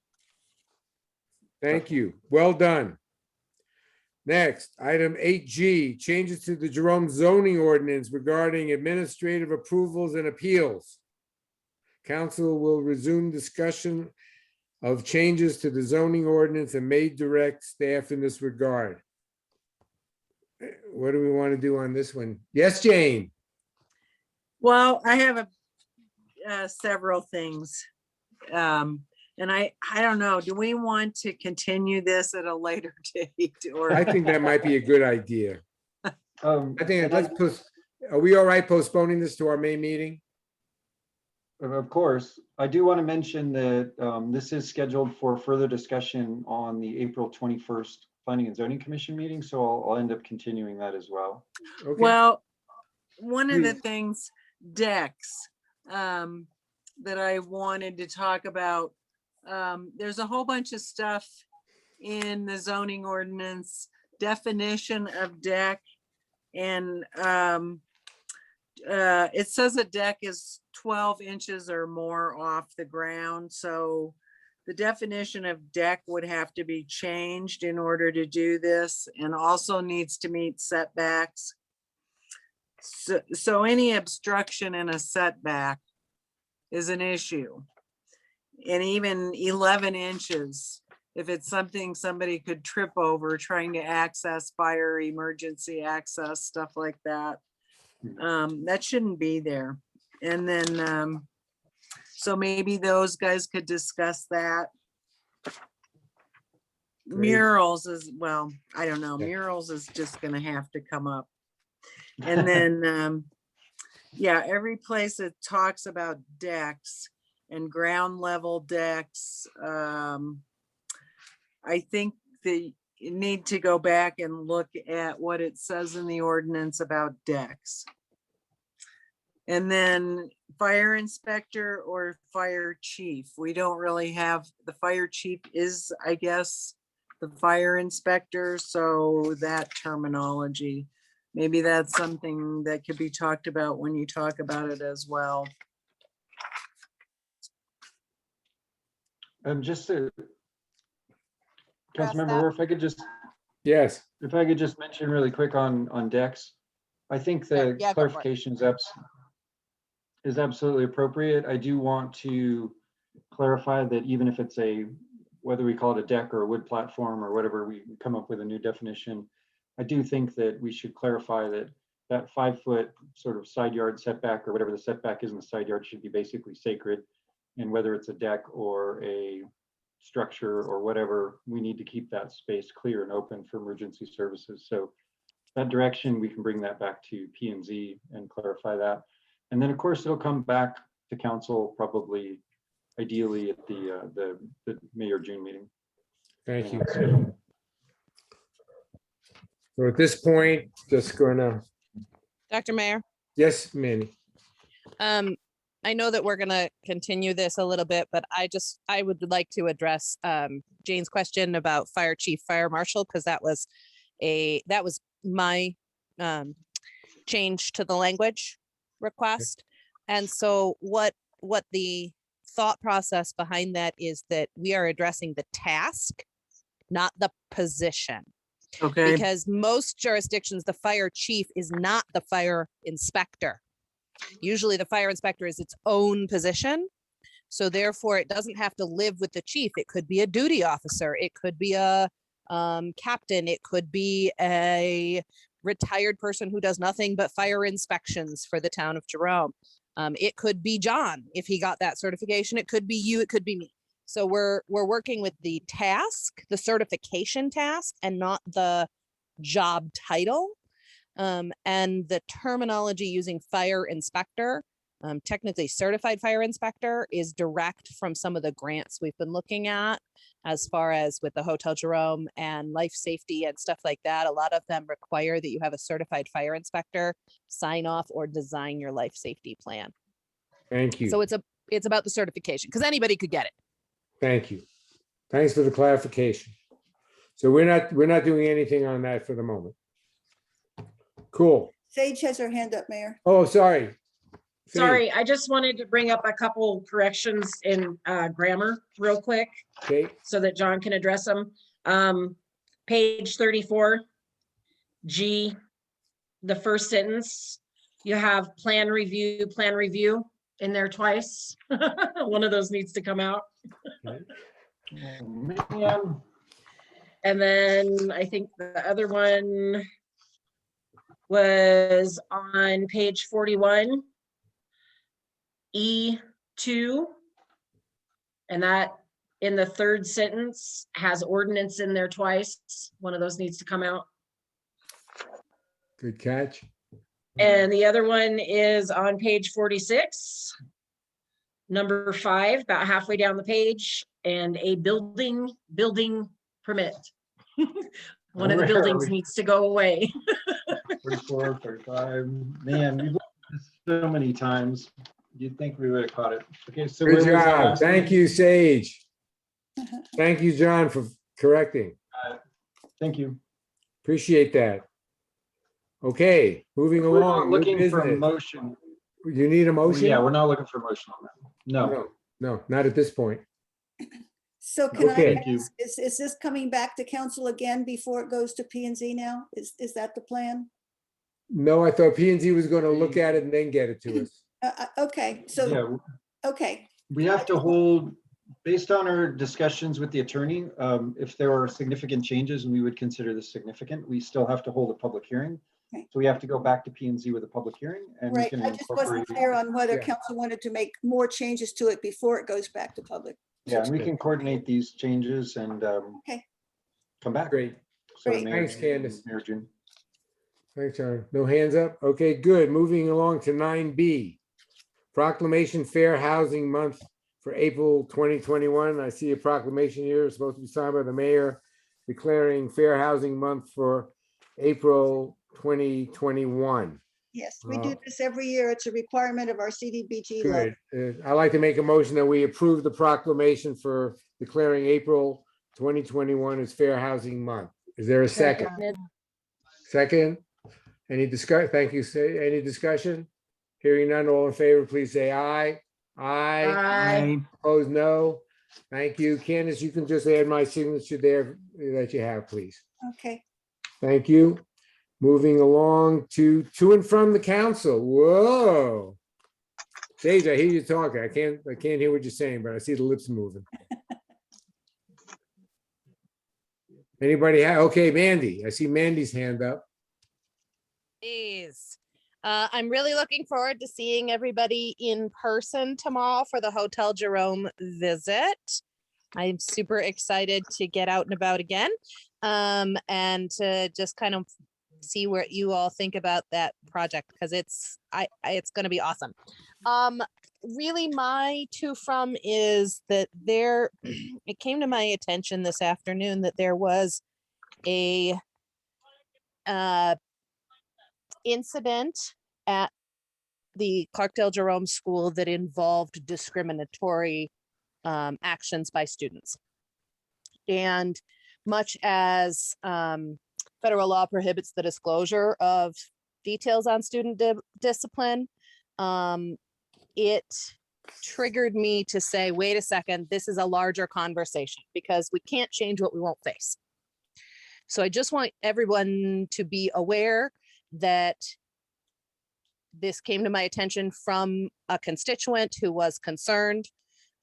Thank you. Well done. Next, item 8G, changes to the Jerome zoning ordinance regarding administrative approvals and appeals. Council will resume discussion of changes to the zoning ordinance and may direct staff in this regard. What do we want to do on this one? Yes, Jane? Well, I have several things. And I don't know, do we want to continue this at a later date or? I think that might be a good idea. I think, And let's post, are we all right postponing this to our May meeting? Of course, I do want to mention that this is scheduled for further discussion on the April 21st Planning and Zoning Commission meeting, so I'll end up continuing that as well. Okay. Well, one of the Please. things, decks, that I wanted to talk about, there's a whole bunch of stuff in the zoning ordinance, definition of deck. And it says a deck is 12 inches or more off the ground. So the definition of deck would have to be changed in order to do this, and also needs to meet setbacks. So any obstruction in a setback is an issue. And even 11 inches, if it's something somebody could trip over trying to access fire, emergency access, stuff like that, that shouldn't be there. And then, so maybe those guys could discuss that. Great. Murals is, well, I don't know, Yeah. murals is just gonna have to come up. And then, yeah, every place that talks about decks and ground level decks, I think they need to go back and look at what it says in the ordinance about decks. And then fire inspector or fire chief. We don't really have, the fire chief is, I guess, the fire inspector, so that terminology. Maybe that's something that could be talked about when you talk about it as well. Just to, Pass Councilmember that. Moore, if I could just Yes, mention really quick on decks. I think the Yeah, go for it. clarification is absolutely appropriate. I do want to clarify that even if it's whether we call it a deck or a wood platform or whatever, we come up with a new definition. I do think that we should clarify that 5 foot sort of side yard setback or whatever the setback is in the side yard should be basically sacred. And whether it's a deck or a structure or whatever, we need to keep that space clear and open for emergency services. So that direction, we can bring that back to P&Z and clarify that. And then of course, it'll come back to council probably ideally at the May or June meeting. thank you. So at this point, just gonna, Dr. Mayor, yes, Manny. I know that we're gonna continue this a little bit, but I would like to address Jane's question about fire chief, fire marshal, because that was my change to the language request. And so what the thought process behind that is that we are addressing the task, not the position. Okay, Because most jurisdictions, the fire chief is not the fire inspector. Usually the fire inspector is its own position. So therefore it doesn't have to live with the chief. It could be a duty officer. It could be a captain. It could be a retired person who does nothing but fire inspections for the town of Jerome. It could be John if he got that certification. It could be you. It could be me. So we're working with the task, the certification task, and not the job title. And the terminology using fire inspector, technically certified fire inspector, is direct from some of the grants we've been looking at, as far as with the Hotel Jerome and life safety and stuff like that. A lot of them require that you have a certified fire inspector sign off or design your life safety plan. Thank you. So it's about the certification, because anybody could get it. Thank you. Thanks for the clarification. So we're not doing anything on that for the moment. Cool. Sage has her hand up, Mayor. Oh, sorry. Sorry, I just wanted to bring up a couple corrections in grammar real quick Okay, so that John can address them. Page 34, G, the first sentence, you have plan review in there twice. One of those needs to come out. Oh, man. And then I think the other one was on page 41, E2. And that in the third sentence has ordinance in there twice. One of those needs to come out. good catch. And the other one is on page 46, number 5, about halfway down the page, and a building permit. One of the Where are buildings we? needs to go away. 34, 35. Man, we've looked at this so many times. You'd think we would have caught it. Okay, so Good where was that job. last Thank one? you, Sage. Thank you, John, for correcting. Thank you. Appreciate that. Okay, moving We're not along. new looking for a business. motion. You need a motion? Yeah, we're not looking for a motion on that. No. No, not at this point. So can I Okay. Thank you. ask, is this coming back to council again before it goes to P and Z now? Is that the plan? No, I thought P and Z was going to look at it and then get it to us. Okay, so, Yeah, okay, we have to hold, based on our discussions with the attorney, if there are significant changes and we would consider this significant, we still have to hold a public hearing. Okay. So we have to go back to P and Z with a public hearing and we right. can I just incorporate. wasn't clear on whether Yeah. council wanted to make more changes to it before it goes back to public. Yeah, and we can coordinate these changes and Okay. come back. Great. So Great. Mayor- Thanks, Candace. Mayor June. Thanks, John. No hands up? Okay, good. Moving along to 9B. Proclamation Fair Housing Month for April 2021. I see a proclamation here, it's supposed to be signed by the mayor, declaring Fair Housing Month for April 2021. Yes, we do this every year. It's a requirement of our CDBG law. Good. I'd like to make a motion that we approve the proclamation for declaring April 2021 as Fair Housing Month. Is there a second? Second? Any discuss, thank you. Say, any discussion? Hearing none, all in favor, please say aye. Aye. Aye. Opposed, no. Thank you. Candace, you can just add my signature there that you have, please. Okay, Thank you. Moving along to and from the council. Whoa. Sage, I hear you talking. I can't hear what you're saying, but I see the lips moving. Anybody have, okay, Mandy, I see Mandy's hand up. Please. I'm really looking forward to seeing everybody in person tomorrow for the Hotel Jerome visit. I'm super excited to get out and about again, and to just kind of see what you all think about that project, because it's going to be awesome. Really, my to from is that it came to my attention this afternoon that there was a incident at the Clarkdale Jerome School that involved discriminatory actions by students. And much as federal law prohibits the disclosure of details on student discipline, it triggered me to say, wait a second, this is a larger conversation, because we can't change what we won't face. So I just want everyone to be aware that this came to my attention from a constituent who was concerned,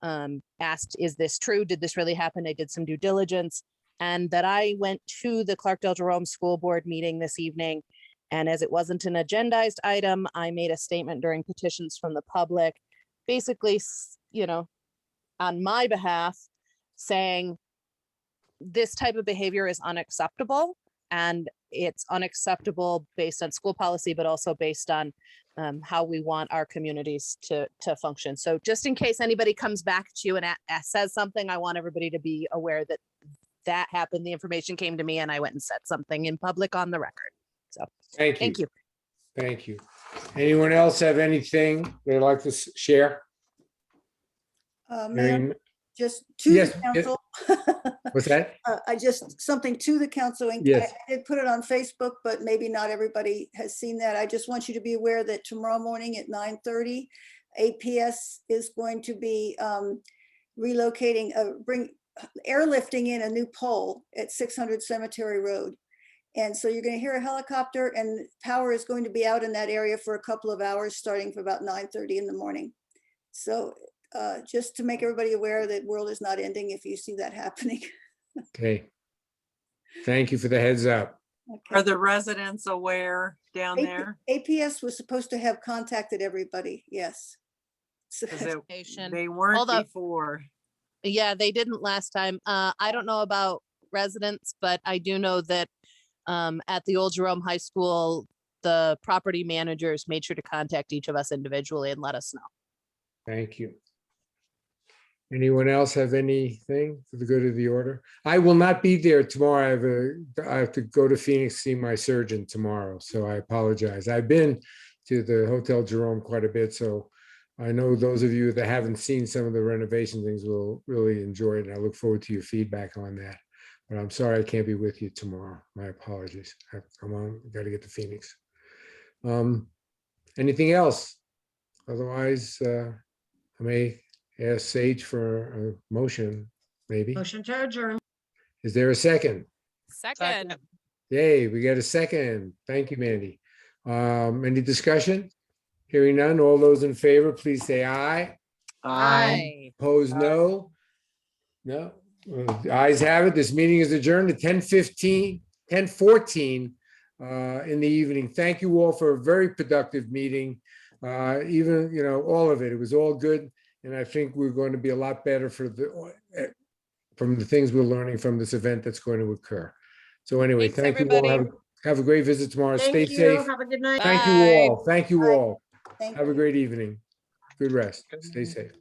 asked, is this true? Did this really happen? I did some due diligence, and that I went to the Clarkdale Jerome School Board meeting this evening. And as it wasn't an agendized item, I made a statement during petitions from the public, basically, on my behalf, saying this type of behavior is unacceptable, and it's unacceptable based on school policy, but also based on how we want our communities to function. So just in case anybody comes back to you and says something, I want everybody to be aware that that happened. The information came to me and I went and said something in public on the record. So Thank you. thank you. Anyone else have anything they'd like to share? Mayor, Hearing- just to the Yes, council. What's that? I just, something to the council. And Yes. I did put it on Facebook, but maybe not everybody has seen that. I just want you to be aware that tomorrow morning at 9:30, APS is going to be relocating, airlifting in a new pole at 600 Cemetery Road. And so you're going to hear a helicopter, and power is going to be out in that area for a couple of hours, starting from about 9:30 in the morning. So just to make everybody aware that world is not ending if you see that happening. Okay. Thank you for the heads up. Are the residents aware down there? APS was supposed to have contacted everybody, yes. So- 'Cause Nation. they weren't Hold up. before. Yeah, they didn't last time. I don't know about residents, but I do know that at the old Jerome High School, the property managers made sure to contact each of us individually and let us know. Thank you. Anyone else have anything for the good of the order? I will not be there tomorrow. I have to go to Phoenix, see my surgeon tomorrow, so I apologize. I've been to the Hotel Jerome quite a bit, so I know those of you that haven't seen some of the renovation things will really enjoy it, and I look forward to your feedback on that. But I'm sorry I can't be with you tomorrow. My apologies. Come on, got to get to Phoenix. Anything else? Otherwise, I may ask Sage for a motion, maybe. Motion to adjourn. Is there a second? Second. Yay, we got a second. Thank you, Mandy. Any discussion? Hearing none, all those in favor, please say aye. Aye. Opposed, no? No? The ayes have it. This meeting is adjourned at 10:14 in the evening. Thank you all for a very productive meeting. Even, all of it. It was all good. And I think we're going to be a lot better from the things we're learning from this event that's going to occur. So anyway, Thanks, thank you all. everybody. Have a great visit tomorrow. Stay Thank you. safe. Have a good night. Thank you Bye. all. Thank you all. Thank Have a you. great evening. Good rest. Stay safe.